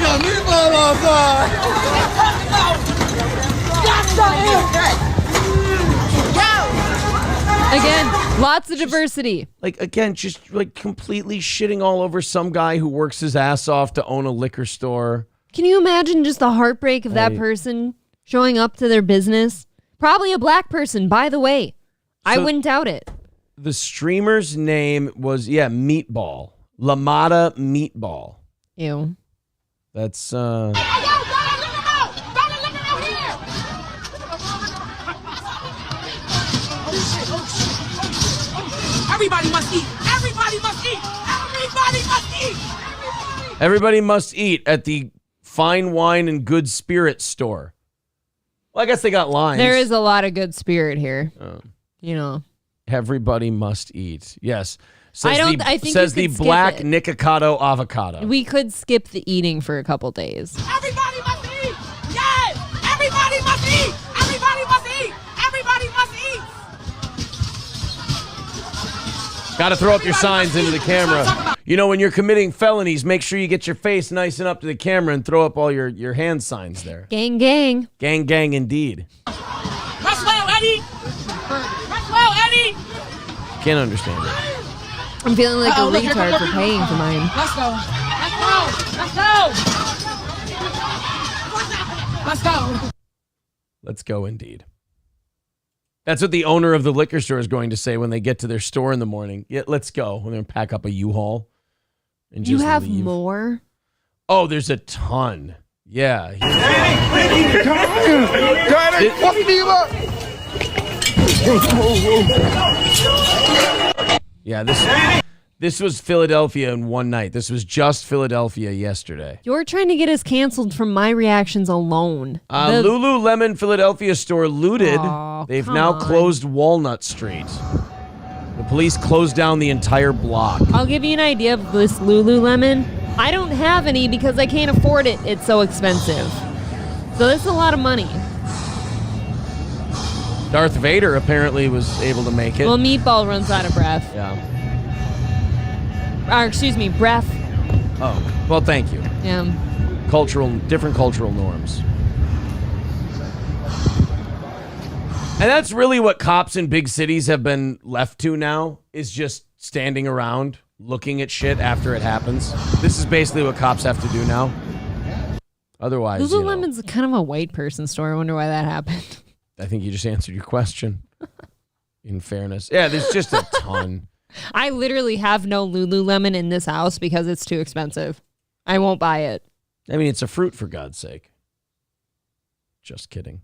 got meatball outside. Again, lots of diversity. Just completely shitting all over some guy who works his ass off to own a liquor store. Can you imagine just the heartbreak of that person showing up to their business? Probably a black person, by the way. I wouldn't doubt it. The streamer's name was, Meatball. Lamada Meatball. Ew. That's, Everybody must eat. Everybody must eat. Everybody must eat. Everybody must eat at the Fine Wine and Good Spirit store. Well, I guess they got lines. There is a lot of good spirit here. Everybody must eat. Yes. I think says you the could skip black it. Nikocado avocado. We could skip the eating for a couple days. Everybody must eat. Yes. Everybody must eat. Everybody must eat. Everybody must eat. Got to throw up your signs into the camera. When you're committing felonies, make sure you get your face nice and up to the camera and throw up all your hand signs there. Gang, gang. Gang, gang, indeed. Rest well, Eddie. Rest well, Eddie. Can't understand it. I'm feeling like a retard for paying for mine. Let's go. Let's go. Let's go. Let's go. Let's go, indeed. That's what the owner of the liquor store is going to say when they get to their store in the morning. Yeah, let's go. We're going to pack up a U-Haul and just You have leave. more? Oh, there's a ton. Yeah. Yeah, this was Philadelphia in one night. This was just Philadelphia yesterday. You're trying to get us canceled from my reactions alone. Lululemon Philadelphia store looted. They've come now on. closed Walnut Street. The police closed down the entire block. I'll give you an idea of this Lululemon. I don't have any because I can't afford it. It's so expensive. So this is a lot of money. Darth Vader apparently was able to make it. Well, Meatball runs out of breath. Yeah. Breath. Oh, well, thank you. Yeah. Different cultural norms. And that's really what cops in big cities have been left to now, is just standing around looking at shit after it happens. This is basically what cops have to do now. Otherwise, Lululemon's kind of a white person store. I wonder why that happened. I think you just answered your question. In fairness. Yeah, there's just a ton. I literally have no Lululemon in this house because it's too expensive. I won't buy it. I mean, it's a fruit, for God's sake. Just kidding.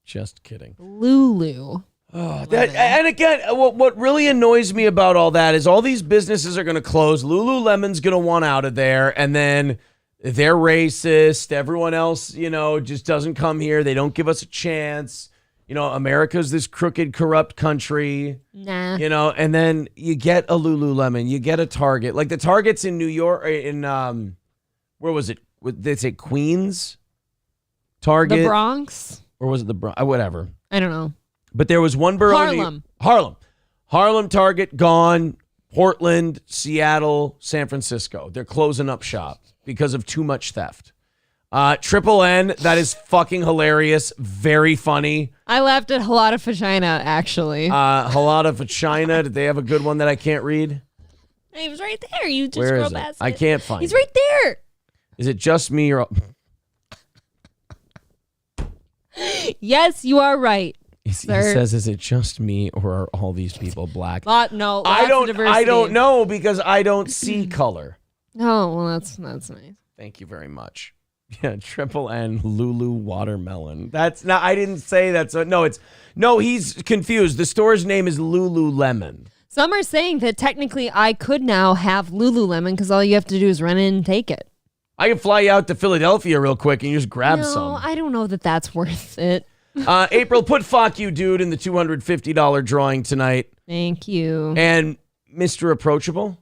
Just kidding. Lulu. Oh, and again, what really annoys me about all that is all these businesses are going to close. Lululemon's going to want out of there, and then they're racist. Everyone else, just doesn't come here. They don't give us a chance. America's this crooked, corrupt country. Nah. And then you get a Lululemon, you get a Target. Like the Targets in New York, where was it? They say Queens? Target? The Bronx? Or was it the Bronx? Whatever. I don't know. But there was one borough. Harlem Target gone. Portland, Seattle, San Francisco. They're closing up shop because of too much theft. Triple N, that is fucking hilarious. Very funny. I laughed at Halata Vagina, actually. Halata Vagina. Did they have a good one that I can't read? He was right there. You just Where scroll is it? past I can't find He's it. right there. Is it just me or... Yes, you are right. He says, is it just me or are all these people black? No, I of diversity. I don't know because I don't see color. Oh, well, that's nice. Thank you very much. Yeah, Triple N Lulu Watermelon. That's not. I didn't say that. So no. He's confused. The store's name is Lululemon. Some are saying that technically I could now have Lululemon because all you have to do is run in and take it. I can fly you out to Philadelphia real quick and you just grab some. No, I don't know that that's worth it. April, put fuck you, dude, in the $250 drawing tonight. Thank you. And Mr. Approachable?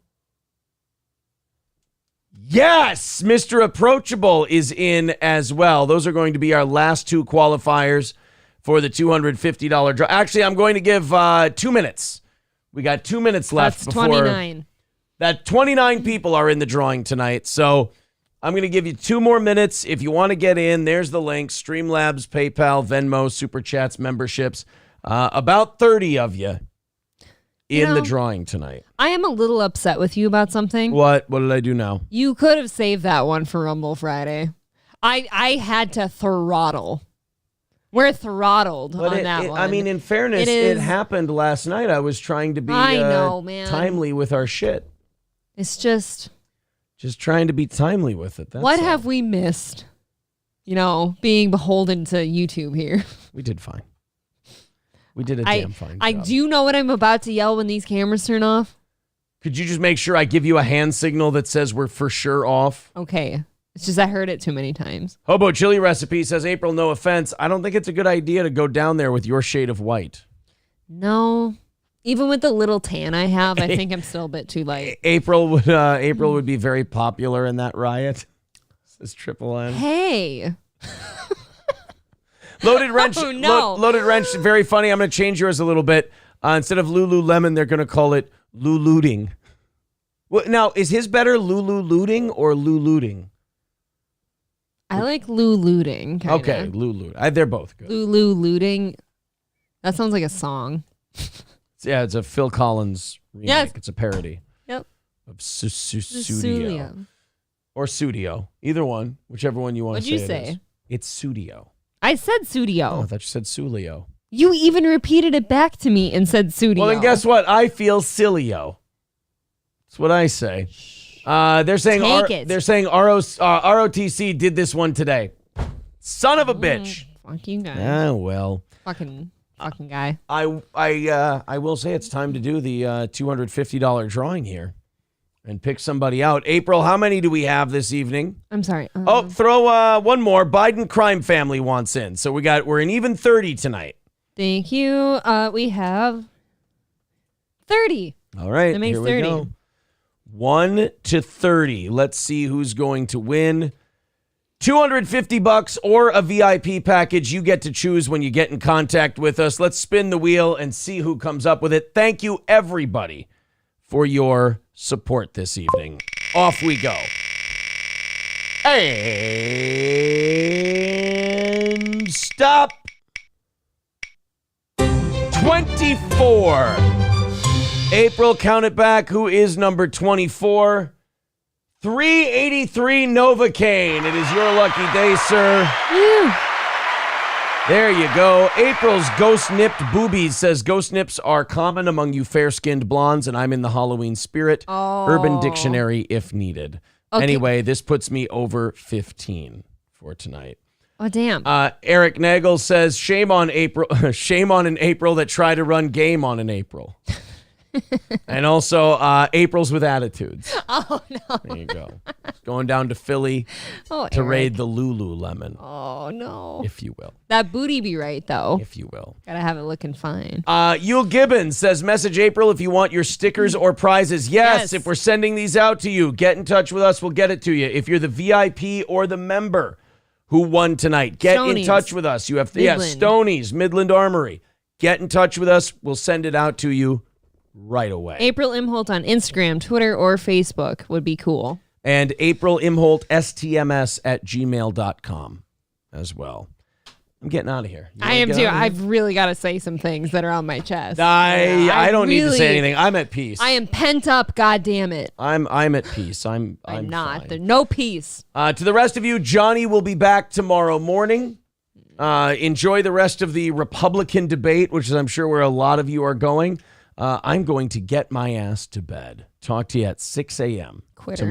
Yes, Mr. Approachable is in as well. Those are going to be our last two qualifiers for the $250 draw. Actually, I'm going to give 2 minutes. We got 2 minutes left. That's 29. That 29 people are in the drawing tonight. So I'm going to give you 2 more minutes. If you want to get in, there's the link. Streamlabs, PayPal, Venmo, Super Chats, memberships. About 30 of you in the drawing tonight. I am a little upset with you about something. What did I do now? You could have saved that one for Rumble Friday. I had to throttle. We're throttled on that one. I mean, in fairness, it happened last night. I was trying to be man. timely with our shit. It's just trying to be timely with it. That's what all. have we missed? Being beholden to YouTube here. We did fine. We did a damn fine job. I do know what I'm about to yell when these cameras turn off. Could you just make sure I give you a hand signal that says we're for sure off? Okay. It's just I heard it too many times. Hobo Chili Recipe says, April, no offense. I don't think it's a good idea to go down there with your shade of white. No. Even with the little tan I have, I think I'm still a bit too light. April would be very popular in that riot. Says Triple N. Hey. Loaded Wrench. Oh, no. Loaded Wrench, very funny. I'm going to change yours a little bit. Instead of Lululemon, they're going to call it Lulooting. Well, now, is his better Lululooting or Lulooting? I like Lulooting. Kinda. Okay, Lulu. They're both good. Lulooting. That sounds like a song. Yeah, it's a Phil Collins remake. Yes. It's a parody. Yep. Of Studio. Or Studio. Either one. Whichever one you want to say. What'd you say? It's Studio. I said Studio. Oh, I thought you said Sulio. You even repeated it back to me and said Studio. Well, then guess what? I feel Silio. That's what I say. They're saying ROTC did this one today. Son of a bitch. Fuck you guys. Ah, well. Fucking guy. I will say it's time to do the $250 drawing here and pick somebody out. April, how many do we have this evening? I'm sorry. Throw one more. Biden crime family wants in. So we're an even 30 tonight. Thank you. We have 30. All right. That makes here 30. we go. 1 to 30. Let's see who's going to win. $250 or a VIP package. You get to choose when you get in contact with us. Let's spin the wheel and see who comes up with it. Thank you, everybody, for your support this evening. Off we go. And stop. 24. April, count it back. Who is number 24? 383 Novocaine. It is your lucky day, sir. Woo. There you go. April's ghost nipped boobies says ghost nips are common among you fair-skinned blondes, and I'm in the Halloween spirit. Oh. Urban Dictionary if needed. Okay. Anyway, this puts me over 15 for tonight. Oh, damn. Eric Nagel says, shame on April. Shame on an April that tried to run game on an April. And also, April's with attitudes. Oh, no. There you go. Going down to Philly to Eric. raid the Lululemon. Oh, no. If you will. That booty be right, though. If you will. Gotta have it looking fine. Yul Gibbons says, message April if you want your stickers or prizes. Yes, if we're sending these out to you, get in touch with us. We'll get it to you. If you're the VIP or the member who won tonight, get in touch with us. You have Stoney's, Midland Armory. Get in touch with us. We'll send it out to you right away. April Imholt on Instagram, Twitter, or Facebook would be cool. And April Imholt, stms@gmail.com as well. I'm getting out of here. I am too. I've really got to say some things that are on my chest. I don't need to say anything. I'm at peace. I am pent up. God damn it. I'm at peace. I'm not. fine. There's no peace. To the rest of you, Johnny will be back tomorrow morning. Enjoy the rest of the Republican debate, which is I'm sure where a lot of you are going. I'm going to get my ass to bed. Talk to you at 6 a.m. Quitter.